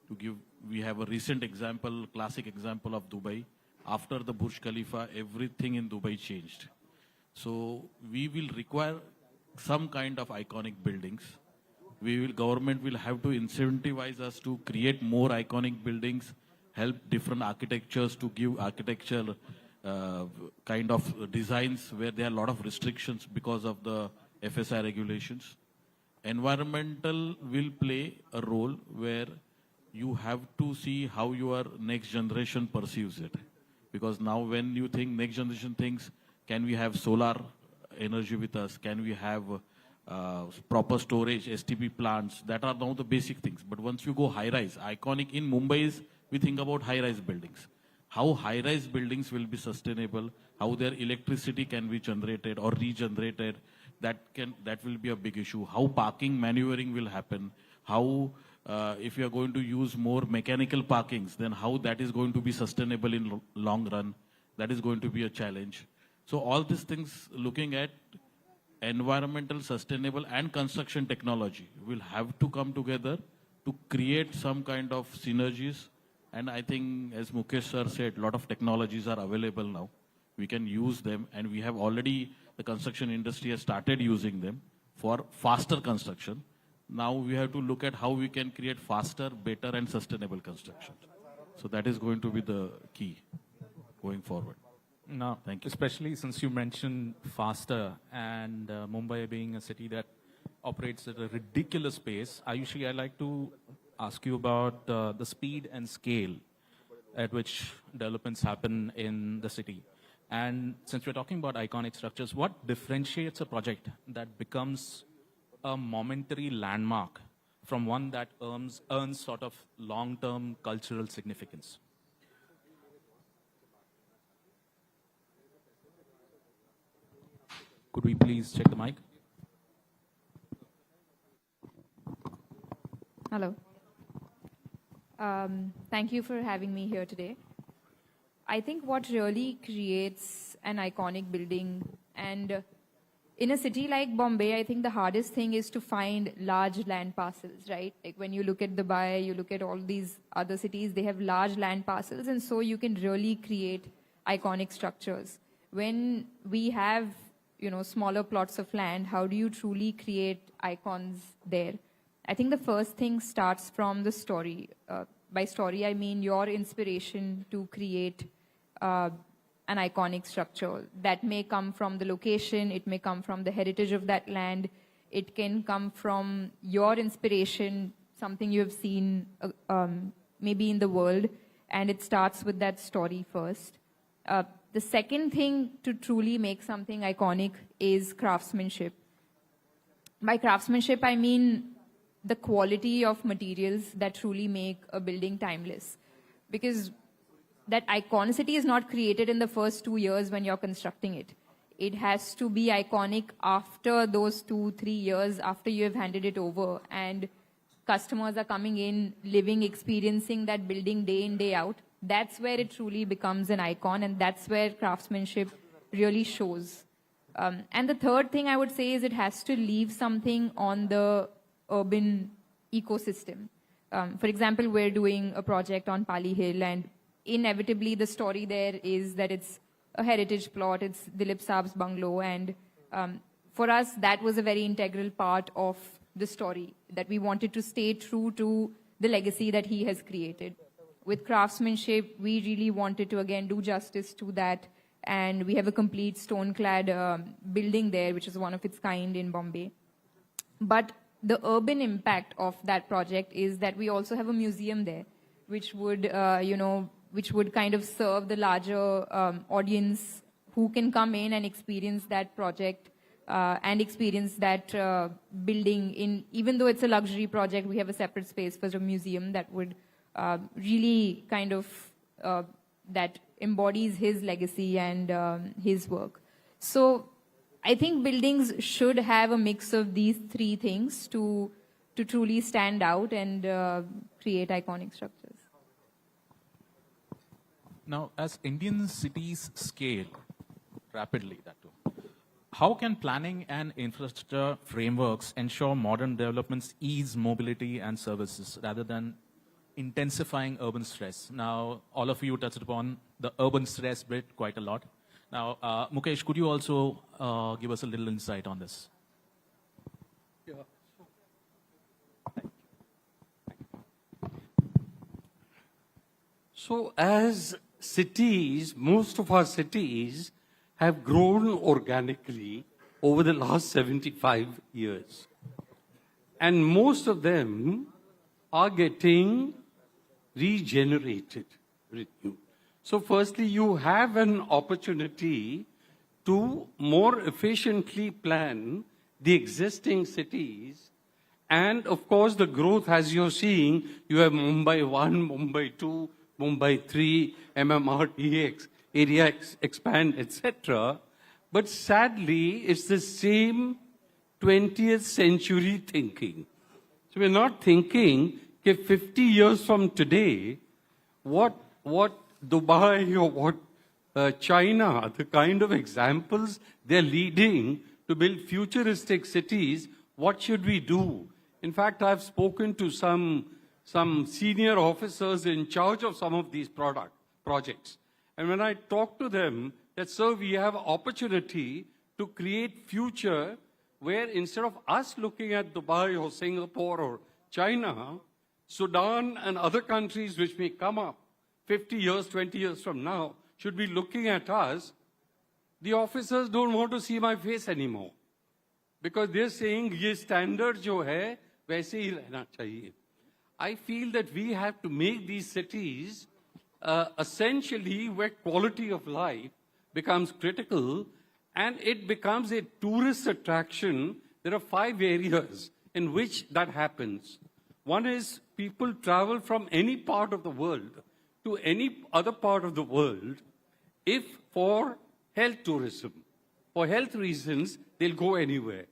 To give, we have a recent example, classic example of Dubai. After the Burj Khalifa, everything in Dubai changed. So we will require some kind of iconic buildings. Government will have to incentivize us to create more iconic buildings, help different architectures to give architecture kind of designs where there are a lot of restrictions because of the FSI regulations. Environmental will play a role where you have to see how your next generation perceives it. Because now when you think next generation thinks, can we have solar energy with us? Can we have proper storage, STP plants? That are now the basic things. But once you go high-rise, iconic in Mumbai is, we think about high-rise buildings. How high-rise buildings will be sustainable, how their electricity can be generated or regenerated, that will be a big issue. How parking maneuvering will happen, how if you are going to use more mechanical parkings, then how that is going to be sustainable in long run, that is going to be a challenge. So all these things, looking at environmental, sustainable and construction technology will have to come together to create some kind of synergies. And I think, as Mukesh sir said, a lot of technologies are available now. We can use them, and we have already, the construction industry has started using them for faster construction. Now we have to look at how we can create faster, better and sustainable construction. So that is going to be the key going forward.
Now,
thank you.
Especially since you mentioned faster and Mumbai being a city that operates at a ridiculous pace, Ayushi, I'd like to ask you about the speed and scale at which developments happen in the city. And since we're talking about iconic structures, what differentiates a project that becomes a momentary landmark from one that earns sort of long-term cultural significance? Could we please check the mic?
Hello. Thank you for having me here today. I think what really creates an iconic building, and in a city like Bombay, I think the hardest thing is to find large land parcels, right? Like when you look at Dubai, you look at all these other cities, they have large land parcels, and so you can really create iconic structures. When we have, smaller plots of land, how do you truly create icons there? I think the first thing starts from the story. By story, I mean your inspiration to create an iconic structure. That may come from the location, it may come from the heritage of that land, it can come from your inspiration, something you have seen maybe in the world, and it starts with that story first. The second thing to truly make something iconic is craftsmanship. By craftsmanship, I mean the quality of materials that truly make a building timeless. Because that iconicity is not created in the first 2 years when you're constructing it. It has to be iconic after those 2-3 years, after you have handed it over, and customers are coming in, living, experiencing that building day in, day out. That's where it truly becomes an icon, and that's where craftsmanship really shows. And the third thing I would say is it has to leave something on the urban ecosystem. For example, we're doing a project on Pali Hill, and inevitably the story there is that it's a heritage plot, it's Dilip Saab's bungalow, and for us that was a very integral part of the story, that we wanted to stay true to the legacy that he has created. With craftsmanship, we really wanted to again do justice to that, and we have a complete stone-clad building there, which is one of its kind in Bombay. But the urban impact of that project is that we also have a museum there, which would, which would kind of serve the larger audience who can come in and experience that project and experience that building. Even though it's a luxury project, we have a separate space for a museum that would really kind of that embodies his legacy and his work. So I think buildings should have a mix of these three things to truly stand out and create iconic structures.
Now, as Indian cities scale rapidly, how can planning and infrastructure frameworks ensure modern developments ease mobility and services rather than intensifying urban stress? Now, all of you touched upon the urban stress bit quite a lot. Now, Mukesh, could you also give us a little insight on this?
Yeah. So as cities, most of our cities have grown organically over the last 75 years. And most of them are getting regenerated, renewed. So firstly, you have an opportunity to more efficiently plan the existing cities. And of course, the growth, as you're seeing, you have Mumbai 1, Mumbai 2, Mumbai 3, MMRT area expand, etc. But sadly, it's the same 20th century thinking. So we're not thinking, okay, 50 years from today, what Dubai or what China, the kind of examples they're leading to build futuristic cities, what should we do? In fact, I've spoken to some senior officers in charge of some of these projects. And when I talk to them, that, sir, we have opportunity to create future where instead of us looking at Dubai or Singapore or China, Sudan and other countries which may come up 50 years, 20 years from now, should be looking at us. The officers don't want to see my face anymore. Because they're saying, ye standard jo hai, waise hi rehna chahiye. I feel that we have to make these cities essentially where quality of life becomes critical and it becomes a tourist attraction. There are 5 areas in which that happens. One is people travel from any part of the world to any other part of the world if for health tourism. For health reasons, they'll go anywhere.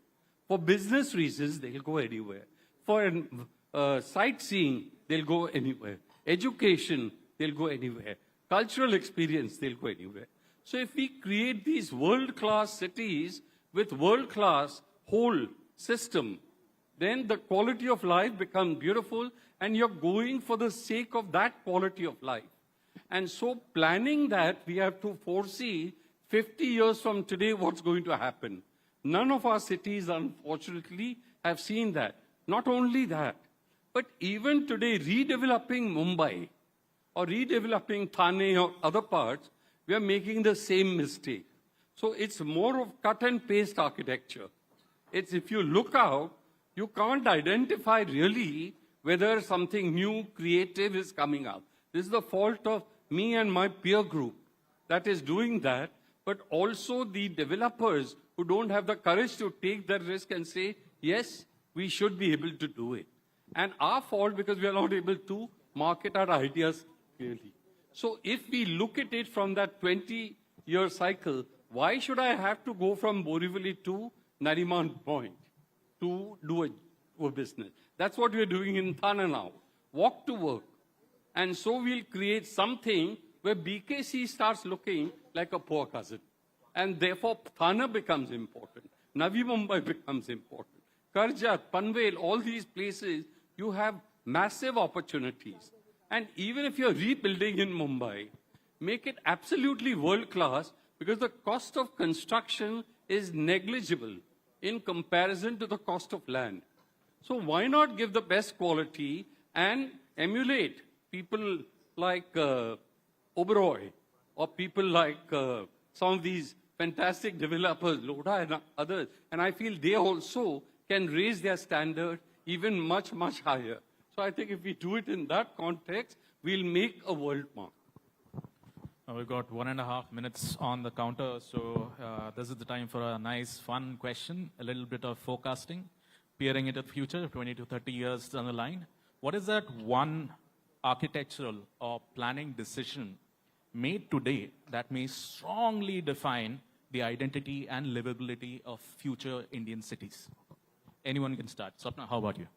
For business reasons, they'll go anywhere. For sightseeing, they'll go anywhere. Education, they'll go anywhere. Cultural experience, they'll go anywhere. So if we create these world-class cities with world-class whole system, then the quality of life becomes beautiful and you're going for the sake of that quality of life. And so planning that, we have to foresee 50 years from today what's going to happen. None of our cities, unfortunately, have seen that. Not only that, but even today, redeveloping Mumbai or redeveloping Thane or other parts, we are making the same mistake. So it's more of cut and paste architecture. It's if you look out, you can't identify really whether something new, creative is coming up. This is the fault of me and my peer group that is doing that, but also the developers who don't have the courage to take that risk and say, yes, we should be able to do it. And our fault because we are not able to market our ideas clearly. So if we look at it from that 20-year cycle, why should I have to go from Borivali to Nariman Point to do a business? That's what we're doing in Thane now. Walk to work. And so we'll create something where BKC starts looking like a poor cousin. And therefore, Thane becomes important. Navi Mumbai becomes important. Karjat, Panvel, all these places, you have massive opportunities. And even if you're rebuilding in Mumbai, make it absolutely world-class because the cost of construction is negligible in comparison to the cost of land. So why not give the best quality and emulate people like Oberoi or people like some of these fantastic developers, Lodha and others. And I feel they also can raise their standard even much, much higher. So I think if we do it in that context, we'll make a world mark.
We've got 1.5 minutes on the counter, so this is the time for a nice, fun question, a little bit of forecasting, peering into the future, 20 to 30 years down the line. What is that one architectural or planning decision made today that may strongly define the identity and livability of future Indian cities? Anyone can start. Swapna, how about you?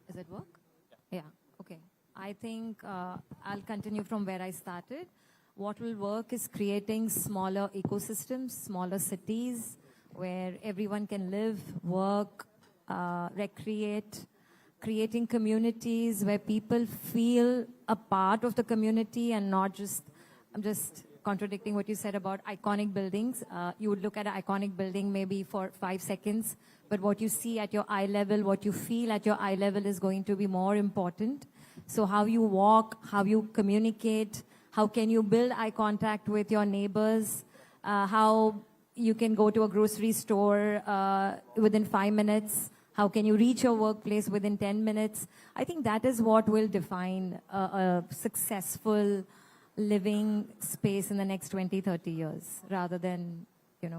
Does it work? Yeah. Okay. I think I'll continue from where I started. What will work is creating smaller ecosystems, smaller cities where everyone can live, work, recreate, creating communities where people feel a part of the community and not just, I'm just contradicting what you said about iconic buildings. You would look at an iconic building maybe for 5 seconds, but what you see at your eye level, what you feel at your eye level is going to be more important. So how you walk, how you communicate, how can you build eye contact with your neighbors, how you can go to a grocery store within 5 minutes, how can you reach your workplace within 10 minutes. I think that is what will define a successful living space in the next 20, 30 years, rather than,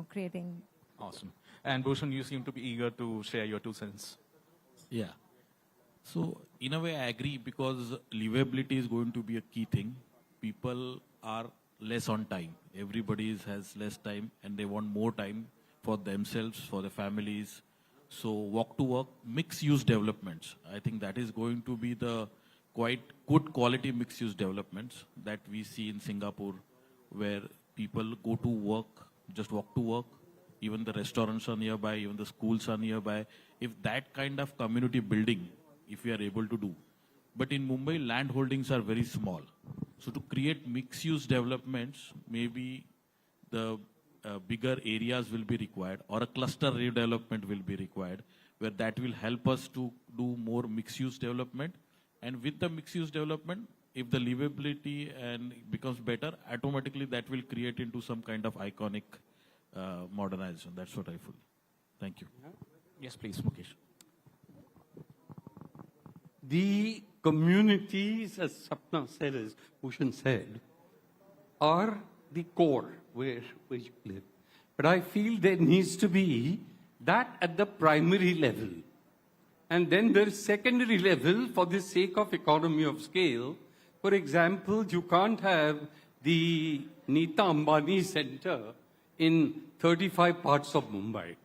creating.
Awesome. And Bhushan, you seem to be eager to share your 2 cents.
Yeah. So, in a way, I agree because livability is going to be a key thing. People are less on time. Everybody has less time and they want more time for themselves, for their families. So, walk to work, mixed-use developments. I think that is going to be the quite good quality mixed-use developments that we see in Singapore, where people go to work, just walk to work. Even the restaurants are nearby, even the schools are nearby. If that kind of community building, if we are able to do. But in Mumbai, land holdings are very small. So to create mixed-use developments, maybe the bigger areas will be required or a cluster redevelopment will be required, where that will help us to do more mixed-use development. And with the mixed-use development, if the livability and becomes better, automatically that will create into some kind of iconic modernization. That's what I feel. Thank you.
Yes, please, Mukesh.
The communities, as Sapna said, as Bhushan said, are the core where you live. But I feel there needs to be that at the primary level. And then there's secondary level for the sake of economy of scale. For example, you can't have the Nita Ambani Center in 35 parts of Mumbai.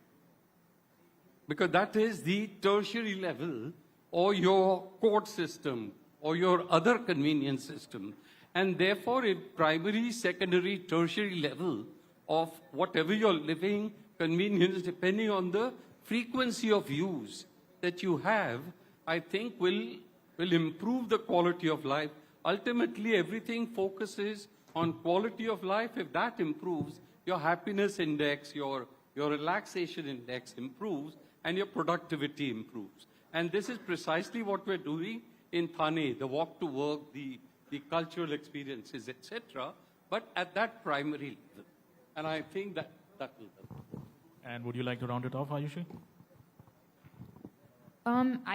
Because that is the tertiary level or your court system or your other convenience system. And therefore, at primary, secondary, tertiary level of whatever you're living, convenience, depending on the frequency of use that you have, I think will improve the quality of life. Ultimately, everything focuses on quality of life. If that improves, your happiness index, your relaxation index improves, and your productivity improves. And this is precisely what we're doing in Thane, the walk to work, the the cultural experiences, etc., but at that primary level. And I think that will help.
And would you like to round it off, Ayushi?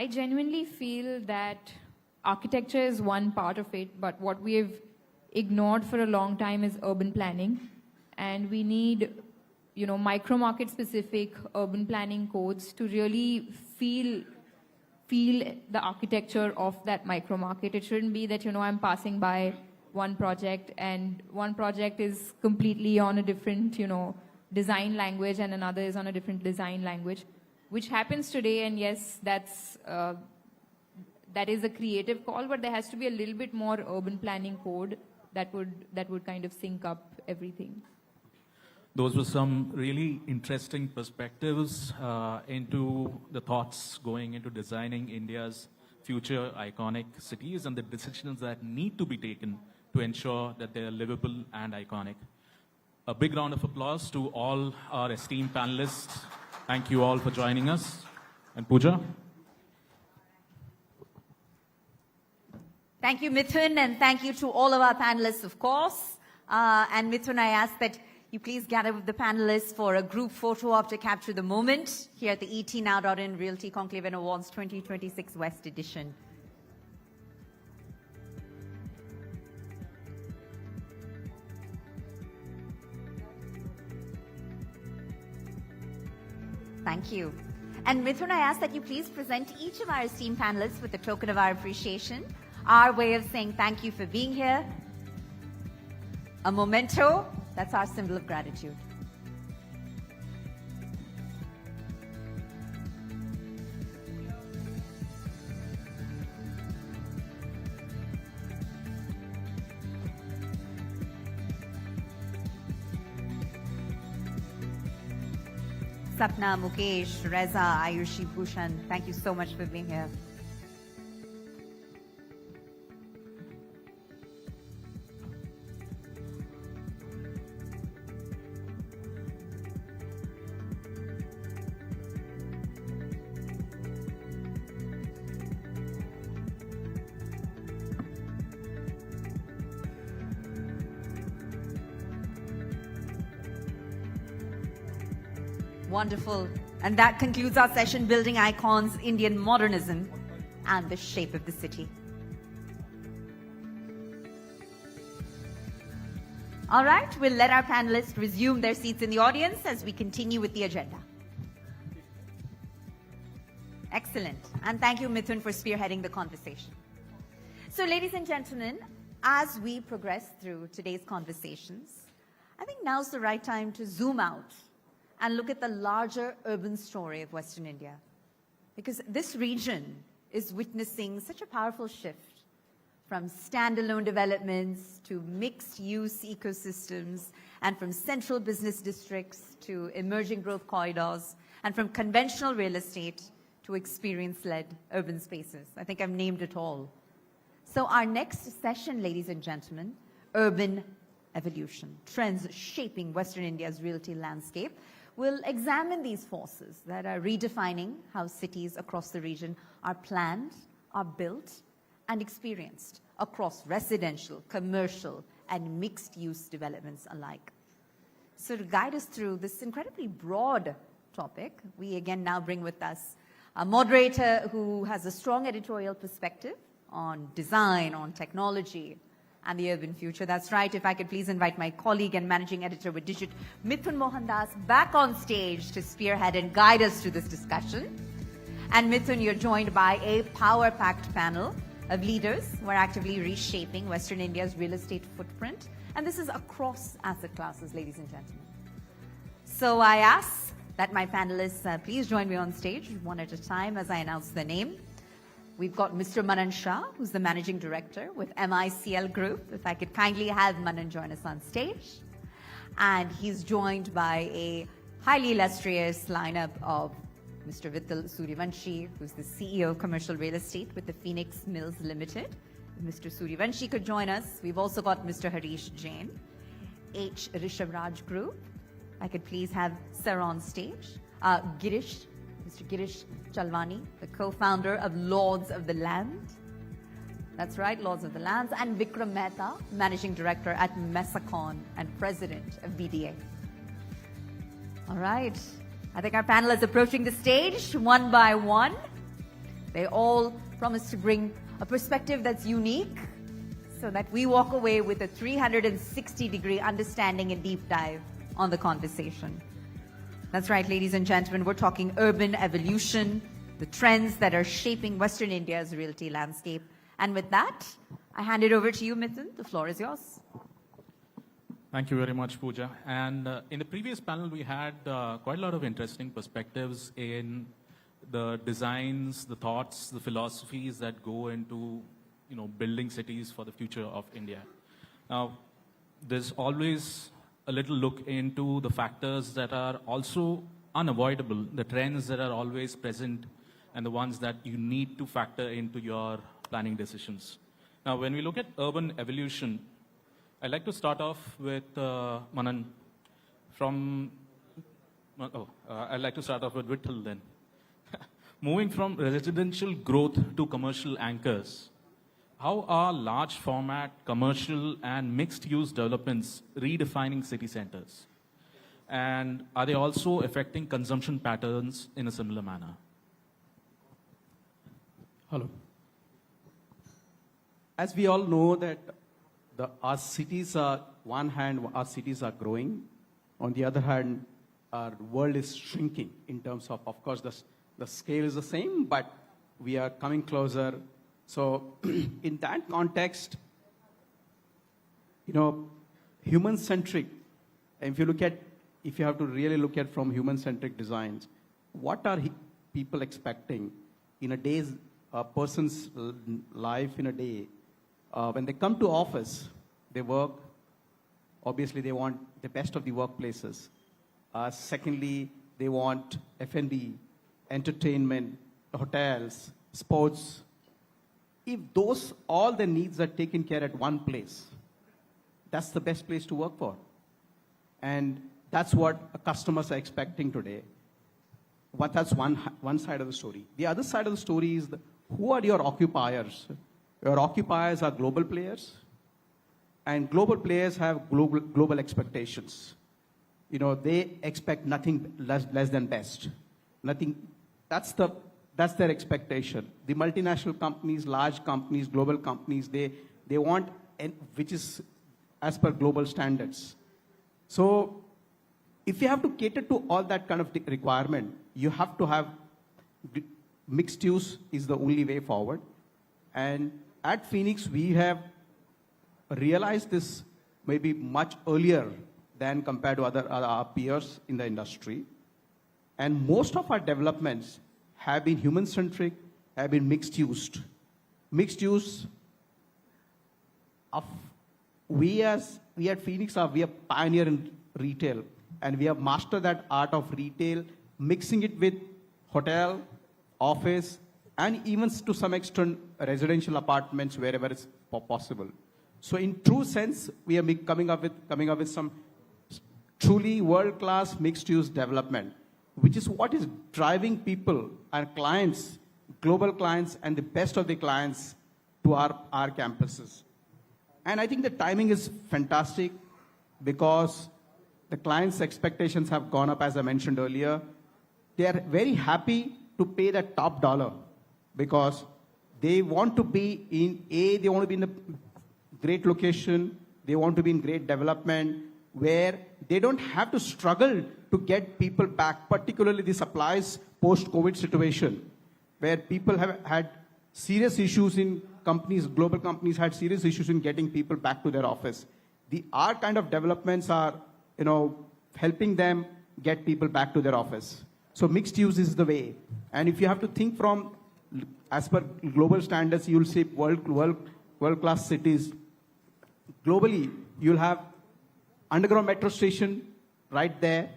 I genuinely feel that architecture is one part of it, but what we have ignored for a long time is urban planning. And we need, micro-market specific urban planning codes to really feel the architecture of that micro-market. It shouldn't be that, I'm passing by one project and one project is completely on a different, design language and another is on a different design language, which happens today. And yes, that is a creative call, but there has to be a little bit more urban planning code that would kind of sync up everything.
Those were some really interesting perspectives into the thoughts going into designing India's future iconic cities and the decisions that need to be taken to ensure that they are livable and iconic. A big round of applause to all our esteemed panelists. Thank you all for joining us. And Pooja?
Thank you, Mithun, and thank you to all of our panelists, of course. And Mithun, I ask that you please gather with the panelists for a group photo op to capture the moment here at the ETNow.in Realty Conclave Awards 2026 West Edition. Thank you. And Mithun, I ask that you please present each of our esteemed panelists with a token of our appreciation, our way of saying thank you for being here. A memento, that's our symbol of gratitude. Sapna, Mukesh, Reza, Ayushi, Bhushan, thank you so much for being here. Wonderful. And that concludes our session, Building Icons, Indian Modernism, and the Shape of the City. All right, we'll let our panelists resume their seats in the audience as we continue with the agenda. Excellent. And thank you, Mithun, for spearheading the conversation. So, ladies and gentlemen, as we progress through today's conversations, I think now's the right time to zoom out and look at the larger urban story of Western India. Because this region is witnessing such a powerful shift from standalone developments to mixed-use ecosystems, and from central business districts to emerging growth corridors, and from conventional real estate to experience-led urban spaces. I think I've named it all. So our next session, ladies and gentlemen, Urban Evolution, Trends Shaping Western India's Realty Landscape, will examine these forces that are redefining how cities across the region are planned, are built, and experienced across residential, commercial, and mixed-use developments alike. So to guide us through this incredibly broad topic, we again now bring with us a moderator who has a strong editorial perspective on design, on technology, and the urban future. That's right. If I could please invite my colleague and managing editor with Digit, Mithun Mohandas, back on stage to spearhead and guide us through this discussion. And Mithun, you're joined by a power-packed panel of leaders who are actively reshaping Western India's real estate footprint. And this is across asset classes, ladies and gentlemen. So I ask that my panelists please join me on stage one at a time as I announce their name. We've got Mr. Manan Shah, who's the Managing Director with MICL Group. If I could kindly have Manan join us on stage. And he's joined by a highly illustrious lineup of Mr. Vittal Suryavanshi, who's the CEO of Commercial Real Estate with the Phoenix Mills Limited. If Mr. Suryavanshi could join us. We've also got Mr. Harish Jain, H. Rishavraj Group. I could please have Sir on stage. Mr. Girish Chalwani, the co-founder of Lords of the Land. That's right, Lords of the Lands, and Vikram Mehta, Managing Director at Mesacon and President of BDA. All right, I think our panel is approaching the stage one by one. They all promise to bring a perspective that's unique so that we walk away with a 360-degree understanding and deep dive on the conversation. That's right, ladies and gentlemen, we're talking urban evolution, the trends that are shaping Western India's realty landscape. And with that, I hand it over to you, Mithun. The floor is yours.
Thank you very much, Pooja. And in the previous panel, we had quite a lot of interesting perspectives in the designs, the thoughts, the philosophies that go into, building cities for the future of India. Now, there's always a little look into the factors that are also unavoidable, the trends that are always present, and the ones that you need to factor into your planning decisions. Now, when we look at urban evolution, I'd like to start off with Manan. I'd like to start off with Vittal then. Moving from residential growth to commercial anchors, how are large format, commercial, and mixed-use developments redefining city centers? And are they also affecting consumption patterns in a similar manner?
Hello. As we all know that our cities are, one hand, our cities are growing. On the other hand, our world is shrinking in terms of course, the scale is the same, but we are coming closer. So in that context, human-centric, if you have to really look at from human-centric designs, what are people expecting in a person's life in a day? When they come to office, they work. Obviously, they want the best of the workplaces. Secondly, they want F&B, entertainment, hotels, sports. If all the needs are taken care at one place, that's the best place to work for. And that's what customers are expecting today. That's one side of the story. The other side of the story is who are your occupiers? Your occupiers are global players, and global players have global expectations. They expect nothing less than best. Nothing. That's their expectation. The multinational companies, large companies, global companies, they want, which is as per global standards. So if you have to cater to all that kind of requirement, you have to have mixed use is the only way forward. And at Phoenix, we have realized this maybe much earlier than compared to our peers in the industry. And most of our developments have been human-centric, have been mixed-use. Mixed use, we at Phoenix, we are pioneer in retail, and we have mastered that art of retail, mixing it with hotel, office, and even to some extent residential apartments wherever it's possible. So in true sense, we are coming up with some truly world-class mixed-use development, which is what is driving people and clients, global clients, and the best of the clients to our campuses. And I think the timing is fantastic because the clients' expectations have gone up, as I mentioned earlier. They are very happy to pay that top dollar because they want to be they want to be in a great location, they want to be in great development, where they don't have to struggle to get people back, particularly the supplies post-COVID situation, where people have had serious issues in companies, global companies had serious issues in getting people back to their office. Our kind of developments are, helping them get people back to their office. So mixed use is the way. And if you have to think from, as per global standards, you'll see world-class cities. Globally, you'll have underground metro station right there.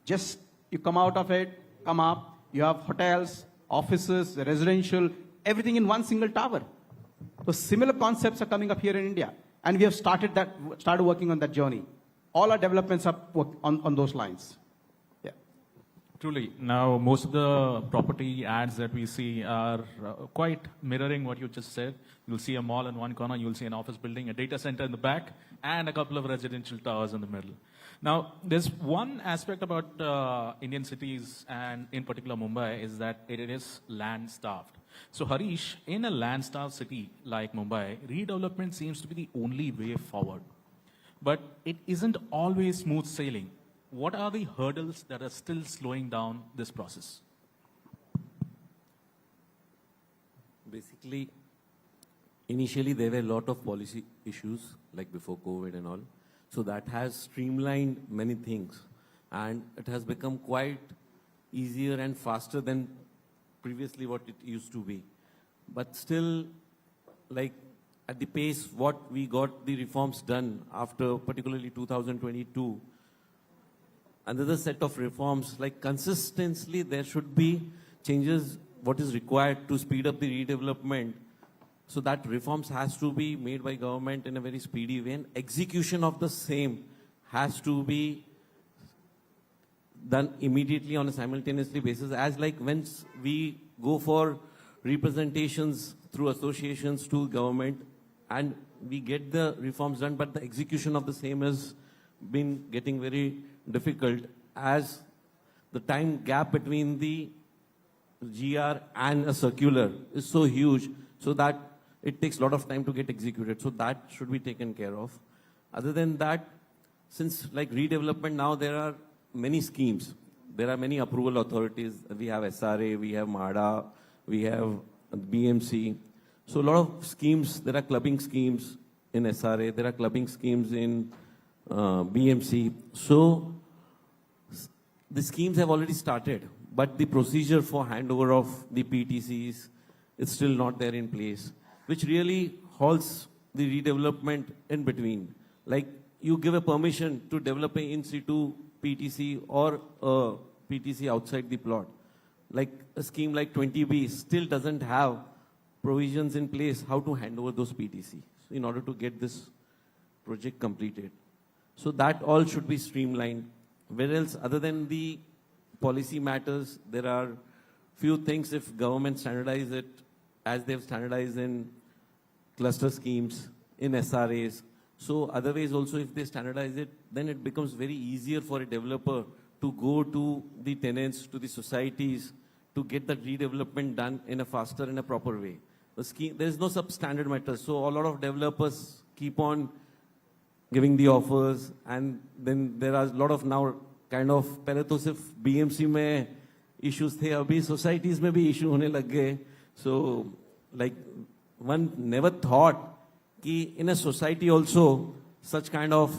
Just you come out of it, come up, you have hotels, offices, residential, everything in one single tower. So similar concepts are coming up here in India. And we have started working on that journey. All our developments are on those lines. Yeah.
Truly. Now, most of the property ads that we see are quite mirroring what you just said. You'll see a mall in one corner, you'll see an office building, a data center in the back, and a couple of residential towers in the middle. Now, there's one aspect about Indian cities, and in particular Mumbai, is that it is land-starved. So, Harish, in a land-starved city like Mumbai, redevelopment seems to be the only way forward. But it isn't always smooth sailing. What are the hurdles that are still slowing down this process?
Basically, initially there were a lot of policy issues, like before COVID and all. So that has streamlined many things. And it has become quite easier and faster than previously what it used to be. But still, like at the pace what we got the reforms done after particularly 2022, another set of reforms, like consistently there should be changes what is required to speed up the redevelopment. So that reforms has to be made by government in a very speedy way, and execution of the same has to be done immediately on a simultaneously basis. As like when we go for representations through associations to government and we get the reforms done, but the execution of the same has been getting very difficult as the time gap between the GR and a circular is so huge, so that it takes a lot of time to get executed. So that should be taken care of. Other than that, since like redevelopment now, there are many schemes. There are many approval authorities. We have SRA, we have MHADA, we have BMC. So a lot of schemes, there are clubbing schemes in SRA, there are clubbing schemes in BMC. So the schemes have already started, but the procedure for handover of the PTCs is still not there in place, which really halts the redevelopment in between. Like you give a permission to develop an in situ PTC or a PTC outside the plot. Like a scheme like 20B still doesn't have provisions in place how to hand over those PTC in order to get this project completed. So that all should be streamlined. Where else, other than the policy matters, there are few things if government standardize it as they've standardized in cluster schemes, in SRAs. So other ways also if they standardize it, then it becomes very easier for a developer to go to the tenants, to the societies, to get that redevelopment done in a faster and a proper way. The scheme, there is no substandard matter. So a lot of developers keep on giving the offers, and then there are a lot of now kind of पहले तो सिर्फ BMC में issues थे, अभी societies में भी issue होने लग गए. So like one never thought कि in a society also such kind of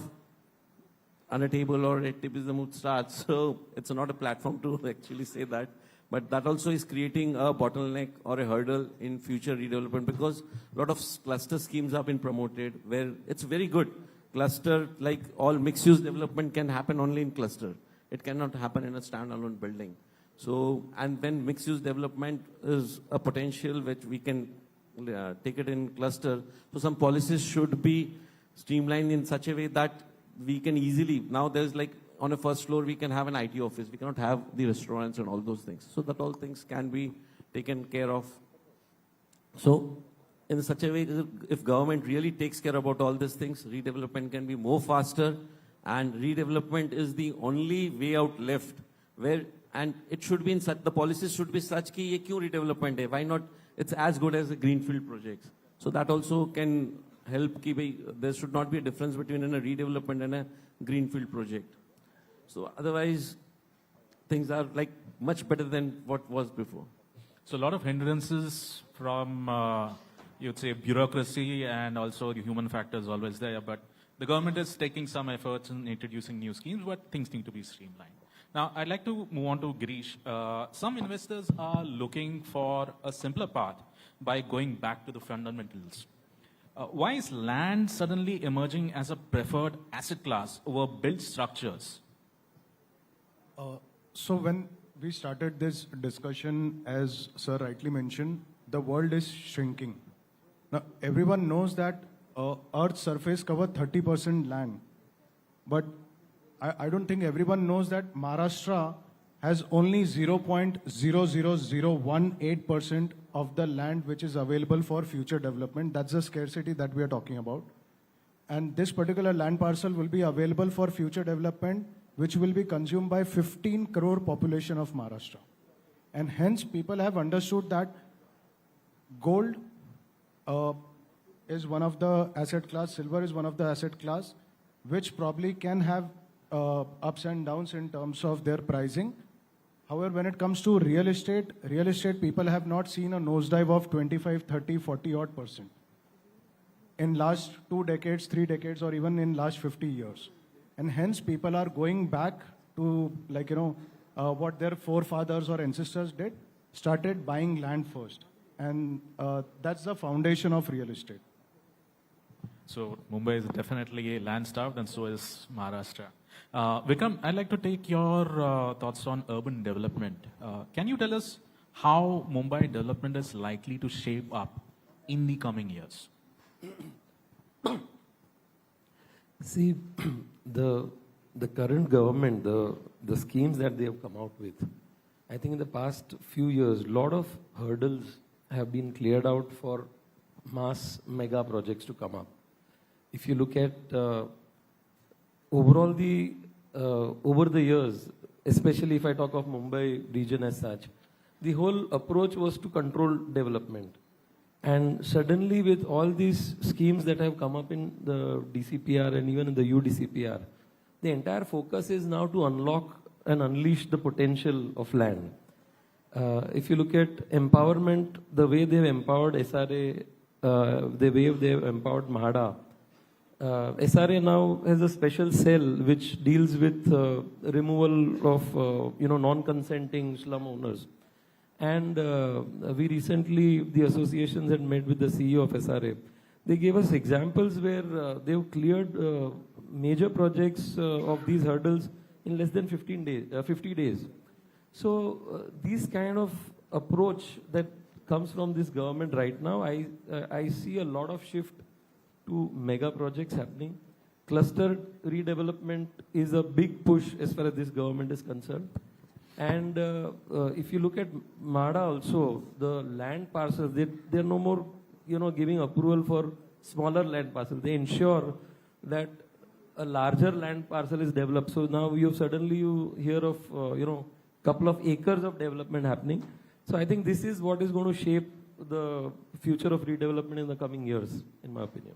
under table or activism would start. So it's not a platform to actually say that. But that also is creating a bottleneck or a hurdle in future redevelopment, because a lot of cluster schemes have been promoted where it's very good. Cluster, like all mixed-use development can happen only in cluster. It cannot happen in a standalone building. So, and when mixed-use development is a potential which we can take it in cluster, so some policies should be streamlined in such a way that we can easily, now there's like on a first floor we can have an IT office, we cannot have the restaurants and all those things. So that all things can be taken care of. So in such a way, if government really takes care about all these things, redevelopment can be more faster, and redevelopment is the only way out left where, and it should be in such, the policies should be such कि ये क्यों redevelopment है? Why not? It's as good as the greenfield projects. So that also can help कि भाई there should not be a difference between a redevelopment and a greenfield project. So otherwise, things are like much better than what was before.
So a lot of hindrances from, you'd say, bureaucracy, and also the human factor is always there. But the government is taking some efforts in introducing new schemes, but things need to be streamlined. Now, I'd like to move on to Girish. Some investors are looking for a simpler path by going back to the fundamentals. Why is land suddenly emerging as a preferred asset class over built structures?
So when we started this discussion, as Sir rightly mentioned, the world is shrinking. Now, everyone knows that Earth's surface covers 30% land. But I don't think everyone knows that Maharashtra has only 0.00018% of the land which is available for future development. That's the scarcity that we are talking about. And this particular land parcel will be available for future development, which will be consumed by 15 crore population of Maharashtra. And hence people have understood that gold is one of the asset class, silver is one of the asset class, which probably can have ups and downs in terms of their pricing. However, when it comes to real estate people have not seen a nosedive of 25, 30, 40 odd % in last 2 decades, 3 decades, or even in last 50 years. And hence people are going back to what their forefathers or ancestors did, started buying land first. And that's the foundation of real estate.
So Mumbai is definitely land-starved, and so is Maharashtra. Vikram, I'd like to take your thoughts on urban development. Can you tell us how Mumbai development is likely to shape up in the coming years?
See, the current government, the schemes that they have come out with, I think in the past few years, a lot of hurdles have been cleared out for mass mega projects to come up. If you look at overall over the years, especially if I talk of Mumbai region as such, the whole approach was to control development. And suddenly with all these schemes that have come up in the DCPR and even in the UDCPR, the entire focus is now to unlock and unleash the potential of land. If you look at empowerment, the way they've empowered SRA, the way they've empowered MHADA, SRA now has a special cell which deals with removal of non-consenting slum owners. And we recently, the associations had met with the CEO of SRA. They gave us examples where they've cleared major projects of these hurdles in less than 50 days. So these kind of approach that comes from this government right now, I see a lot of shift to mega projects happening. Cluster redevelopment is a big push as far as this government is concerned. And if you look at MHADA also, the land parcels, they're no more, giving approval for smaller land parcels. They ensure that a larger land parcel is developed. So now you hear of, couple of acres of development happening. So I think this is what is going to shape the future of redevelopment in the coming years, in my opinion.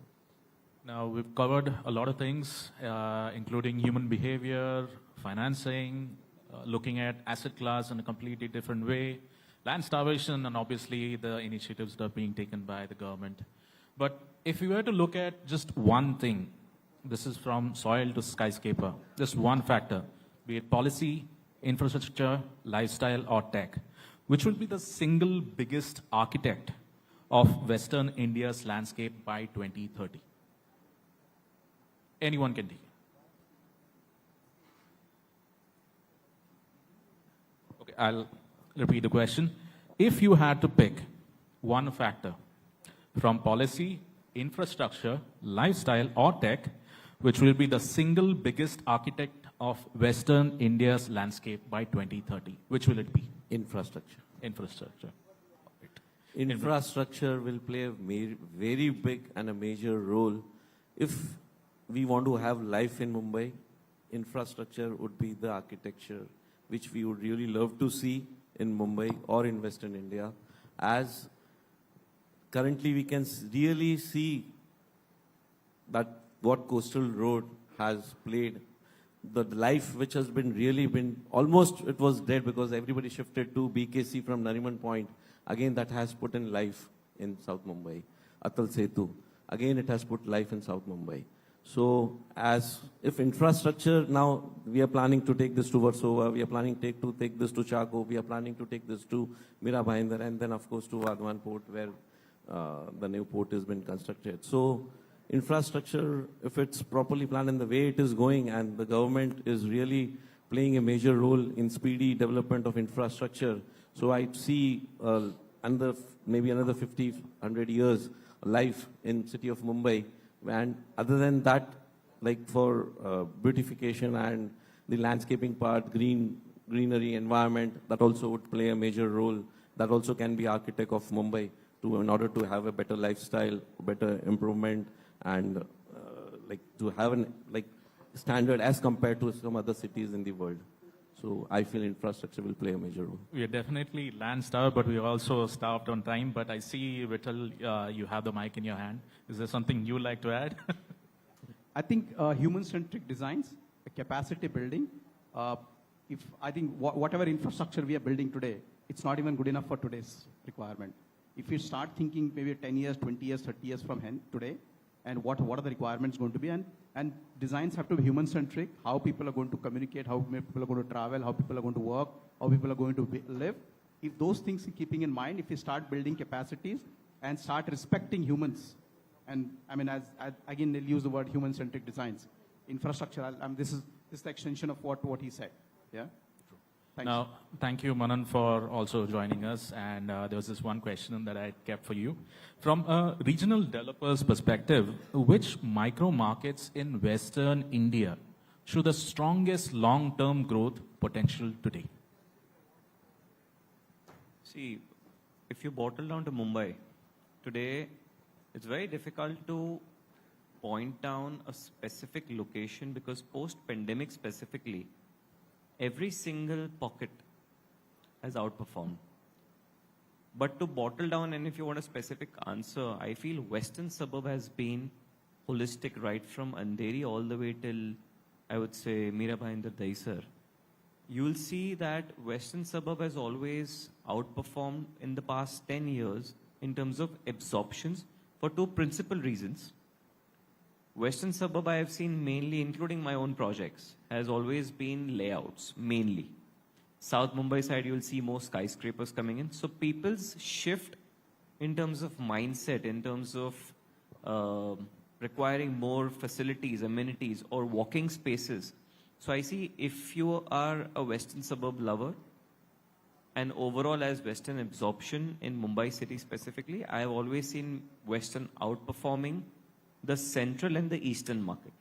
Now, we've covered a lot of things, including human behavior, financing, looking at asset class in a completely different way, land starvation, and obviously the initiatives that are being taken by the government. But if we were to look at just one thing, this is from soil to skyscraper, just one factor, be it policy, infrastructure, lifestyle, or tech, which will be the single biggest architect of Western India's landscape by 2030? Anyone can take it. Okay, I'll repeat the question. If you had to pick one factor from policy, infrastructure, lifestyle, or tech, which will be the single biggest architect of Western India's landscape by 2030, which will it be?
Infrastructure.
Infrastructure.
Infrastructure will play a very big and a major role. If we want to have life in Mumbai, infrastructure would be the architecture which we would really love to see in Mumbai or in Western India. As currently we can really see that what Coastal Road has played, the life which has been almost it was dead because everybody shifted to BKC from Nariman Point. Again, that has put in life in South Mumbai. Atal Setu, again it has put life in South Mumbai. So as if infrastructure, now we are planning to take this to Versova, we are planning to take this to Chaco, we are planning to take this to Mira Bhayandar, and then of course to Vadhavan Port where the new port has been constructed. So infrastructure, if it's properly planned in the way it is going, and the government is really playing a major role in speedy development of infrastructure, so I see maybe another 50, 100 years life in city of Mumbai. And other than that, like for beautification and the landscaping part, green greenery, environment, that also would play a major role. That also can be architect of Mumbai in order to have a better lifestyle, better improvement, and to have an standard as compared to some other cities in the world. So I feel infrastructure will play a major role.
We are definitely land starved, but we are also starved on time. But I see, Vittal, you have the mic in your hand. Is there something you'd like to add?
I think human-centric designs, capacity building. I think whatever infrastructure we are building today, it's not even good enough for today's requirement. If you start thinking maybe 10 years, 20 years, 30 years from today, and what are the requirements going to be, and designs have to be human-centric, how people are going to communicate, how people are going to travel, how people are going to work, how people are going to live. If those things are keeping in mind, if you start building capacities and start respecting humans, and I mean, again, they'll use the word human-centric designs, infrastructure, this is the extension of what he said, yeah?
Now, thank you, Manan, for also joining us. And there was this one question that I kept for you. From a regional developer's perspective, which micro markets in Western India show the strongest long-term growth potential today?
See, if you bottle down to Mumbai, today it's very difficult to point down a specific location because post-pandemic specifically, every single pocket has outperformed. But to bottle down, and if you want a specific answer, I feel western suburb has been holistic right from Andheri all the way till, I would say, Mirabai and the Daisar. You'll see that western suburb has always outperformed in the past 10 years in terms of absorptions for two principal reasons. Western suburb I have seen mainly, including my own projects, has always been layouts, mainly. South Mumbai side, you'll see more skyscrapers coming in. So people's shift in terms of mindset, in terms of requiring more facilities, amenities, or walking spaces. So I see if you are a western suburb lover, and overall as western absorption in Mumbai city specifically, I have always seen western outperforming the central and the eastern market.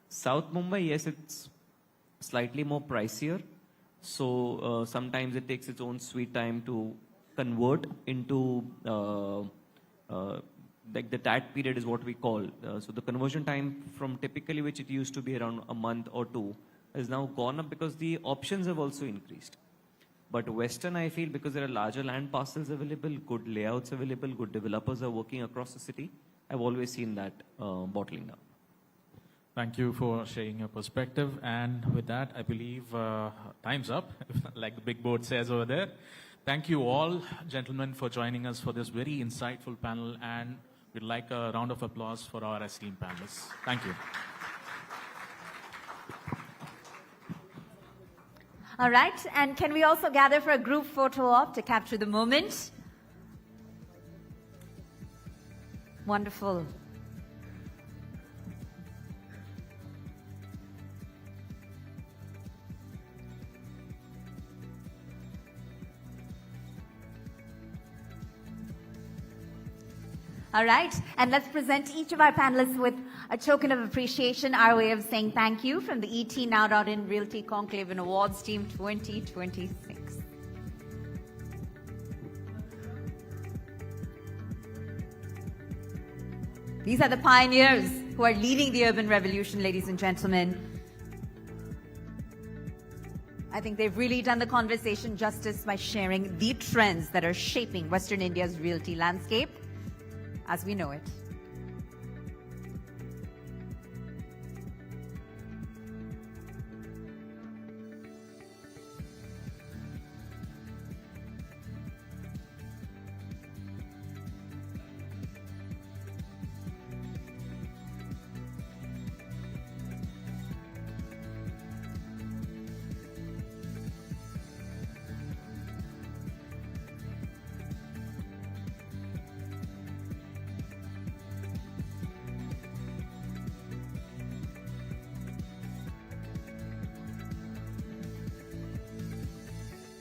South Mumbai, yes, it's slightly more pricier. So sometimes it takes its own sweet time to convert into, like the TAT period is what we call. So the conversion time from typically which it used to be around a month or two has now gone up because the options have also increased. But Western, I feel, because there are larger land parcels available, good layouts available, good developers are working across the city, I've always seen that bottling down.
Thank you for sharing your perspective. And with that, I believe time's up, like the big board says over there. Thank you all, gentlemen, for joining us for this very insightful panel. And we'd like a round of applause for our esteemed panelists. Thank you.
All right, and can we also gather for a group photo op to capture the moment? Wonderful. All right, and let's present each of our panelists with a token of appreciation, our way of saying thank you from the ETNow.in Realty Conclave Awards Team 2026. These are the pioneers who are leading the urban revolution, ladies and gentlemen. I think they've really done the conversation justice by sharing the trends that are shaping Western India's realty landscape as we know it.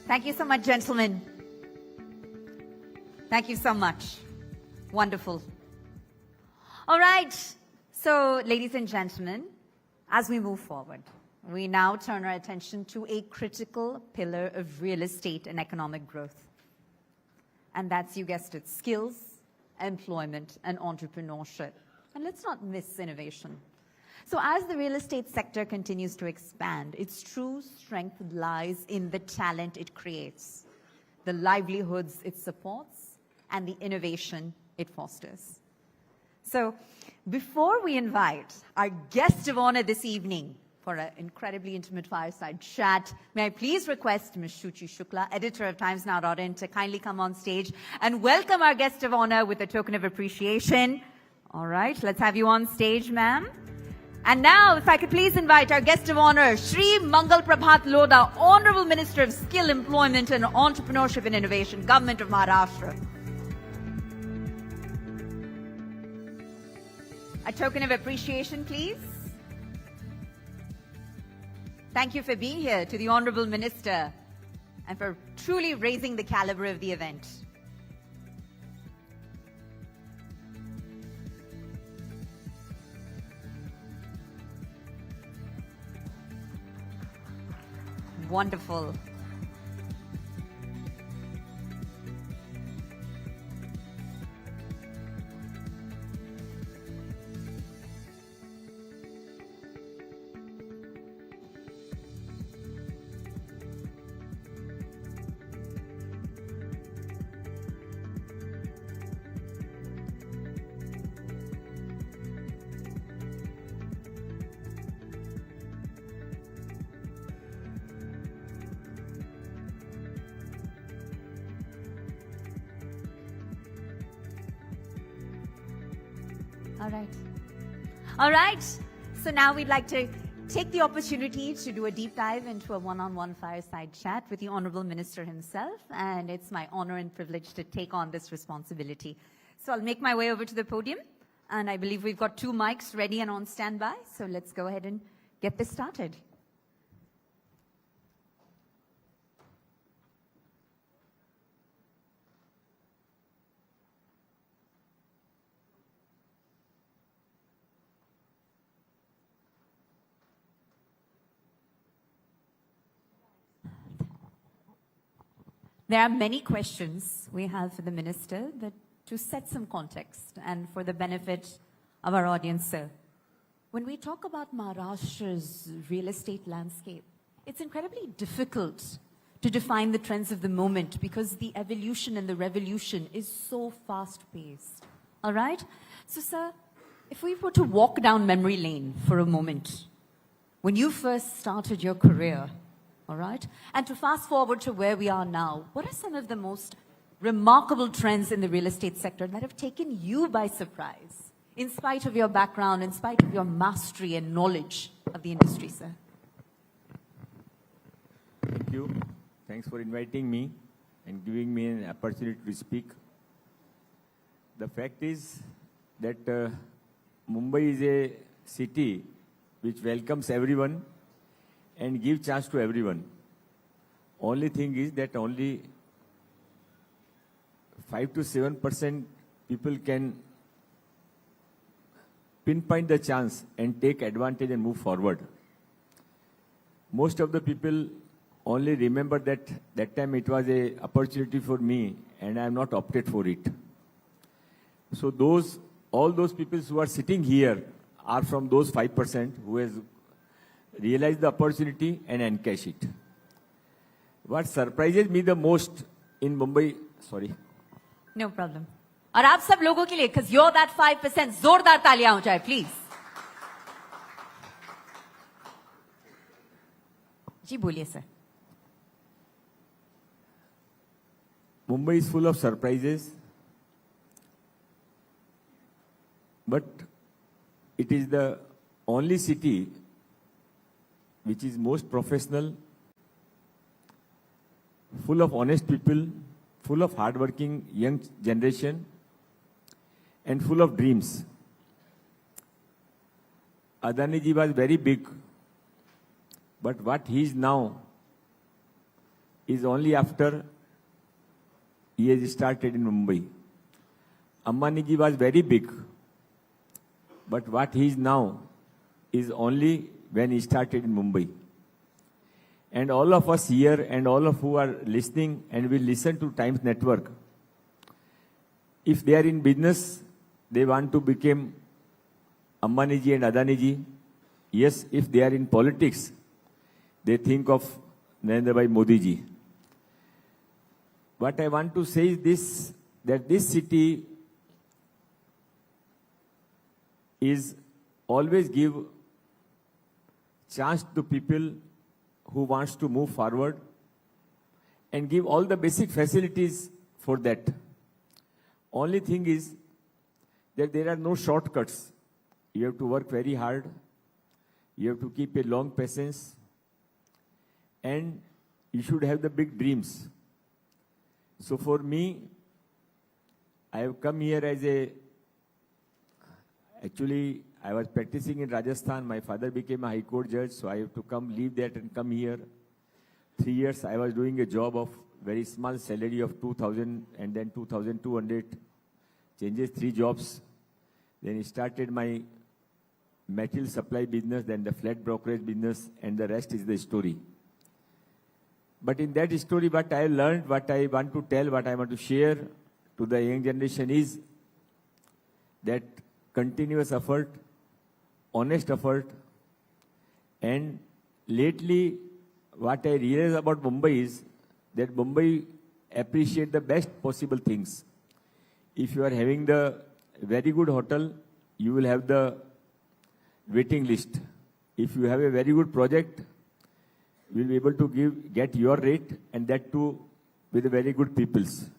Thank you so much, gentlemen. Thank you so much. Wonderful. All right. So, ladies and gentlemen, as we move forward, we now turn our attention to a critical pillar of real estate and economic growth. And that's, you guessed it, skills, employment, and entrepreneurship. And let's not miss innovation. So as the real estate sector continues to expand, its true strength lies in the talent it creates, the livelihoods it supports, and the innovation it fosters. So before we invite our guest of honor this evening for an incredibly intimate fireside chat, may I please request Ms. Shuchi Shukla, editor of TimesNow.in, to kindly come on stage and welcome our guest of honor with a token of appreciation. All right, let's have you on stage, ma'am. And now, if I could please invite our guest of honor, Shri Mangal Prabhat Lodha, Honorable Minister of Skill, Employment and Entrepreneurship and Innovation, Government of Maharashtra. A token of appreciation, please. Thank you for being here, to the Honorable Minister, and for truly raising the caliber of the event. Wonderful. All right. So now we'd like to take the opportunity to do a deep dive into a one-on-one fireside chat with the Honorable Minister himself, and it's my honor and privilege to take on this responsibility. So I'll make my way over to the podium, and I believe we've got 2 mics ready and on standby, so let's go ahead and get this started. There are many questions we have for the Minister, but to set some context and for the benefit of our audience, sir, when we talk about Maharashtra's real estate landscape, it's incredibly difficult to define the trends of the moment because the evolution and the revolution is so fast-paced. All right? So, sir, if we were to walk down memory lane for a moment, when you first started your career, all right? And to fast forward to where we are now, what are some of the most remarkable trends in the real estate sector that have taken you by surprise, in spite of your background, in spite of your mastery and knowledge of the industry, sir?
Thank you. Thanks for inviting me and giving me an opportunity to speak. The fact is that Mumbai is a city which welcomes everyone and give chance to everyone. Only thing is that only 5 to 7% people can pinpoint the chance and take advantage and move forward. Most of the people only remember that time it was a opportunity for me and I am not opted for it. So all those people who are sitting here are from those 5% who has realize the opportunity and encash it. What surprises me the most in Mumbai, sorry.
No problem. और आप सब लोगों के लिए, because you're that 5%, जोरदार तालियां हो जाए, please. जी बोलिए sir.
Mumbai is full of surprises, but it is the only city which is most professional, full of honest people, full of hardworking young generation, and full of dreams. Adani ji was very big, but what he is now is only after he has started in Mumbai. Ambani ji was very big, but what he is now is only when he started in Mumbai. And all of us here and all of who are listening and will listen to Times Network, if they are in business, they want to become Ambani ji and Adani ji. Yes, if they are in politics, they think of Narendra Bhai Modi ji. What I want to say is this, that this city is always give chance to people who wants to move forward and give all the basic facilities for that. Only thing is that there are no shortcuts. You have to work very hard. You have to keep a long patience. And you should have the big dreams. So for me, I have come here as actually, I was practicing in Rajasthan. My father became a High Court judge, so I have to leave that and come here. 3 years, I was doing a job of very small salary of 2,000 and then 2,200. Changes 3 jobs. Then I started my material supply business, then the flat brokerage business, and the rest is the story. But in that story, what I learned, what I want to tell, what I want to share to the young generation is that continuous effort, honest effort, and lately what I realized about Mumbai is that Mumbai appreciate the best possible things. If you are having the very good hotel, you will have the waiting list. If you have a very good project, you will be able to get your rate, and that too with very good peoples.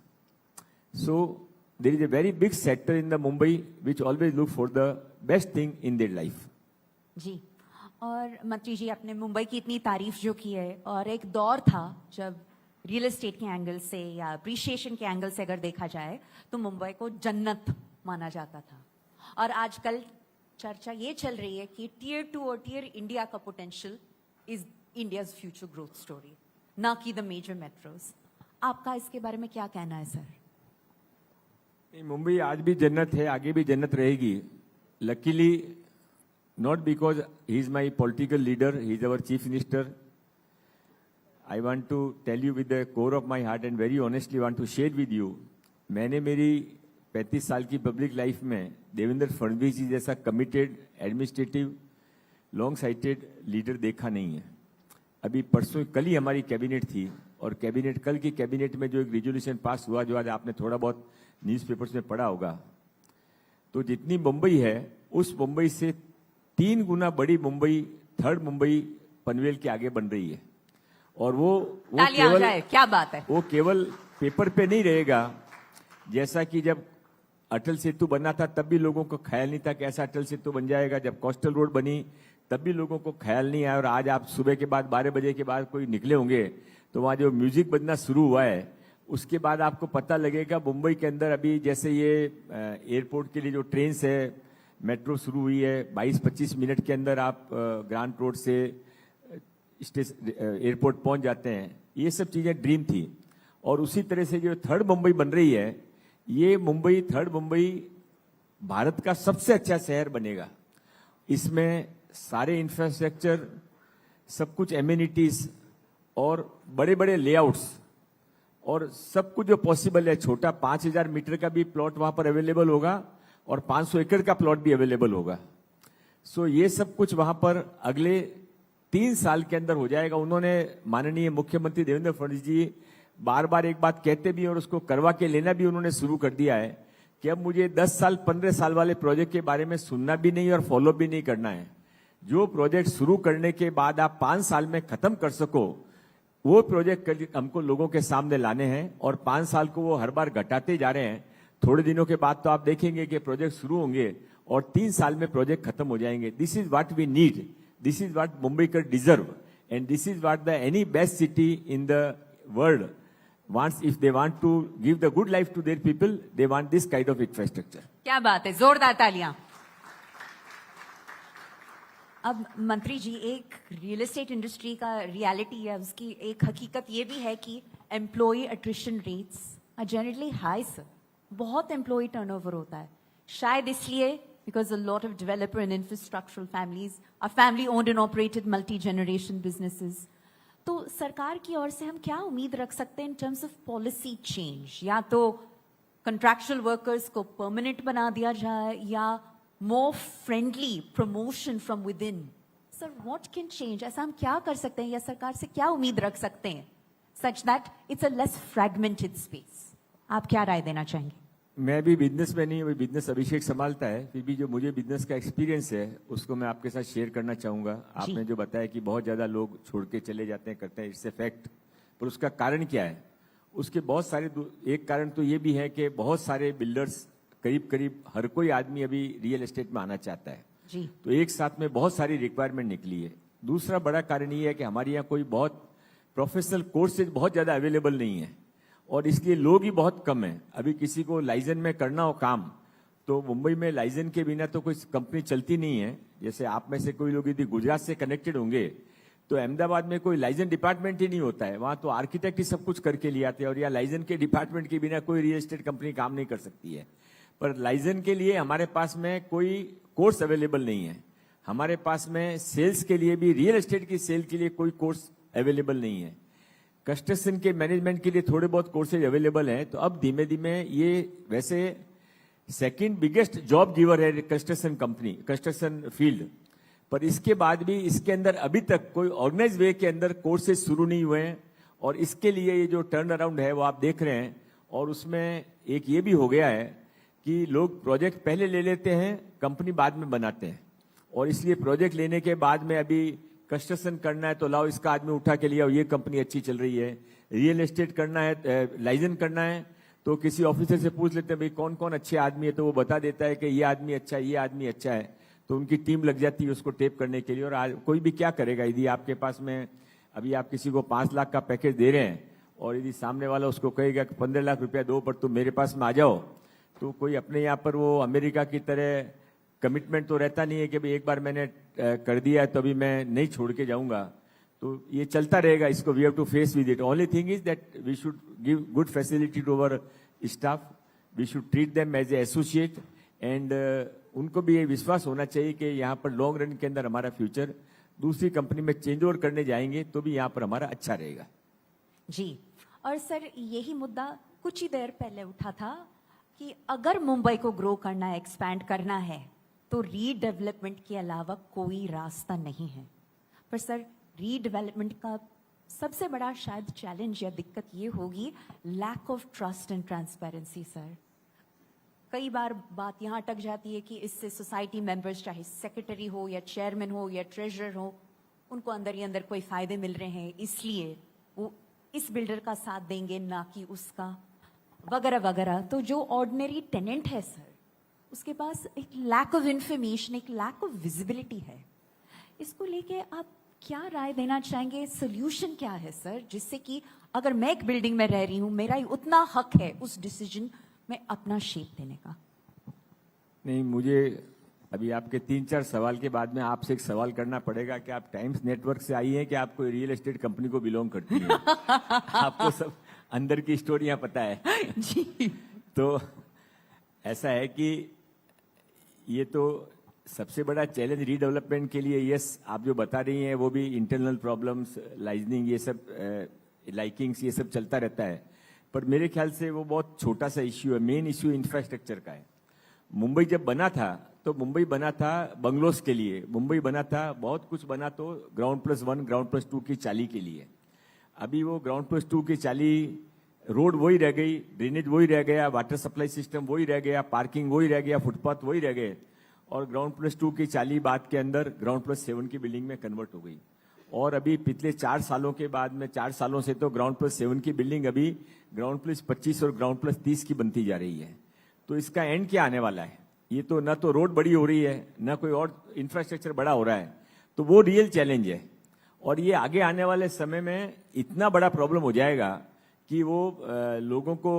So there is a very big sector in the Mumbai which always look for the best thing in their life.
जी, और मंत्री जी आपने मुंबई की इतनी तारीफ जो की है, और एक दौर था जब रियल एस्टेट के एंगल से या अप्रिशिएशन के एंगल से अगर देखा जाए तो मुंबई को जन्नत माना जाता था, और आजकल चर्चा ये चल रही है कि टियर 2 और टियर इंडिया का potential is India's future growth story, ना कि द मेजर मेट्रोज. आपका इसके बारे में क्या कहना है सर?
मुंबई आज भी जन्नत है, आगे भी जन्नत रहेगी. Luckily not because he is my political leader, he is our chief minister. I want to tell you with the core of my heart and very honestly want to share with you. मैंने मेरी 35 साल की public life में देवेंद्र फडणवीस जी जैसा committed, administrative, long sighted leader देखा नहीं है. अभी परसों कल ही हमारी कैबिनेट थी, और कैबिनेट कल की कैबिनेट में जो एक रिजोल्यूशन पास हुआ, जो आज आपने थोड़ा बहुत न्यूज़पेपर्स में पढ़ा होगा, तो जितनी मुंबई है उस मुंबई से 3 गुना बड़ी मुंबई, थर्ड मुंबई पनवेल के आगे बन रही है. और वो केवल
क्या बात है,
वो केवल पेपर पे नहीं रहेगा. जैसा कि जब अटल सेतु बना था तब भी लोगों को ख्याल नहीं था कि ऐसा अटल सेतु बन जाएगा. जब कोस्टल रोड बनी तब भी लोगों को ख्याल नहीं आया. और आज आप सुबह के बाद 12 बजे के बाद कोई निकले होंगे तो वहाँ जो म्यूजिक बजना शुरू हुआ है, उसके बाद आपको पता लगेगा मुंबई के अंदर अभी जैसे ये एयरपोर्ट के लिए जो ट्रेन है, मेट्रो शुरू हुई है, 22-25 मिनट के अंदर आप ग्रांट रोड से एयरपोर्ट पहुंच जाते हैं. ये सब चीजें ड्रीम थी. और उसी तरह से जो थर्ड मुंबई बन रही है, ये मुंबई, थर्ड मुंबई भारत का सबसे अच्छा शहर बनेगा. इसमें सारे इंफ्रास्ट्रक्चर, सब कुछ एमिनिटीज और बड़े बड़े लेआउट्स और सब कुछ जो पॉसिबल है. छोटा 5000 मीटर का भी प्लॉट वहां पर अवेलेबल होगा और 500 एकड़ का प्लॉट भी अवेलेबल होगा. सो ये सब कुछ वहां पर अगले 3 साल के अंदर हो जाएगा. उन्होंने, माननीय मुख्यमंत्री देवेंद्र फडणवीस जी बार बार एक बात कहते भी और उसको करवा के लेना भी उन्होंने शुरू कर दिया है कि अब मुझे 10 साल 15 साल वाले प्रोजेक्ट के बारे में सुनना भी नहीं और फॉलो भी नहीं करना है. जो प्रोजेक्ट शुरू करने के बाद आप 5 साल में खत्म कर सको, वो प्रोजेक्ट हमको लोगों के सामने लाने हैं. और 5 साल को वो हर बार घटाते जा रहे हैं. थोड़े दिनों के बाद तो आप देखेंगे कि प्रोजेक्ट शुरू होंगे और 3 साल में प्रोजेक्ट खत्म हो जाएंगे. This is what we need, this is what Mumbaikar deserve, and this is what the any best city in the world wants. If they want to give the good life to their people, they want this kind of infrastructure.
क्या बात है, जोरदार तालियां. अब मंत्री जी, एक real estate industry का रियलिटी है, उसकी एक हकीकत ये भी है कि employ attrition rates are generally high sir. बहुत एम्प्लॉय टर्नओवर होता है, शायद इसलिए because a lot of developer and infrastructural families are family-owned and operated multi-generation businesses. तो सरकार की ओर से हम क्या उम्मीद रख सकते हैं in terms of policy change? या तो contractual workers को permanent बना दिया जाए या more friendly promotion from within? Sir, what can change? ऐसा हम क्या कर सकते हैं या सरकार से क्या उम्मीद रख सकते हैं such that it's a less fragmented space? आप क्या राय देना चाहेंगे?
मैं भी बिजनेस में नहीं, बिजनेस अभिषेक संभालता है, फिर भी जो मुझे बिजनेस का एक्सपीरियंस है उसको मैं आपके साथ शेयर करना चाहूंगा। आपने जो बताया कि बहुत ज्यादा लोग छोड़ के चले जाते हैं, करते हैं, इट्स ए फैक्ट, पर उसका कारण क्या है? उसके बहुत सारे, एक कारण तो ये भी है कि बहुत सारे बिल्डर्स, करीब करीब हर कोई आदमी अभी रियल एस्टेट में आना चाहता है
जी।
तो एक साथ में बहुत सारी रिक्वायरमेंट निकली है। दूसरा बड़ा कारण ये है कि हमारे यहाँ कोई बहुत प्रोफेशनल कोर्सेज बहुत ज्यादा अवेलेबल नहीं है और इसलिए लोग ही बहुत कम हैं। अभी किसी को लाइसेंस में करना हो काम तो मुंबई में लाइसेंस के बिना तो कोई कंपनी चलती नहीं है। जैसे आप में से कोई लोग यदि गुजरात से कनेक्टेड होंगे तो अहमदाबाद में कोई लाइसेंस डिपार्टमेंट ही नहीं होता है, वहां तो आर्किटेक्ट ही सब कुछ करके ले आते हैं और यहाँ लाइसेंस के डिपार्टमेंट के बिना कोई रियल एस्टेट कंपनी काम नहीं कर सकती है। पर लाइसेंस के लिए हमारे पास में कोई कोर्स अवेलेबल नहीं है। हमारे पास में सेल्स के लिए भी, रियल एस्टेट की सेल के लिए कोई कोर्स अवेलेबल नहीं है। कंस्ट्रक्शन के मैनेजमेंट के लिए थोड़े बहुत कोर्सेज अवेलेबल हैं। तो अब धीमे धीमे ये वैसे सेकंड बिगेस्ट जॉब गिवर है कंस्ट्रक्शन कंपनी, कंस्ट्रक्शन फील्ड, पर इसके बाद भी इसके अंदर अभी तक कोई ऑर्गेनाइज वे के अंदर कोर्सेज शुरू नहीं हुए हैं और इसके लिए ये जो टर्न अराउंड है वो आप देख रहे हैं। और उसमें एक ये भी हो गया है कि लोग प्रोजेक्ट पहले ले लेते हैं, कंपनी बाद में बनाते हैं और इसलिए प्रोजेक्ट लेने के बाद में अभी कंस्ट्रक्शन करना है तो लाओ इसका आदमी उठा के लिया, ये कंपनी अच्छी चल रही है। रियल एस्टेट करना है, लाइसेंस करना है तो किसी ऑफिसर से पूछ लेते हैं भाई कौन कौन अच्छे आदमी है, तो वो बता देता है कि ये आदमी अच्छा है, ये आदमी अच्छा है, तो उनकी टीम लग जाती है उसको टेप करने के लिए। और आज कोई भी क्या करेगा, यदि आपके पास में अभी आप किसी को 5 लाख का पैकेज दे रहे हैं और यदि सामने वाला उसको कहेगा कि 15 लाख रुपया दो पर तुम मेरे पास में आ जाओ, तो कोई अपने यहाँ पर वो अमेरिका की तरह कमिटमेंट तो रहता नहीं है कि भाई एक बार मैंने कर दिया है तो अभी मैं नहीं छोड़ के जाऊंगा। तो ये चलता रहेगा, इसको we have to face with it. Only thing is that we should give good facility to our staff, we should treat them as a associate and उनको भी ये विश्वास होना चाहिए कि यहाँ पर लॉन्ग रन के अंदर हमारा फ्यूचर, दूसरी कंपनी में चेंज ओवर करने जाएंगे तो भी यहाँ पर हमारा अच्छा रहेगा।
जी, और सर यही मुद्दा कुछ ही देर पहले उठा था कि अगर मुंबई को ग्रो करना है, एक्सपैंड करना है तो रीडेवलपमेंट के अलावा कोई रास्ता नहीं है। पर सर रीडेवलपमेंट का सबसे बड़ा शायद चैलेंज या दिक्कत ये होगी lack of trust and transparency. Sir कई बार बात यहाँ अटक जाती है कि इससे सोसाइटी मेंबर्स, चाहे सेक्रेटरी हो या चेयरमैन हो या ट्रेजरर हो, उनको अंदर ही अंदर कोई फायदे मिल रहे हैं इसलिए वो इस बिल्डर का साथ देंगे ना कि उसका, वगैरह वगैरह। तो जो ऑर्डिनरी टेनेंट है सर, उसके पास एक लैक ऑफ इंफॉर्मेशन, एक लैक ऑफ विजिबिलिटी है। इसको लेके आप क्या राय देना चाहेंगे? सोल्यूशन क्या है सर, जिससे कि अगर मैं एक बिल्डिंग में रह रही हूं, मेरा उतना हक है उस डिसीजन में अपना शेप देने का?
नहीं, मुझे अभी आपके 3-4 सवाल के बाद में आपसे एक सवाल करना पड़ेगा कि आप टाइम्स नेटवर्क से आई हैं कि आप कोई रियल एस्टेट कंपनी को बिलोंग करती हैं? आपको सब अंदर की स्टोरियां पता है
जी।
तो ऐसा है कि ये तो सबसे बड़ा चैलेंज रीडेवलपमेंट के लिए, यस, आप जो बता रही हैं वो भी इंटरनल प्रॉब्लम्स, लाइजनिंग, ये सब लाइकिंग्स, ये सब चलता रहता है। पर मेरे ख्याल से वो बहुत छोटा सा इश्यू है। मेन इश्यू इंफ्रास्ट्रक्चर का है। मुंबई जब बना था तो मुंबई बना था बंगलोस के लिए, मुंबई बना था, बहुत कुछ बना तो ग्राउंड+1, ग्राउंड+2 की चाली के लिए। अभी वो ग्राउंड+2 की चाली, रोड वही रह गई, ड्रेनेज वही रह गया, वाटर सप्लाई सिस्टम वही रह गया, पार्किंग वही रह गया, फुटपाथ वही रह गए और ग्राउंड+2 की चाली बाद के अंदर ग्राउंड+7 की बिल्डिंग में कन्वर्ट हो गई। और अभी पिछले 4 सालों के बाद में, 4 सालों से तो ग्राउंड+7 की बिल्डिंग अभी ग्राउंड+25 और ग्राउंड+30 की बनती जा रही है। तो इसका एंड क्या आने वाला है? ये तो ना तो रोड बड़ी हो रही है, ना कोई और इंफ्रास्ट्रक्चर बड़ा हो रहा है। तो वो रियल चैलेंज है और ये आगे आने वाले समय में इतना बड़ा प्रॉब्लम हो जाएगा कि वो लोगों को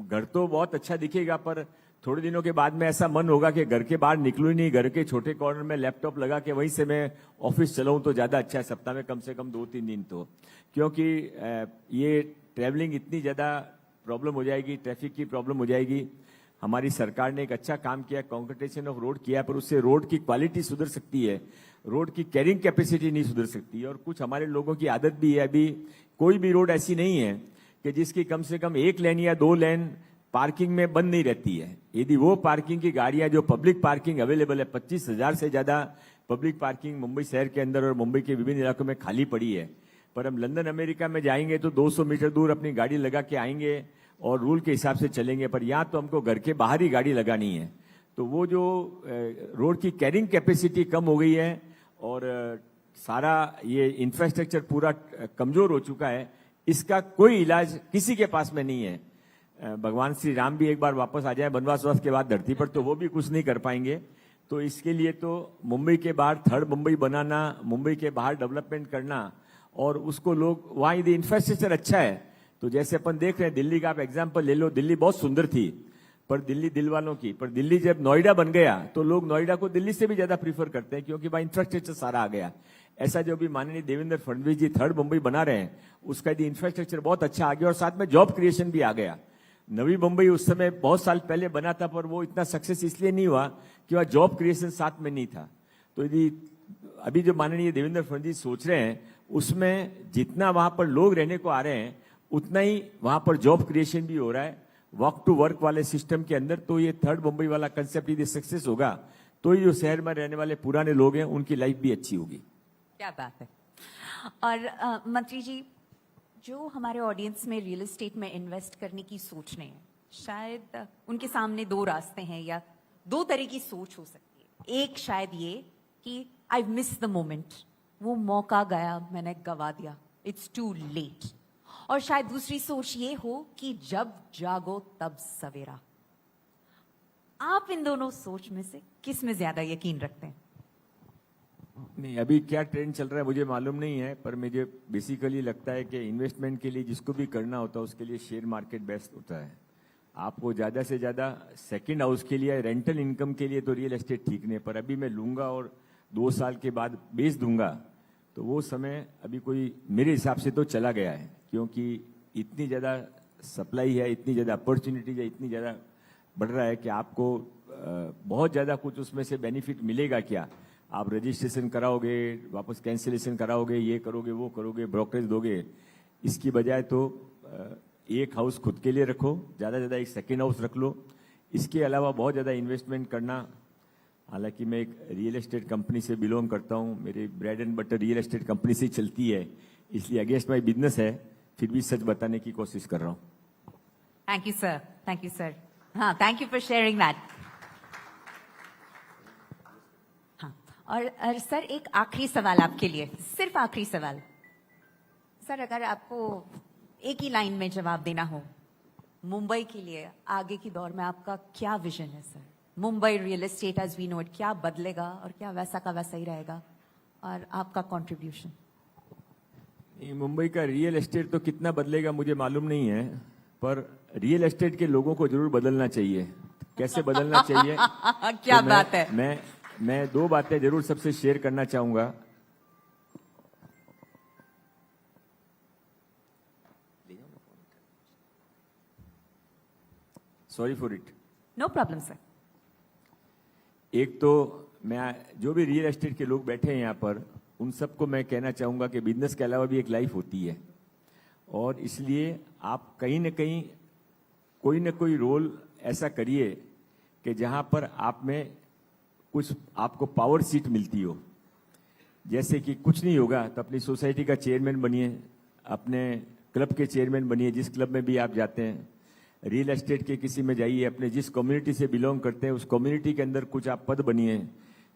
घर तो बहुत अच्छा दिखेगा पर थोड़े दिनों के बाद में ऐसा मन होगा कि घर के बाहर निकलूं ही नहीं, घर के छोटे कॉर्नर में लैपटॉप लगा के वहीं से मैं ऑफिस चलाऊं तो ज्यादा अच्छा है, सप्ताह में कम से कम 2-3 दिन तो। क्योंकि ये ट्रैवलिंग इतनी ज्यादा प्रॉब्लम हो जाएगी, ट्रैफिक की प्रॉब्लम हो जाएगी। हमारी सरकार ने एक अच्छा काम किया, कॉन्क्रीटाइजेशन ऑफ रोड किया, पर उससे रोड की क्वालिटी सुधर सकती है, रोड की कैरिंग कैपेसिटी नहीं सुधर सकती। और कुछ हमारे लोगों की आदत भी है, अभी कोई भी रोड ऐसी नहीं है कि जिसकी कम से कम 1 लेन या 2 लेन पार्किंग में बंद नहीं रहती है। यदि वो पार्किंग की गाड़ियां जो पब्लिक पार्किंग अवेलेबल है, 25,000 से ज्यादा पब्लिक पार्किंग मुंबई शहर के अंदर और मुंबई के विभिन्न इलाकों में खाली पड़ी है, पर हम लंदन अमेरिका में जाएंगे तो 200 मीटर दूर अपनी गाड़ी लगा के आएंगे और रूल के हिसाब से चलेंगे, पर यहाँ तो हमको घर के बाहर ही गाड़ी लगानी है। तो वो जो रोड की कैरिंग कैपेसिटी कम हो गई है और सारा ये इंफ्रास्ट्रक्चर पूरा कमजोर हो चुका है, इसका कोई इलाज किसी के पास में नहीं है। भगवान श्री राम भी एक बार वापस आ जाए वनवास के बाद धरती पर, तो वो भी कुछ नहीं कर पाएंगे। तो इसके लिए तो मुंबई के बाहर थर्ड मुंबई बनाना, मुंबई के बाहर डेवलपमेंट करना, और उसको लोग वहाँ यदि इंफ्रास्ट्रक्चर अच्छा है तो जैसे अपन देख रहे हैं दिल्ली का आप एग्जाम्पल ले लो, दिल्ली बहुत सुंदर थी पर दिल्ली दिल वालों की, पर दिल्ली जब नोएडा बन गया तो लोग नोएडा को दिल्ली से भी ज्यादा प्रीफर करते हैं क्योंकि वहाँ इंफ्रास्ट्रक्चर सारा आ गया। ऐसा जो भी माननीय देवेंद्र फडणवीस जी थर्ड मुंबई बना रहे हैं, उसका यदि इंफ्रास्ट्रक्चर बहुत अच्छा आ गया और साथ में जॉब क्रिएशन भी आ गया। नवी मुंबई उस समय बहुत साल पहले बना था, पर वो इतना सक्सेस इसलिए नहीं हुआ कि वहाँ जॉब क्रिएशन साथ में नहीं था। तो यदि अभी जो माननीय देवेंद्र फडणवीस सोच रहे हैं, उसमें जितना वहां पर लोग रहने को आ रहे हैं उतना ही वहां पर जॉब क्रिएशन भी हो रहा है वर्क टू वर्क वाले सिस्टम के अंदर। तो ये थर्ड मुंबई वाला कंसेप्ट यदि सक्सेस होगा तो ये जो शहर में रहने वाले पुराने लोग हैं उनकी लाइफ भी अच्छी होगी।
क्या बात है। और मंत्री जी, जो हमारे ऑडियंस में रियल एस्टेट में इन्वेस्ट करने की सोच रहे हैं, शायद उनके सामने 2 रास्ते हैं या 2 तरह की सोच हो सकती है। एक शायद ये कि आई मिस द मोमेंट, वो मौका गया, मैंने गवा दिया, इट्स टू लेट। और शायद दूसरी सोच ये हो कि जब जागो तब सवेरा। आप इन दोनों सोच में से किस में ज्यादा यकीन रखते हैं?
नहीं, अभी क्या ट्रेंड चल रहा है मुझे मालूम नहीं है, पर मुझे बेसिकली लगता है कि इन्वेस्टमेंट के लिए जिसको भी करना होता है उसके लिए शेयर मार्केट बेस्ट होता है। आपको ज्यादा से ज्यादा सेकंड हाउस के लिए, रेंटल इनकम के लिए तो रियल एस्टेट ठीक नहीं, पर अभी मैं लूंगा और 2 साल के बाद बेच दूंगा, तो वो समय अभी कोई मेरे हिसाब से तो चला गया है, क्योंकि इतनी ज़्यादा सप्लाई है, इतनी ज़्यादा अपॉर्चुनिटीज है, इतनी ज़्यादा बढ़ रहा है कि आपको बहुत ज़्यादा कुछ उसमें से बेनिफिट मिलेगा क्या। आप रजिस्ट्रेशन कराओगे, वापस कैंसिलेशन कराओगे, ये करोगे, वो करोगे, ब्रोकरेज दोगे, इसकी बजाय तो एक हाउस खुद के लिए रखो, ज़्यादा से ज़्यादा एक सेकेंड हाउस रख लो। इसके अलावा बहुत ज़्यादा इन्वेस्टमेंट करना, हालांकि मैं एक रियल एस्टेट कंपनी से बिलोंग करता हूं, मेरी bread and butter real estate company से चलती है, इसलिए अगेंस्ट माई बिजनेस है, फिर भी सच बताने की कोशिश कर रहा हूं।
Thank you sir, thank you sir. हाँ, thank you for sharing that. हाँ, और सर एक आखिरी सवाल आपके लिए, सिर्फ आखिरी सवाल। सर अगर आपको एक ही लाइन में जवाब देना हो, मुंबई के लिए आगे की दौर में आपका क्या विजन है sir? Mumbai real estate as we know it क्या बदलेगा और क्या वैसा का वैसा ही रहेगा, और आपका कंट्रीब्यूशन?
मुंबई का रियल एस्टेट तो कितना बदलेगा मुझे मालूम नहीं है, पर रियल एस्टेट के लोगों को जरूर बदलना चाहिए। कैसे बदलना चाहिए?
क्या
तो
बात है।
मैं 2 बातें जरूर सबसे शेयर करना चाहूंगा। Sorry for it.
No problem sir.
एक तो मैं जो भी रियल एस्टेट के लोग बैठे हैं यहाँ पर, उन सबको मैं कहना चाहूंगा कि बिजनेस के अलावा भी एक लाइफ होती है, और इसलिए आप कहीं न कहीं कोई न कोई रोल ऐसा करिए कि जहां पर आप में कुछ आपको पावर सीट मिलती हो। जैसे कि कुछ नहीं होगा तो अपनी सोसाइटी का चेयरमैन बनिए, अपने क्लब के चेयरमैन बनिए, जिस क्लब में भी आप जाते हैं। रियल एस्टेट के किसी में जाइए, अपने जिस कम्युनिटी से बिलोंग करते हैं उस कम्युनिटी के अंदर कुछ आप पद बनिए,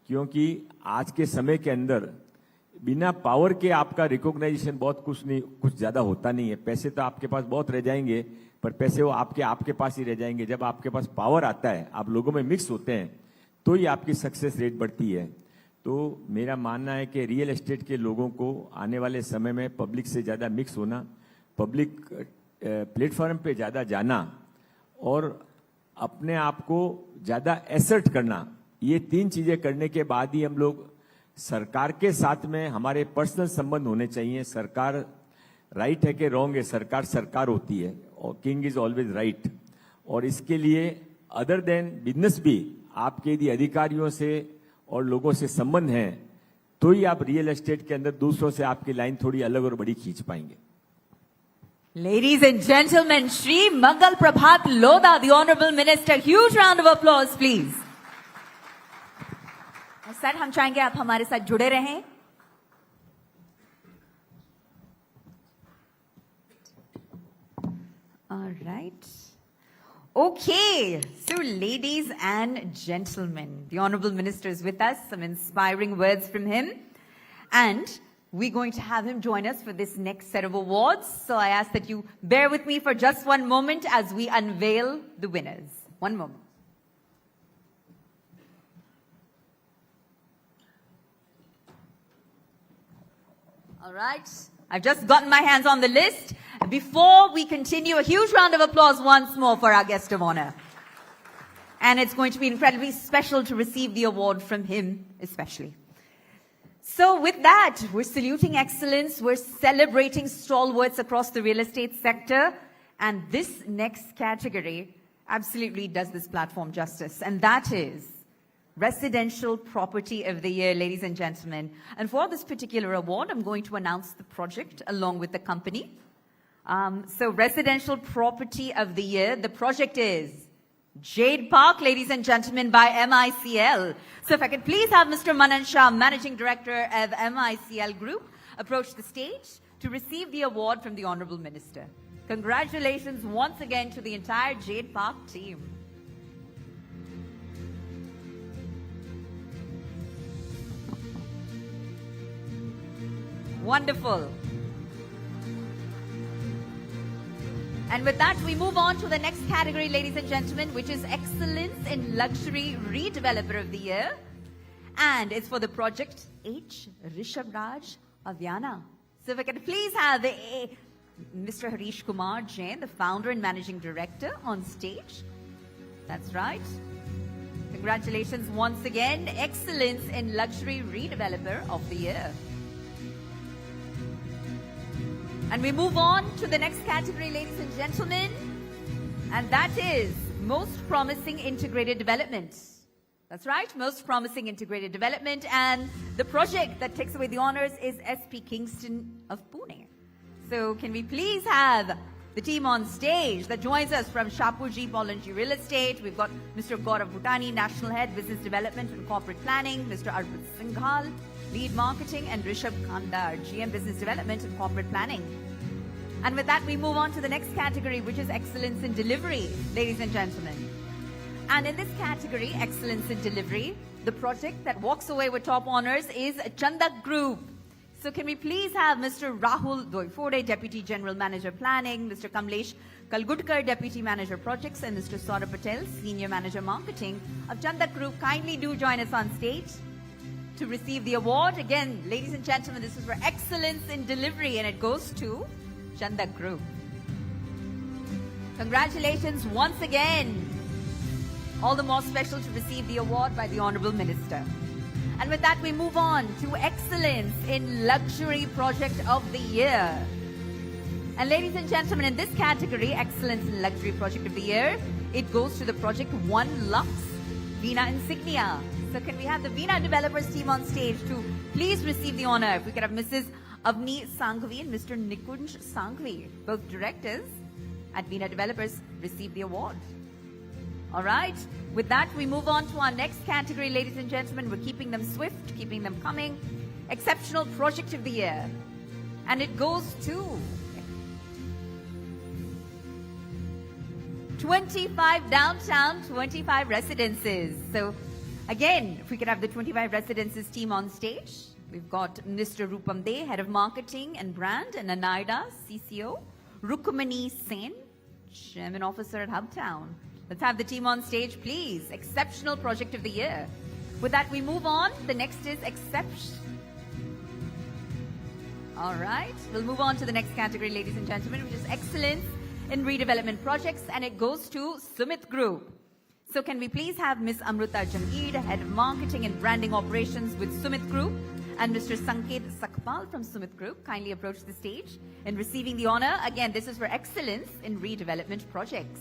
क्योंकि आज के समय के अंदर बिना पावर के आपका रिकॉग्नाइजेशन बहुत कुछ ज्यादा होता नहीं है। पैसे तो आपके पास बहुत रह जाएंगे, पर पैसे वो आपके पास ही रह जाएंगे। जब आपके पास पावर आता है, आप लोगों में मिक्स होते हैं, तो ही आपकी सक्सेस रेट बढ़ती है। तो मेरा मानना है कि रियल एस्टेट के लोगों को आने वाले समय में पब्लिक से ज्यादा मिक्स होना, पब्लिक प्लेटफॉर्म पे ज्यादा जाना और अपने आप को ज्यादा एसर्ट करना, ये 3 चीजें करने के बाद ही हम लोग सरकार के साथ में हमारे पर्सनल संबंध होने चाहिए। सरकार राइट है कि रॉन्ग है, सरकार सरकार होती है और किंग इज ऑलवेज राइट। और इसके लिए अदर देन बिजनेस भी आपके यदि अधिकारियों से और लोगों से संबंध है तो ही आप रियल एस्टेट के अंदर दूसरों से आपकी लाइन थोड़ी अलग और बड़ी खींच पाएंगे.
Ladies and gentlemen, Shri Mangal Prabhat Lodha, the Honorable Minister. Huge round of applause, please. Sir, हम चाहेंगे आप हमारे साथ जुड़े रहें. All right. Okay. So, ladies and gentlemen, the Honorable Minister is with us. Some inspiring words from him. And we're going to have him join us for this next set of awards. So I ask that you bear with me for just one moment as we unveil the winners. One moment. All right. I've just gotten my hands on the list. Before we continue, a huge round of applause once more for our guest of honor. And it's going to be incredibly special to receive the award from him especially. So with that, we're saluting excellence, we're celebrating stalwarts across the real estate sector, and this next category absolutely does this platform justice, and that is Residential Property of the Year, ladies and gentlemen. And for this particular award, I'm going to announce the project along with the company. So Residential Property of the Year, the project is Jade Park, ladies and gentlemen, by MICL. So if I could please have Mr. Manan Shah, Managing Director of MICL Group, approach the stage to receive the award from the Honorable Minister. Congratulations once again to the entire Jade Park team. Wonderful. And with that, we move on to the next category, ladies and gentlemen, which is Excellence in Luxury Redeveloper of the Year. And it's for the project H. Rishabh Raj Aviana. So if I can please have Mr. Harish Kumar Jain, the founder and managing director, on stage. That's right. Congratulations once again. Excellence in Luxury Redeveloper of the Year. And we move on to the next category, ladies and gentlemen, and that is Most Promising Integrated Development. That's right, Most Promising Integrated Development, and the project that takes away the honors is SP Kingston of Pune. So can we please have the team on stage that joins us from Shapurji Pollenji Real Estate. We've got Mr. Gaurav Bhutani, National Head, Business Development and Corporate Planning, Mr. Arvind Singhal, Lead Marketing, and Rishabh Kandar, GM Business Development and Corporate Planning. And with that, we move on to the next category, which is Excellence in Delivery, ladies and gentlemen. And in this category, Excellence in Delivery, the project that walks away with top honors is Chandak Group. So can we please have Mr. Rahul Doifode, Deputy General Manager Planning, Mr. Kamlesh Kalgudkar, Deputy Manager Projects, and Mr. Saurabh Patel, Senior Manager Marketing of Chandak Group, kindly do join us on stage to receive the award. Again, ladies and gentlemen, this is for Excellence in Delivery, and it goes to Chandak Group. Congratulations once again. All the more special to receive the award by the Honorable Minister. And with that, we move on to Excellence in Luxury Project of the Year. And ladies and gentlemen, in this category, Excellence in Luxury Project of the Year, it goes to the project One Lux Veena Insignia. So can we have the Veena Developers team on stage to please receive the honor? If we could have Mrs. Avni Sanghvi and Mr. Nikunj Sanghvi, both directors at Veena Developers, receive the award. All right. With that, we move on to our next category, ladies and gentlemen. We're keeping them swift, keeping them coming. Exceptional Project of the Year. And it goes to 25 Downtown, 25 Residences. So again, if we could have the 25 Residences team on stage. We've got Mr. Rupam De, Head of Marketing and Brand, and Anaida, CCO. Rukumani Sen, Chairman Officer at Hubtown. Let's have the team on stage, please. Exceptional Project of the Year. With that, we move on. The next is All right. We'll move on to the next category, ladies and gentlemen, which is Excellence in Redevelopment Projects, and it goes to Sumit Group. So can we please have Ms. Amruta Jamid, Head of Marketing and Branding Operations with Sumit Group, and Mr. Sanket Sakpal from Sumit Group kindly approach the stage in receiving the honor. Again, this is for Excellence in Redevelopment Projects.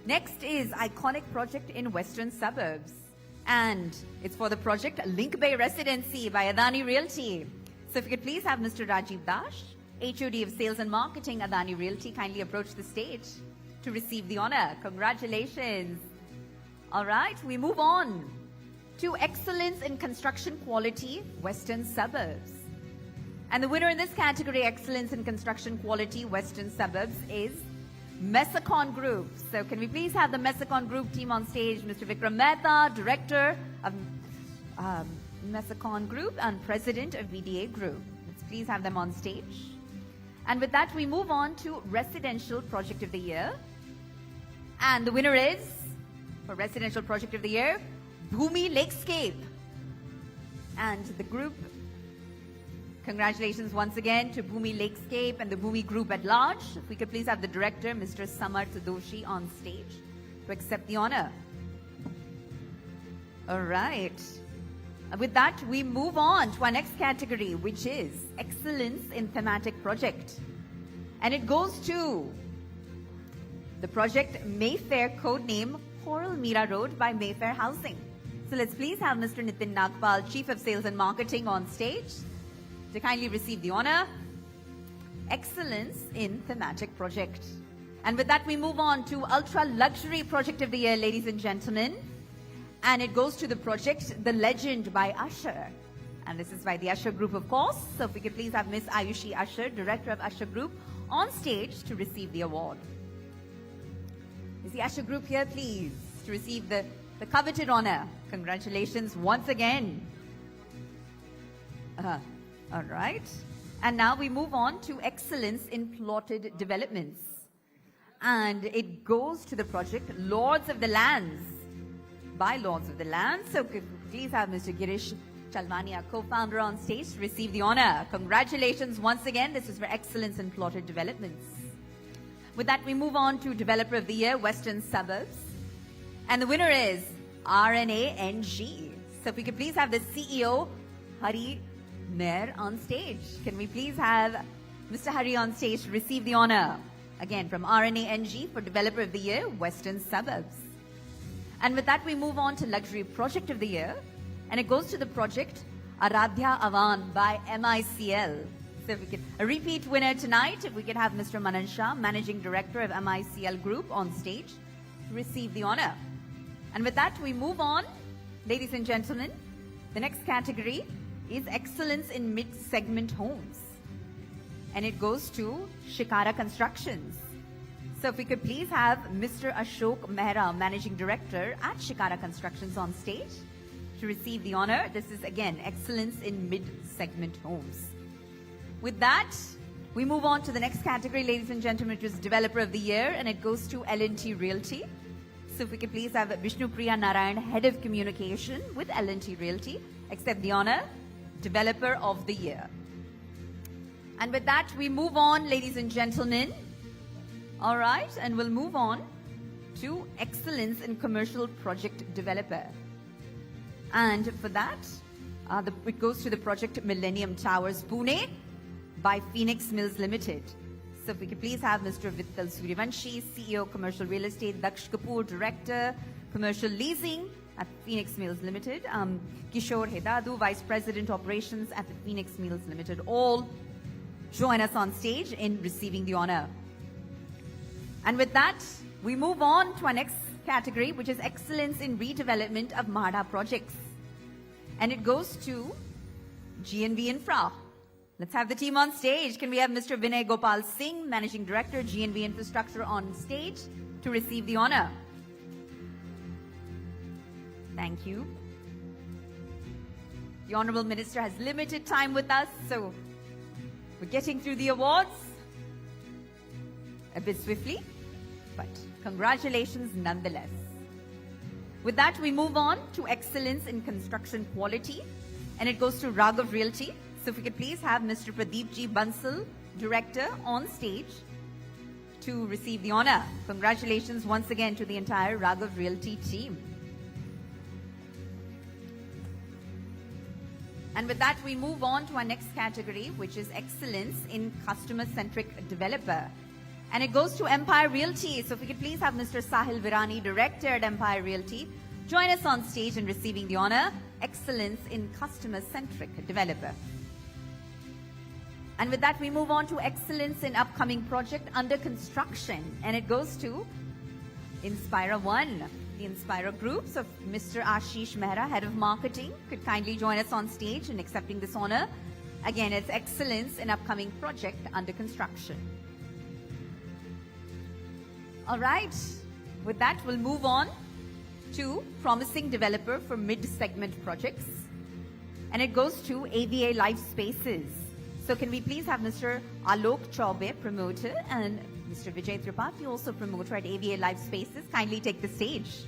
Next is iconic project in Western Suburbs. And it's for the project Link Bay Residency by Adani Realty. So if you could please have Mr. Rajiv Dash, HOD of Sales and Marketing, Adani Realty, kindly approach the stage to receive the honor. Congratulations. All right, we move on to Excellence in Construction Quality, Western Suburbs. And the winner in this category, Excellence in Construction Quality, Western Suburbs, is Mesicon Group. So can we please have the Mesicon Group team on stage? Mr. Vikram Mehta, Director of Mesicon Group and President of VDA Group. Let's please have them on stage. And with that, we move on to Residential Project of the Year. And the winner is, for Residential Project of the Year, Bhumi Lakescape. And the group, congratulations once again to Bhumi Lakescape and the Bhumi Group at large. If we could please have the director, Mr. Samarth Doshi, on stage to accept the honor. All right. With that, we move on to our next category, which is Excellence in Thematic Project. And it goes to the project Mayfair, codename Coral Mira Road by Mayfair Housing. So let's please have Mr. Nitin Nagpal, Chief of Sales and Marketing, on stage to kindly receive the honor. Excellence in Thematic Project. And with that, we move on to Ultra Luxury Project of the Year, ladies and gentlemen. And it goes to the project The Legend by Usher. And this is by the Usher Group, of course. So if we could please have Miss Ayushi Usher, Director of Usher Group, on stage to receive the award. Is the Usher Group here, please, to receive the coveted honor? Congratulations once again. All right. And now we move on to Excellence in Plotted Developments. And it goes to the project Lords of the Lands by Lords of the Land. So could we please have Mr. Girish Chalmania, co-founder, on stage to receive the honor. Congratulations once again. This is for Excellence in Plotted Developments. With that, we move on to Developer of the Year, Western Suburbs. And the winner is RNANG. So if we could please have the CEO, Hari Nair, on stage. Can we please have Mr. Hari on stage to receive the honor? Again, from RNANG for Developer of the Year, Western Suburbs. And with that, we move on to Luxury Project of the Year. And it goes to the project Aradhya Avan by MICL. So if we could, a repeat winner tonight, if we could have Mr. Manan Shah, Managing Director of MICL Group, on stage to receive the honor. And with that, we move on, ladies and gentlemen. The next category is Excellence in Mid-Segment Homes. And it goes to Shikara Constructions. So if we could please have Mr. Ashok Mehra, Managing Director at Shikara Constructions, on stage to receive the honor. This is, again, Excellence in Mid-Segment Homes. With that, we move on to the next category, ladies and gentlemen, which is Developer of the Year, and it goes to L&T Realty. So if we could please have Vishnu Priya Narayan, Head of Communication with L&T Realty, accept the honor, Developer of the Year. And with that, we move on, ladies and gentlemen. All right, and we'll move on to Excellence in Commercial Project Developer. And for that, it goes to the project Millennium Towers, Pune, by Phoenix Mills Limited. So if we could please have Mr. Vittal Suryavanshi, CEO, Commercial Real Estate, Daksh Kapoor, Director, Commercial Leasing at Phoenix Mills Limited, Kishore Hedadu, Vice President, Operations at the Phoenix Mills Limited, all join us on stage in receiving the honor. And with that, we move on to our next category, which is Excellence in Redevelopment of MHADA Projects. And it goes to GNV Infra. Let's have the team on stage. Can we have Mr. Vinay Gopal Singh, Managing Director, GNV Infrastructure, on stage to receive the honor? Thank you. The Honorable Minister has limited time with us, so we're getting through the awards a bit swiftly, but congratulations nonetheless. With that, we move on to Excellence in Construction Quality, and it goes to Raghav Realty. So if we could please have Mr. Pradeep G. Bansal, Director, on stage to receive the honor. Congratulations once again to the entire Raghav Realty team. And with that, we move on to our next category, which is Excellence in Customer-Centric Developer. And it goes to Empire Realty. So if we could please have Mr. Sahil Virani, Director at Empire Realty, join us on stage in receiving the honor, Excellence in Customer-Centric Developer. And with that, we move on to Excellence in Upcoming Project Under Construction. And it goes to Inspira One, the Inspira Group. So Mr. Ashish Mehra, Head of Marketing, could kindly join us on stage in accepting this honor. Again, it's Excellence in Upcoming Project Under Construction. All right. With that, we'll move on to Promising Developer for Mid-Segment Projects. And it goes to AVA Life Spaces. So can we please have Mr. Alok Chaube, promoter, and Mr. Vijay Tripathi, also promoter at AVA Life Spaces, kindly take the stage.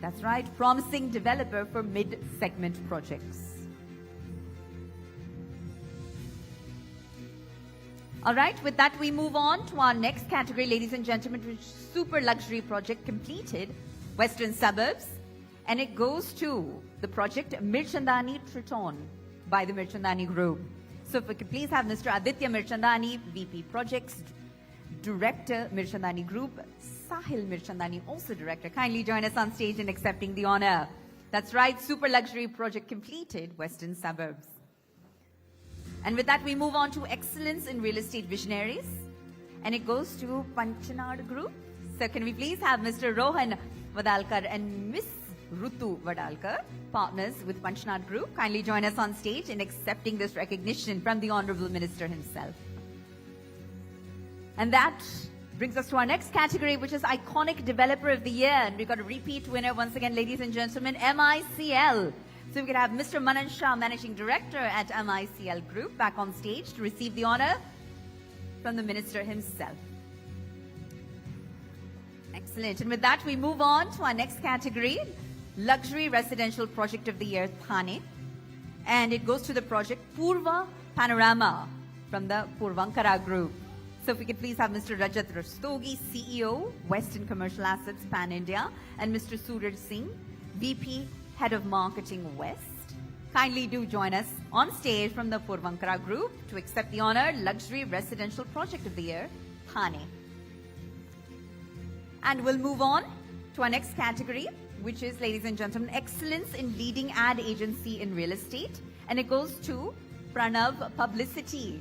That's right, Promising Developer for Mid-Segment Projects. All right, with that we move on to our next category, ladies and gentlemen, which is Super Luxury Project Completed, Western Suburbs. And it goes to the project Mirchandani Triton by the Mirchandani Group. So if we could please have Mr. Aditya Mirchandani, VP Projects, Director, Mirchandani Group, Sahil Mirchandani, also Director, kindly join us on stage in accepting the honor. That's right, Super Luxury Project Completed, Western Suburbs. And with that, we move on to Excellence in Real Estate Visionaries. And it goes to Panchanad Group. So can we please have Mr. Rohan Vadalkar and Miss Rutu Vadalkar, partners with Panchanad Group, kindly join us on stage in accepting this recognition from the Honorable Minister himself. And that brings us to our next category, which is Iconic Developer of the Year. And we've got a repeat winner once again, ladies and gentlemen, MICL. So we could have Mr. Manan Shah, Managing Director at MICL Group, back on stage to receive the honor from the Minister himself. Excellent. And with that, we move on to our next category, Luxury Residential Project of the Year, Thane. And it goes to the project Purva Panorama from the Purvankara Group. So if we could please have Mr. Rajat Rastogi, CEO, Western Commercial Assets, Pan India, and Mr. Suraj Singh, VP, Head of Marketing, West. Kindly do join us on stage from the Purvankara Group to accept the honor, Luxury Residential Project of the Year, Thane. And we'll move on to our next category, which is, ladies and gentlemen, Excellence in Leading Ad Agency in Real Estate. And it goes to Pranav Publicity.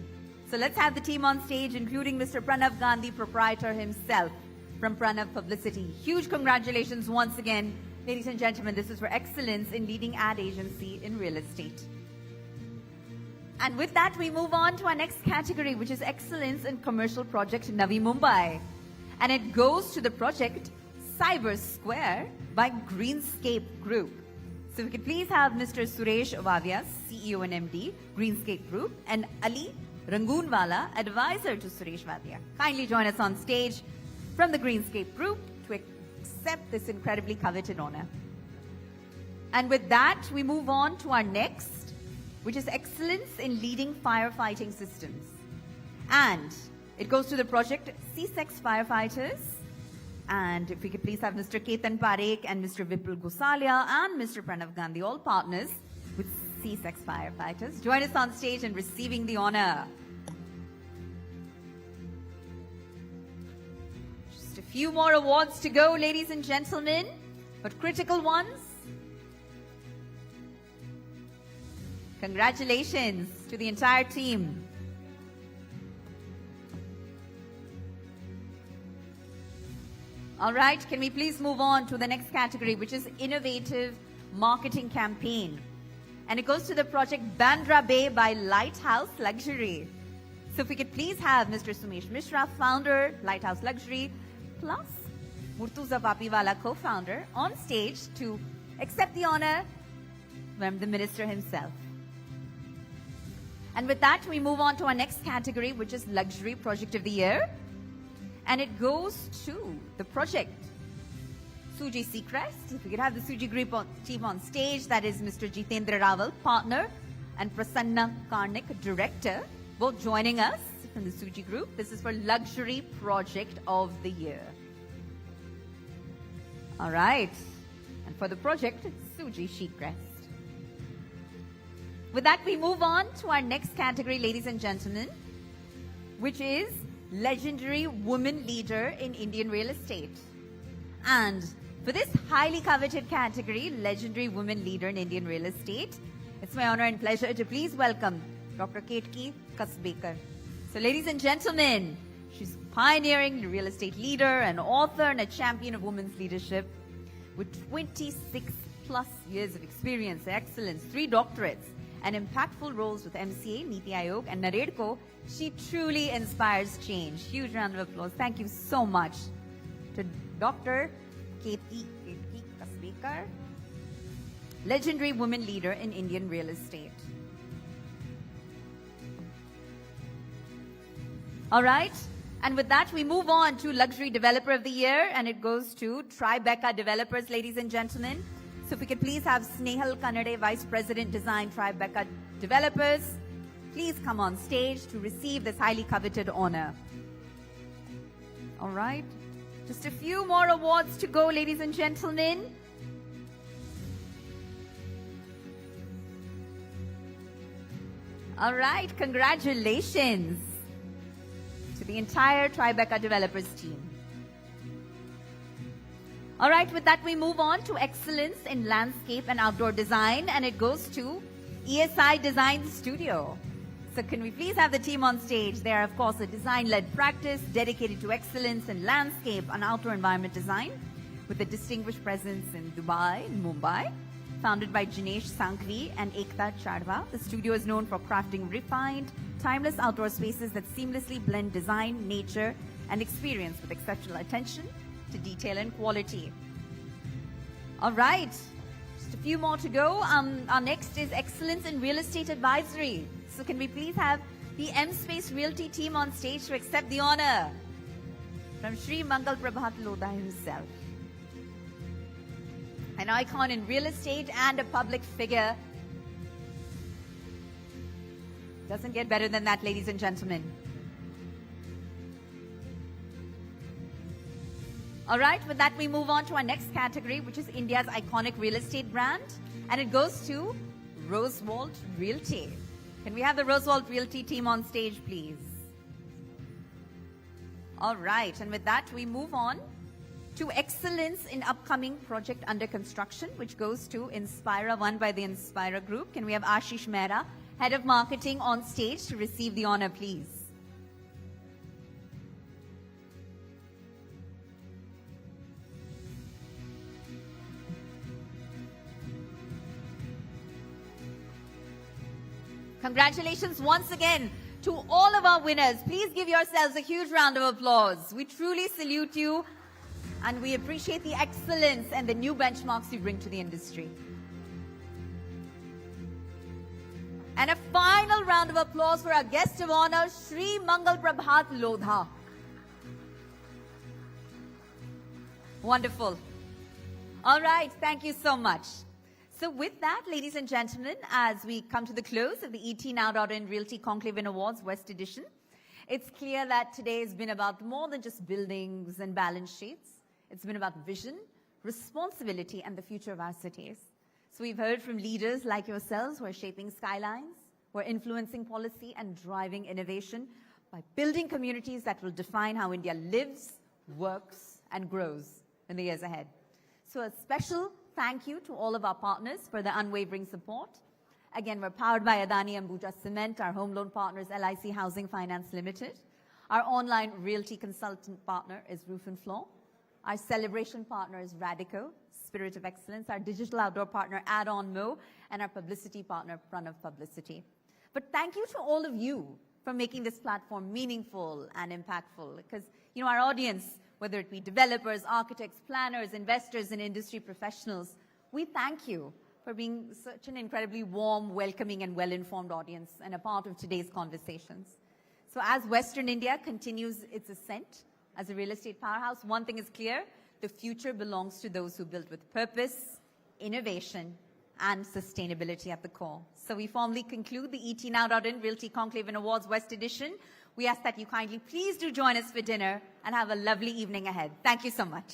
So let's have the team on stage, including Mr. Pranav Gandhi, proprietor himself from Pranav Publicity. Huge congratulations once again. Ladies and gentlemen, this is for Excellence in Leading Ad Agency in Real Estate. And with that, we move on to our next category, which is Excellence in Commercial Project Navi Mumbai. And it goes to the project Cyber Square by Greenscape Group. So we could please have Mr. Suresh Ovavia, CEO and MD, Greenscape Group, and Ali Rangoonwala, advisor to Suresh Vadia. Kindly join us on stage from the Greenscape Group to accept this incredibly coveted honor. And with that, we move on to our next, which is Excellence in Leading Firefighting Systems. And it goes to the project C6 Firefighters. And if we could please have Mr. Ketan Parekh and Mr. Vipul Gusalia and Mr. Pranav Gandhi, all partners with C6 Firefighters, join us on stage in receiving the honor. Just a few more awards to go, ladies and gentlemen, but critical ones. Congratulations to the entire team. All right, can we please move on to the next category, which is Innovative Marketing Campaign. And it goes to the project Bandra Bay by Lighthouse Luxury. So if we could please have Mr. Sumesh Mishra, founder, Lighthouse Luxury, plus Murtuza Papiwala, co-founder, on stage to accept the honor from the minister himself. And with that, we move on to our next category, which is Luxury Project of the Year. And it goes to the project Suji Seacrest. If we could have the Suji Group team on stage, that is Mr. Jitendra Raval, partner, and Prasanna Karnik, director, both joining us from the Suji Group. This is for Luxury Project of the Year. All right. And for the project, it's Suji Seacrest. With that, we move on to our next category, ladies and gentlemen, which is legendary woman leader in Indian real estate. And for this highly coveted category, legendary woman leader in Indian real estate, it's my honor and pleasure to please welcome Dr. Ketki Kasbekar. So ladies and gentlemen, she's a pioneering real estate leader, an author, and a champion of women's leadership with 26 plus years of experience, excellence, 3 doctorates, and impactful roles with MCA, Niti Aayog, and NAREDCO. She truly inspires change. Huge round of applause. Thank you so much to Dr. Ketki Kasbekar, legendary woman leader in Indian real estate. All right. And with that, we move on to Luxury Developer of the Year, and it goes to Tribeca Developers, ladies and gentlemen. So if we could please have Snehal Kannade, Vice President Design, Tribeca Developers, please come on stage to receive this highly coveted honor. All right. Just a few more awards to go, ladies and gentlemen. All right. Congratulations to the entire Tribeca Developers team. All right, with that we move on to excellence in landscape and outdoor design, and it goes to ESI Design Studio. So can we please have the team on stage? They are, of course, a design-led practice dedicated to excellence in landscape and outdoor environment design with a distinguished presence in Dubai and Mumbai. Founded by Jinesh Sanghvi and Ekta Chadwa, the studio is known for crafting refined, timeless outdoor spaces that seamlessly blend design, nature, and experience with exceptional attention to detail and quality. All right, just a few more to go. Our next is Excellence in Real Estate Advisory. So can we please have the M-Space Realty team on stage to accept the honor from Shri Mangal Prabhat Lodha himself. An icon in real estate and a public figure. Doesn't get better than that, ladies and gentlemen. All right, with that we move on to our next category, which is India's iconic real estate brand, and it goes to Rosewalt Realty. Can we have the Rosewalt Realty team on stage, please? All right, and with that we move on to excellence in upcoming project under construction, which goes to Inspira, won by the Inspira Group. Can we have Ashish Mehra, Head of Marketing, on stage to receive the honor, please? Congratulations once again to all of our winners. Please give yourselves a huge round of applause. We truly salute you, and we appreciate the excellence and the new benchmarks you bring to the industry. And a final round of applause for our guest of honor, Shri Mangal Prabhat Lodha. Wonderful. All right, thank you so much. So with that, ladies and gentlemen, as we come to the close of the ETNow.in Realty Conclave Awards West Edition, it's clear that today has been about more than just buildings and balance sheets. It's been about vision, responsibility, and the future of our cities. So we've heard from leaders like yourselves who are shaping skylines, who are influencing policy and driving innovation by building communities that will define how India lives, works, and grows in the years ahead. So a special thank you to all of our partners for their unwavering support. Again, we're powered by Adani Ambuja Cement. Our home loan partner is LIC Housing Finance Limited. Our online realty consultant partner is Roof and Floor. Our celebration partner is Radico, Spirit of Excellence. Our digital outdoor partner, Add-on Mo, and our publicity partner, Pranav Publicity. But thank you to all of you for making this platform meaningful and impactful. Because, you know, our audience, whether it be developers, architects, planners, investors, and industry professionals, we thank you for being such an incredibly warm, welcoming, and well-informed audience and a part of today's conversations. So as Western India continues its ascent as a real estate powerhouse, one thing is clear: the future belongs to those who build with purpose, innovation, and sustainability at the core. So we formally conclude the ETNow.in Realty Conclave Awards West Edition. We ask that you kindly please do join us for dinner and have a lovely evening ahead. Thank you so much.